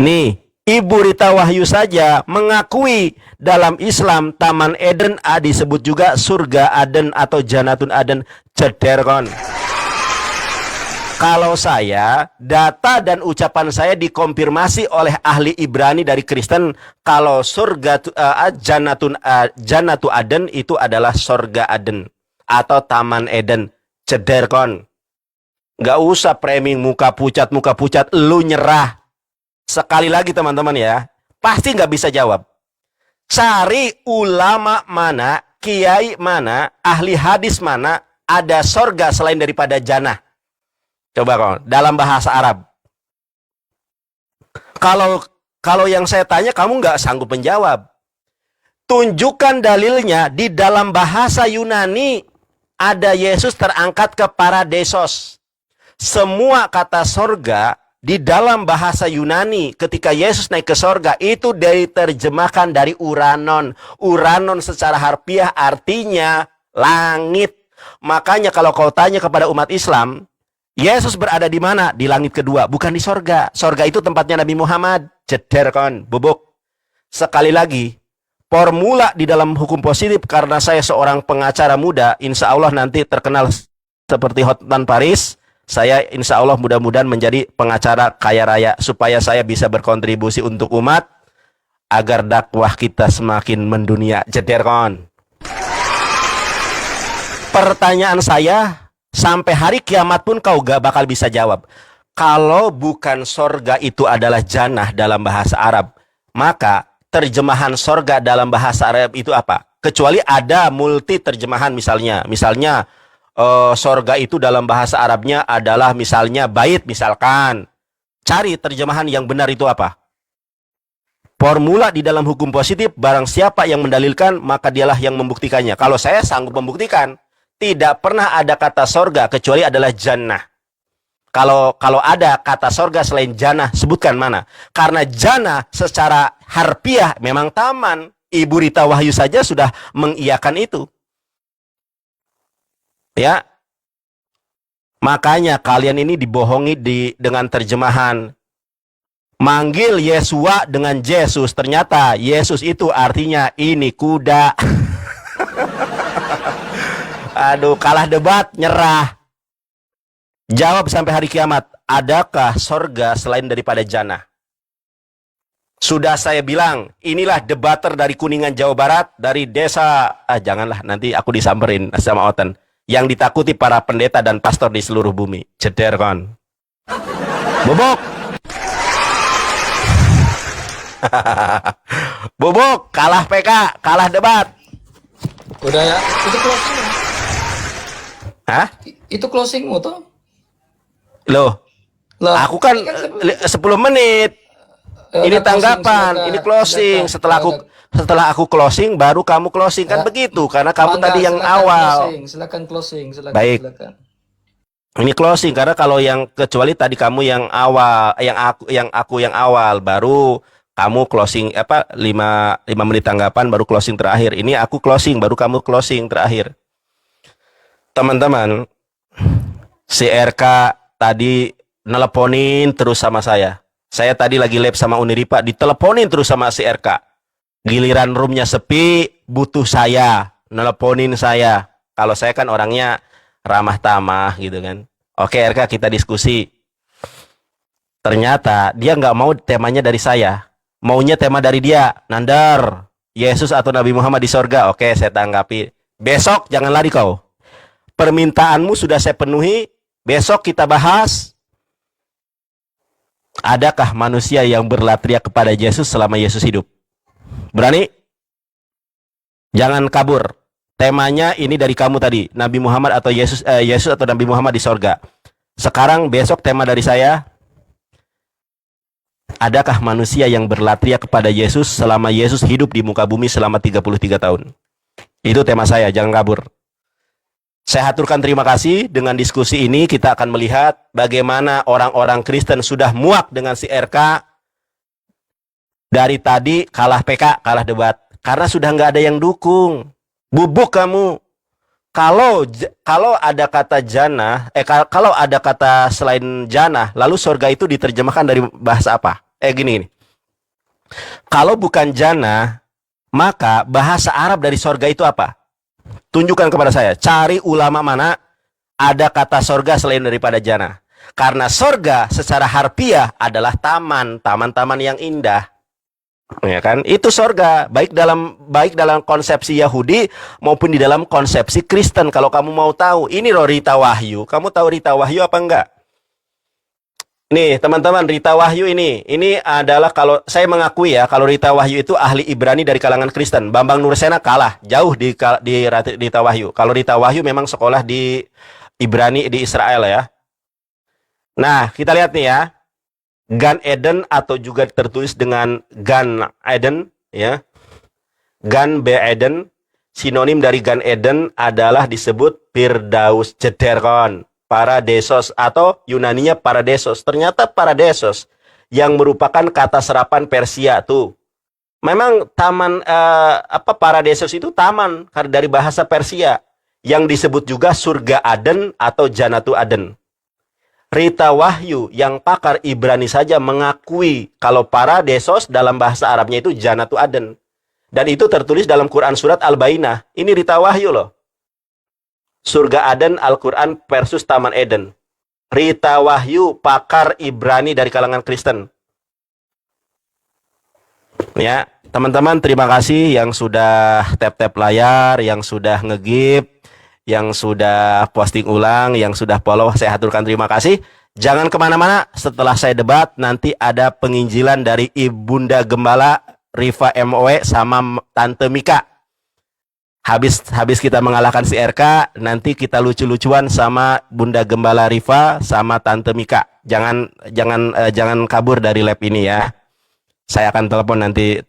Speaker 2: Nih, Ibu Rita Wahyu saja mengakui dalam Islam Taman Eden disebut juga surga Aden atau Jannatul Aden Jederkon. Kalau saya, data dan ucapan saya dikonfirmasi oleh ahli Ibrani dari Kristen kalau surga Jannatul Aden itu adalah surga Aden atau Taman Eden Jederkon. Gak usah framing muka pucat, lu nyerah. Sekali lagi teman-teman ya, pasti nggak bisa jawab. Cari ulama mana, kiai mana, ahli hadis mana, ada sorga selain daripada jannah. Coba kawan, dalam bahasa Arab. Kalau yang saya tanya kamu nggak sanggup menjawab. Tunjukkan dalilnya di dalam bahasa Yunani ada Yesus terangkat ke Paradisos. Semua kata sorga di dalam bahasa Yunani ketika Yesus naik ke sorga itu diterjemahkan dari uranon. Uranon secara harfiah artinya Langit. Makanya kalau kau tanya kepada umat Islam, Yesus berada di mana? Di langit kedua, bukan di sorga. Sorga itu tempatnya Nabi Muhammad. Jeder kon, bubuk. Sekali lagi, formula di dalam hukum positif, karena saya seorang pengacara muda, insya Allah nanti terkenal seperti Hotman Paris. Saya insya Allah mudah-mudahan menjadi pengacara kaya raya, supaya saya bisa berkontribusi untuk umat, agar dakwah kita semakin mendunia. Jeder kon. Pertanyaan saya, sampai hari kiamat pun kau gak bakal bisa jawab. Kalau bukan sorga itu adalah jannah dalam bahasa Arab, maka terjemahan sorga dalam bahasa Arab itu apa? Kecuali ada multi terjemahan misalnya. Misalnya, sorga itu dalam bahasa Arabnya adalah misalnya bait, misalkan. Cari terjemahan yang benar itu apa? Formula di dalam hukum positif, barang siapa yang mendalilkan, maka dialah yang membuktikannya. Kalau saya sanggup membuktikan, tidak pernah ada kata sorga kecuali adalah jannah. Kalau ada kata sorga selain jannah, sebutkan mana? Karena jannah secara harfiah memang taman. Ibu Rita Wahyu saja sudah mengiyakan itu. Ya. Makanya kalian ini dibohongi dengan terjemahan. Manggil Yesua dengan Yesus. Ternyata Yesus itu artinya ini kuda. Aduh, kalah debat, nyerah. Jawab sampai hari kiamat, adakah sorga selain daripada jannah? Sudah saya bilang, inilah debater dari Kuningan, Jawa Barat, dari desa, janganlah, nanti aku disamperin sama Oten, yang ditakuti para pendeta dan pastor di seluruh bumi. Jeder kon. Bobok. Bobok, kalah PK, kalah debat.
Speaker 1: Udah ya, itu closing.
Speaker 2: Hah?
Speaker 1: Itu closingmu tuh.
Speaker 2: Loh,
Speaker 1: Lah,
Speaker 2: aku kan 10 menit. Ini
Speaker 1: udah
Speaker 2: tanggapan,
Speaker 1: silakan.
Speaker 2: ini closing. Setelah aku closing, baru kamu closing, kan begitu? Karena kamu
Speaker 1: Mangga,
Speaker 2: tadi yang
Speaker 1: silakan
Speaker 2: awal.
Speaker 1: Silakan closing.
Speaker 2: Baik.
Speaker 1: Silakan.
Speaker 2: Ini closing karena kalau yang kecuali tadi kamu yang awal, yang aku yang awal, baru kamu closing 5 menit tanggapan, baru closing terakhir. Ini aku closing, baru kamu closing terakhir. Teman-teman, si RK tadi nelponin terus sama saya. Saya tadi lagi lab sama Uniripa, diteleponin terus sama si RK. Giliran roomnya sepi, butuh saya, nelponin saya. Kalau saya kan orangnya ramah tamah gitu kan. Oke RK, kita diskusi. Ternyata dia nggak mau temanya dari saya, maunya tema dari dia. Nandar, Yesus atau Nabi Muhammad di sorga. Oke, saya tanggapi. Besok jangan lari kau. Permintaanmu sudah saya penuhi. Besok kita bahas, adakah manusia yang berlatria kepada Yesus selama Yesus hidup? Berani? Jangan kabur. Temanya ini dari kamu tadi, Nabi Muhammad atau Yesus atau Nabi Muhammad di sorga. Sekarang besok tema dari saya, adakah manusia yang berlatria kepada Yesus selama Yesus hidup di muka bumi selama 33 tahun? Itu tema saya, jangan kabur. Saya haturkan terima kasih. Dengan diskusi ini kita akan melihat bagaimana orang-orang Kristen sudah muak dengan si RK. Dari tadi kalah PK, kalah debat. Karena sudah nggak ada yang dukung. Bubuk kamu. Kalau ada kata jannah, kalau ada kata selain jannah, lalu surga itu diterjemahkan dari bahasa apa? Gini. Kalau bukan jannah, maka bahasa Arab dari surga itu apa? Tunjukkan kepada saya, cari ulama mana ada kata sorga selain daripada jannah. Karena sorga secara harfiah adalah taman-taman yang indah. Ya kan? Itu sorga, baik dalam konsepsi Yahudi maupun di dalam konsepsi Kristen. Kalau kamu mau tahu, ini loh Rita Wahyu. Kamu tahu Rita Wahyu apa enggak? Nih teman-teman, Rita Wahyu ini adalah, kalau saya mengakui ya, kalau Rita Wahyu itu ahli Ibrani dari kalangan Kristen. Bambang Nursena kalah jauh di Rita Wahyu. Kalau Rita Wahyu memang sekolah di Ibrani di Israel ya. Nah kita lihat nih ya, Gan Eden atau juga tertulis dengan Gan Eden ya. Gan Eden, sinonim dari Gan Eden adalah disebut Firdaus Jederkon. Paradesos atau Yunaninya Paradesos. Ternyata Paradesos yang merupakan kata serapan Persia tuh. Memang taman Paradesos itu taman dari bahasa Persia. yang disebut juga surga Aden atau Janatu Aden. Rita Wahyu yang pakar Ibrani saja mengakui kalau Paradisos dalam bahasa Arabnya itu Janatu Aden. Dan itu tertulis dalam Quran surat Al-Bainah. Ini Rita Wahyu loh. Surga Aden Al-Quran versus Taman Eden. Rita Wahyu, pakar Ibrani dari kalangan Kristen. Ya, teman-teman terima kasih yang sudah tap-tap layar, yang sudah nge-give, yang sudah posting ulang, yang sudah follow, saya haturkan terima kasih. Jangan kemana-mana, setelah saya debat nanti ada penginjilan dari Ibunda Gembala Riva MOE sama Tante Mika. Habis kita mengalahkan si RK, nanti kita lucu-lucuan sama Bunda Gembala Riva sama Tante Mika. Jangan kabur dari lab ini ya. Saya akan telepon nanti.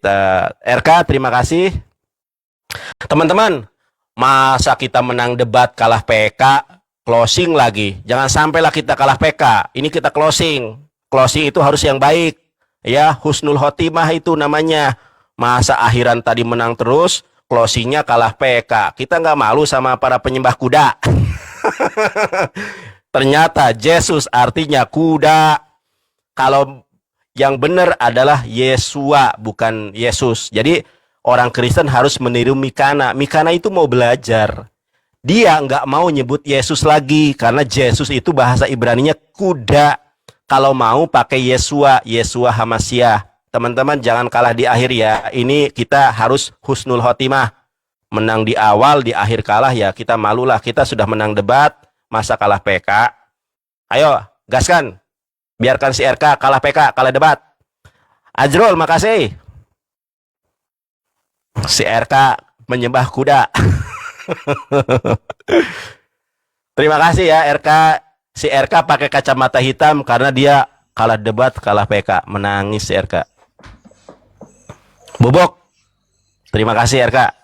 Speaker 2: RK, terima kasih. Teman-teman, masa kita menang debat kalah PK, closing lagi. Jangan sampailah kita kalah PK. Ini kita closing. Closing itu harus yang baik. Ya, husnul khotimah itu namanya. Masa akhiran tadi menang terus, closingnya kalah PK. Kita nggak malu sama para penyembah kuda. Ternyata Yesus artinya kuda. Kalau yang benar adalah Yesua, bukan Yesus. Jadi orang Kristen harus meniru Mikana. Mikana itu mau belajar. Dia nggak mau nyebut Yesus lagi. Karena Yesus itu bahasa Ibraninya kuda. Kalau mau pakai Yesua, Yesua Hamasyah. Teman-teman jangan kalah di akhir ya. Ini kita harus husnul khotimah. Menang di awal, di akhir kalah ya kita malulah. Kita sudah menang debat, masa kalah PK. Ayo, gaskan. Biarkan si RK kalah PK, kalah debat. Ajrul, makasih. Si RK menyembah kuda. Terima kasih ya RK. Si RK pakai kacamata hitam karena dia kalah debat, kalah PK. Menangis si RK. Bobok. Terima kasih RK.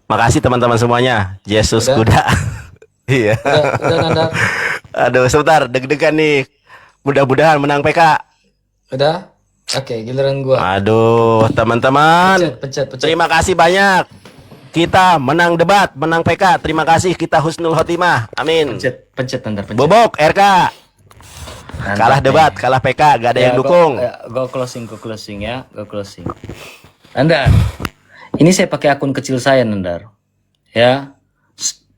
Speaker 2: Makasih teman-teman semuanya. Yesus
Speaker 1: Udah.
Speaker 2: kuda. Iya.
Speaker 1: Udah Nanda.
Speaker 2: Aduh, sebentar, deg-degan nih. Mudah-mudahan menang PK.
Speaker 1: Udah? Oke, giliran gua.
Speaker 2: Aduh, teman-teman.
Speaker 1: Pencet.
Speaker 2: Terima kasih banyak. Kita menang debat, menang PK. Terima kasih, kita husnul khotimah. Amin.
Speaker 1: Pencet Nanda, pencet.
Speaker 2: Bobok, RK.
Speaker 1: Nanda,
Speaker 2: Kalah debat, kalah PK, gak ada yang dukung.
Speaker 1: Go closing ya, go closing. Nanda, ini saya pakai akun kecil saya, Nandar. Ya,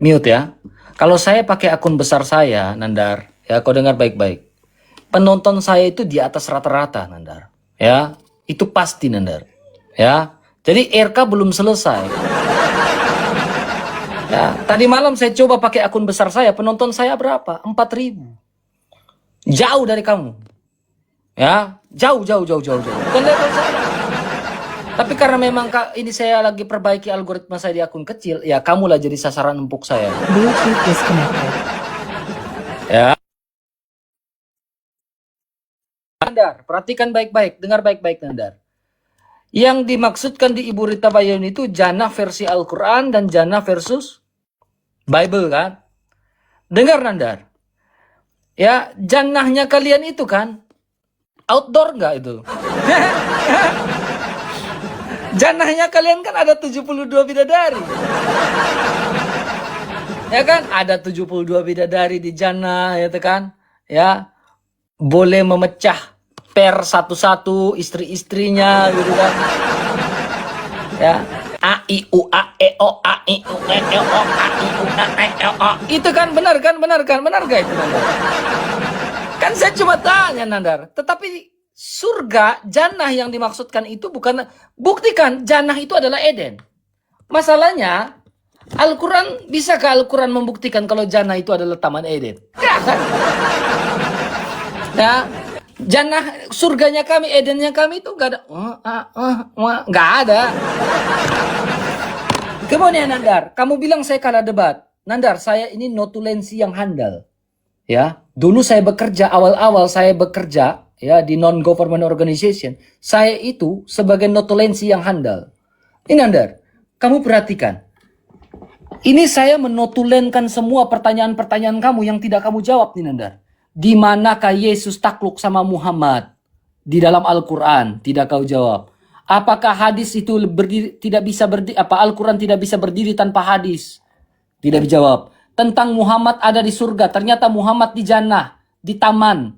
Speaker 1: mute ya. Kalau saya pakai akun besar saya, Nandar, ya kau dengar baik-baik. Penonton saya itu di atas rata-rata, Nandar. Ya, itu pasti, Nandar. Ya, jadi RK belum selesai. Ya, tadi malam saya coba pakai akun besar saya, penonton saya berapa? 4.000. Jauh dari kamu. Ya, jauh. Bukan level saya. Tapi karena memang ini saya lagi perbaiki algoritma saya di akun kecil, ya kamulah jadi sasaran empuk saya.
Speaker 3: Bluetooth disconnected.
Speaker 1: Ya. Nandar, perhatikan baik-baik, dengar baik-baik Nandar. Yang dimaksudkan di Ibu Rita Bayun itu jannah versi Al-Quran dan jannah versus Bible kan? Dengar Nandar. Ya, jannahnya kalian itu kan outdoor nggak itu? Jannahnya kalian kan ada 72 bidadari. Ya kan? Ada 72 bidadari di jannah, ya kan? Ya. Boleh memecah per satu-satu istri-istrinya gitu kan. Ya. A I U A E O A I U E O A I U A E O. Itu kan benar kan? Benar gak itu Nandar? Kan saya cuma tanya Nandar. Tetapi surga, jannah yang dimaksudkan itu bukan, buktikan jannah itu adalah Eden. Masalahnya Al-Quran, bisakah Al-Quran membuktikan kalau jannah itu adalah Taman Eden? Ya kan? Ya, jannah surganya kami, Edennya kami itu gak ada. Gak ada. Kemudian Nandar, kamu bilang saya kalah debat. Nandar, saya ini notulensi yang handal. Ya, dulu saya bekerja, awal-awal saya bekerja ya di non-government organization. Saya itu sebagai notulensi yang handal. Ini Nandar, kamu perhatikan. Ini saya menotulenkan semua pertanyaan-pertanyaan kamu yang tidak kamu jawab nih Nandar. Di manakah Yesus takluk sama Muhammad? Di dalam Al-Quran tidak kau jawab. Apakah hadis itu berdiri, tidak bisa berdiri, Al-Quran tidak bisa berdiri tanpa hadis? Tidak dijawab. Tentang Muhammad ada di surga, ternyata Muhammad di jannah, di taman.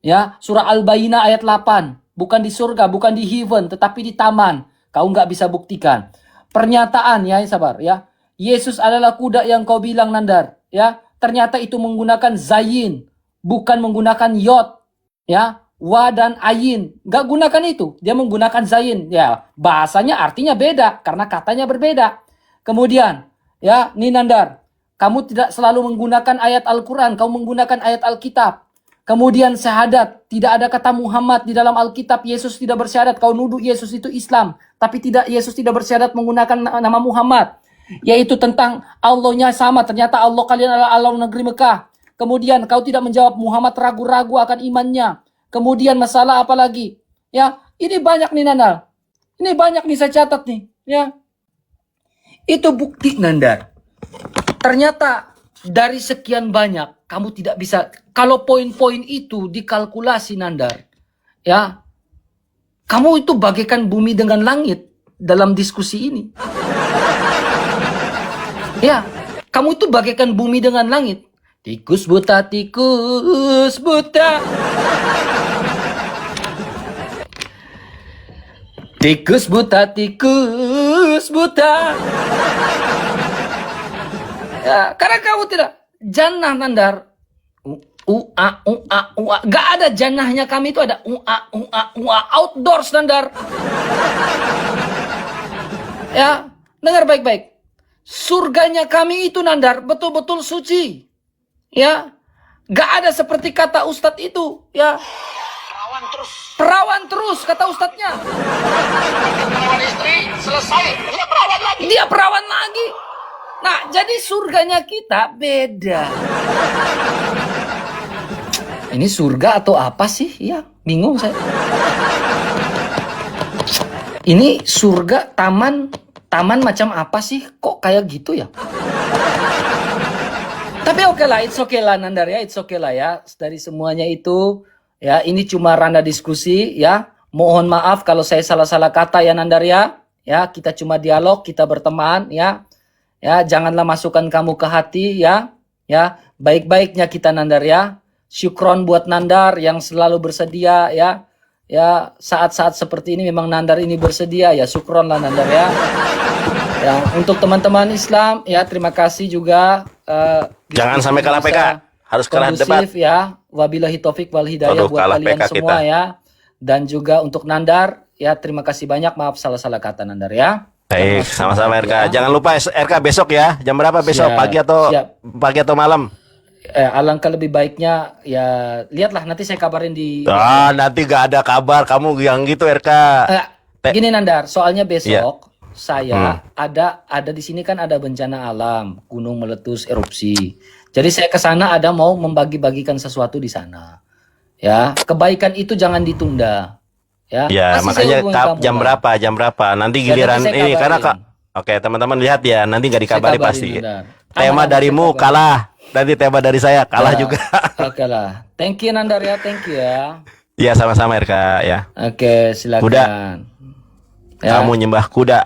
Speaker 1: Ya, surah Al-Bayyinah ayat 8. Bukan di surga, bukan di heaven, tetapi di taman. Kau nggak bisa buktikan. Pernyataan ya, sabar ya. Yesus adalah kuda yang kau bilang, Nandar. Ya, ternyata itu menggunakan zayin, bukan menggunakan yod. Ya, wa dan ayin. Nggak gunakan itu. Dia menggunakan zayin. Ya, bahasanya artinya beda karena katanya berbeda. Kemudian, ya, nih Nandar, kamu tidak selalu menggunakan ayat Al-Quran, kamu menggunakan ayat Alkitab. Kemudian syahadat, tidak ada kata Muhammad di dalam Alkitab, Yesus tidak bersyahadat, kau nuduh Yesus itu Islam. Tapi tidak, Yesus tidak bersyahadat menggunakan nama Muhammad. Yaitu tentang Allahnya sama, ternyata Allah kalian adalah Allah negeri Mekah. Kemudian kau tidak menjawab, Muhammad ragu-ragu akan imannya. Kemudian masalah apa lagi? Ya, ini banyak nih Nandar. Ini banyak nih saya catat nih, ya. Itu bukti Nandar. Ternyata dari sekian banyak kamu tidak bisa, kalau poin-poin itu dikalkulasi Nandar, ya, kamu itu bagaikan bumi dengan langit dalam diskusi ini. Ya, kamu itu bagaikan bumi dengan langit. Tikus buta, tikus buta. Tikus buta, tikus buta. Ya, karena kamu tidak jannah Nandar. Gak ada jannahnya kami itu, ada outdoors Nandar. Ya, dengar baik-baik. Surganya kami itu Nandar betul-betul suci. Ya, gak ada seperti kata Ustadz itu. Ya, perawan terus kata Ustadznya.
Speaker 5: Perawan istri selesai, dia perawan lagi.
Speaker 1: Dia perawan lagi. Nah, jadi surganya kita beda. Ini surga atau apa sih? Ya, bingung saya. Ini surga, taman macam apa sih? Kok kayak gitu ya? Tapi oke lah, it's okay lah Nandar ya, it's okay lah ya. Dari semuanya itu, ya ini cuma ranah diskusi ya. Mohon maaf kalau saya salah-salah kata ya Nandar ya. Ya, kita cuma dialog, kita berteman ya. Ya, janganlah masukkan kamu ke hati ya. Ya, baik-baiknya kita Nandar ya. Syukron buat Nandar yang selalu bersedia ya. Ya, saat-saat seperti ini memang Nandar ini bersedia ya. Syukron lah Nandar ya. Ya, untuk teman-teman Islam ya, terima kasih juga.
Speaker 2: Jangan sampai kalah PK. Harus kalah debat.
Speaker 1: Ya. Wabillahi taufik wal hidayah
Speaker 2: Aduh,
Speaker 1: buat
Speaker 2: kalah
Speaker 1: kalian
Speaker 2: PK
Speaker 1: semua
Speaker 2: kita.
Speaker 1: ya. Dan juga untuk Nandar ya, terima kasih banyak. Maaf salah-salah kata Nandar ya.
Speaker 2: Baik, sama-sama RK. Jangan lupa RK besok ya. Jam berapa besok?
Speaker 1: Siap,
Speaker 2: Pagi atau malam?
Speaker 1: Alangkah lebih baiknya ya, lihatlah nanti saya kabarin di.
Speaker 2: Nanti gak ada kabar kamu yang gitu RK.
Speaker 1: Gini Nandar, soalnya besok
Speaker 2: Iya.
Speaker 1: saya ada di sini kan ada bencana alam, gunung meletus, erupsi. Jadi saya ke sana ada mau membagi-bagikan sesuatu di sana. Ya, kebaikan itu jangan ditunda. Ya,
Speaker 2: Ya,
Speaker 1: pasti saya
Speaker 2: makanya
Speaker 1: hubungin kamu
Speaker 2: jam
Speaker 1: lah.
Speaker 2: berapa? Nanti
Speaker 1: Ya,
Speaker 2: giliran
Speaker 1: nanti saya
Speaker 2: ini karena
Speaker 1: kabarin.
Speaker 2: Oke, teman-teman lihat ya, nanti nggak dikabari
Speaker 1: Saya kabarin,
Speaker 2: pasti.
Speaker 1: Nandar.
Speaker 2: Tema
Speaker 1: Aman,
Speaker 2: darimu
Speaker 1: saya kabarin.
Speaker 2: kalah, nanti tema dari saya kalah
Speaker 1: Ya,
Speaker 2: juga.
Speaker 1: Oke lah. Thank you Nandar ya, thank you ya.
Speaker 2: Iya, sama-sama RK ya.
Speaker 1: Oke, silakan.
Speaker 2: Kuda.
Speaker 1: Ya.
Speaker 2: Kamu nyembah kuda.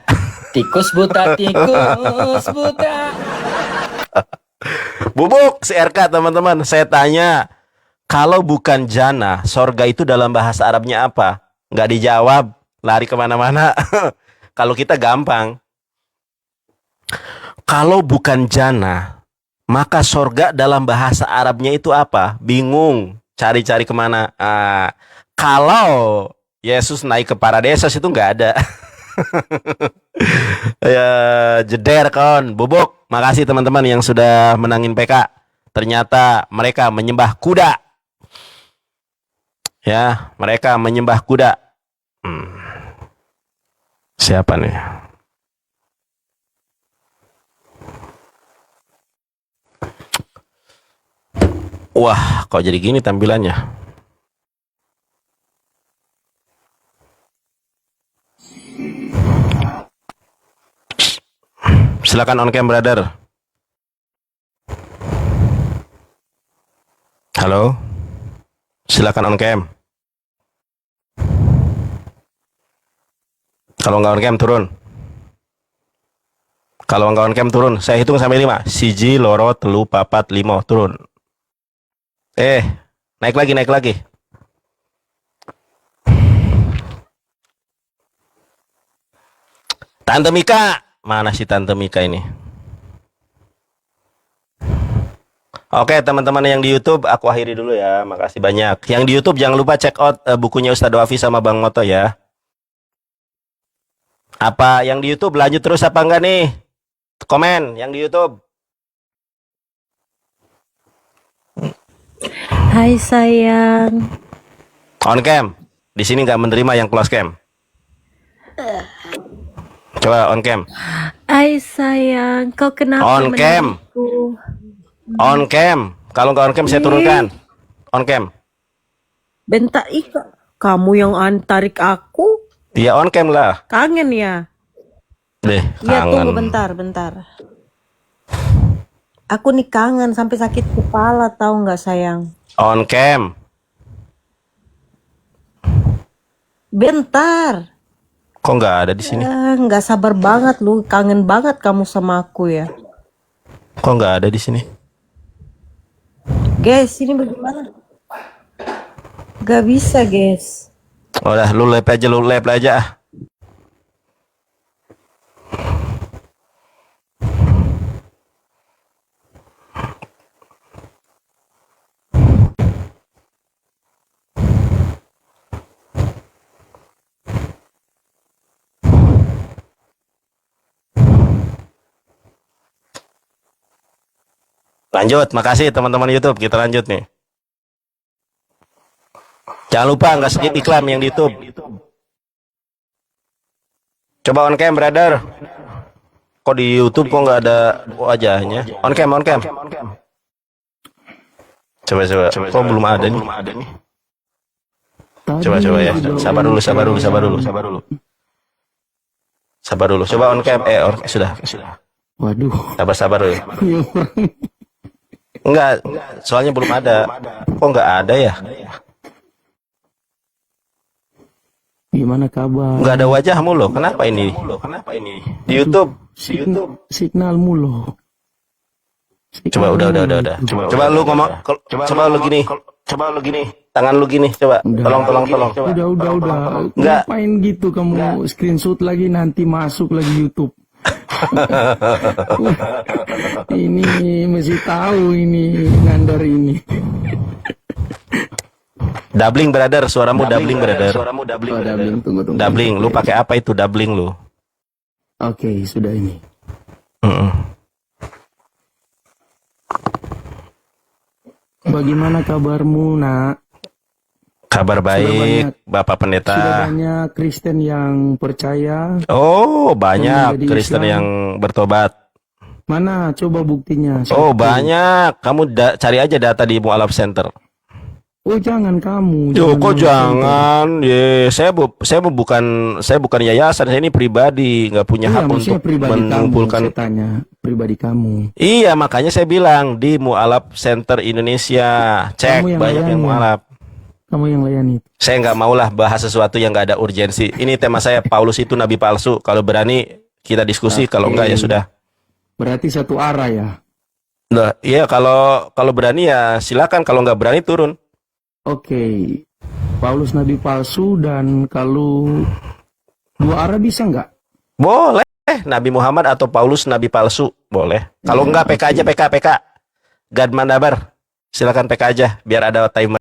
Speaker 1: Tikus buta, tikus buta.
Speaker 2: Bubuk si RK teman-teman, saya tanya, kalau bukan jannah, sorga itu dalam bahasa Arabnya apa? Nggak dijawab, lari kemana-mana. Kalau kita gampang. Kalau bukan jannah, maka sorga dalam bahasa Arabnya itu apa? Bingung, cari-cari kemana. Kalau Yesus naik ke Paradesos itu nggak ada. Ya, jeder kawan. Bubuk, makasih teman-teman yang sudah menangin PK. Ternyata mereka menyembah kuda. Ya, mereka menyembah kuda. Siapa nih? Wah, kok jadi gini tampilannya? Silakan on cam, brother. Halo. Silakan on cam. Kalau nggak on cam turun. Kalau nggak on cam turun. Saya hitung sampai 5. Siji, loro, telu, papat, limo. Turun. Naik lagi, naik lagi. Tante Mika. Mana si Tante Mika ini? Oke, teman-teman yang di YouTube, aku akhiri dulu ya. Makasih banyak. Yang di YouTube jangan lupa check out bukunya Ustadz Wafi sama Bang Moto ya. Apa yang di YouTube lanjut terus apa enggak nih? Komen yang di YouTube.
Speaker 6: Hai sayang.
Speaker 2: On cam. Di sini nggak menerima yang close cam. Coba on cam.
Speaker 6: Hai sayang, kau kenapa
Speaker 2: On cam.
Speaker 6: menarikku?
Speaker 2: On cam. Kalau nggak on cam saya turunkan. On cam.
Speaker 6: Bentar, kamu yang tarik aku?
Speaker 2: Dia on cam lah.
Speaker 6: Kangen ya?
Speaker 2: Deh,
Speaker 6: Iya, tunggu
Speaker 2: kangen.
Speaker 6: bentar. Aku nih kangen sampai sakit kepala, tahu nggak sayang?
Speaker 2: On cam.
Speaker 6: Bentar.
Speaker 2: Kok nggak ada di sini?
Speaker 6: Nggak sabar banget lu, kangen banget kamu sama aku ya.
Speaker 2: Kok nggak ada di sini?
Speaker 6: Guys, ini bagaimana? Gak bisa guys.
Speaker 2: Udah, lu lep aja. Lanjut, makasih teman-teman YouTube. Kita lanjut nih. Jangan lupa nggak skip iklan yang di YouTube. Coba on cam, brother. Kok di YouTube kok nggak ada wajahnya? On cam. Coba. Kok belum ada nih? Coba ya. Sabar dulu. Coba on cam. Sudah.
Speaker 7: Waduh.
Speaker 2: Sabar dulu. Enggak, soalnya belum ada. Kok nggak ada ya?
Speaker 7: Gimana kabar?
Speaker 2: Nggak ada wajahmu loh. Kenapa ini? Di YouTube.
Speaker 7: Signalmu loh.
Speaker 2: Coba udah. Coba lu ngomong. Coba lu gini. Tangan lu gini. Coba. Tolong.
Speaker 7: Udah.
Speaker 2: Nggak.
Speaker 7: Ngapain gitu kamu screenshot lagi nanti masuk lagi YouTube. Ini mesti tahu ini ngandar ini.
Speaker 2: Doubling brother, suaramu doubling brother.
Speaker 7: Oh, doubling, tunggu.
Speaker 2: Doubling, lu pakai apa itu doubling lu?
Speaker 7: Oke, sudah ini. Bagaimana kabarmu, Nak?
Speaker 2: Kabar baik, Bapak
Speaker 7: Sudah
Speaker 2: Pendeta.
Speaker 7: banyak Kristen yang percaya.
Speaker 2: Oh, banyak
Speaker 7: menjadi
Speaker 2: Kristen
Speaker 7: Islam.
Speaker 2: yang bertobat.
Speaker 7: Mana? Coba buktinya.
Speaker 2: Oh,
Speaker 7: Satu.
Speaker 2: banyak. Kamu cari aja data di Mualaf Center.
Speaker 7: Oh, jangan kamu.
Speaker 2: Yo, kok
Speaker 7: Mualaf
Speaker 2: jangan? Saya bukan yayasan, saya ini pribadi, nggak punya
Speaker 7: Center.
Speaker 2: hak
Speaker 7: Iya,
Speaker 2: untuk
Speaker 7: maksudnya pribadi
Speaker 2: mengumpulkan.
Speaker 7: kamu. Saya tanya pribadi kamu.
Speaker 2: Iya, makanya saya bilang di Mualaf Center Indonesia. Cek,
Speaker 7: Kamu yang
Speaker 2: banyak yang
Speaker 7: layani.
Speaker 2: mualaf.
Speaker 7: Kamu yang layani.
Speaker 2: Saya nggak maulah bahas sesuatu yang nggak ada urgensi. Ini tema saya, Paulus itu nabi palsu. Kalau berani kita diskusi, kalau enggak ya sudah.
Speaker 7: Berarti satu arah ya.
Speaker 2: Nah, iya kalau berani ya silakan. Kalau nggak berani turun.
Speaker 7: Oke. Paulus nabi palsu dan kalau dua arah bisa nggak?
Speaker 2: Boleh. Nabi Muhammad atau Paulus nabi palsu boleh. Kalau enggak PK aja PK. Gadman Dabar. Silakan PK aja biar ada timer.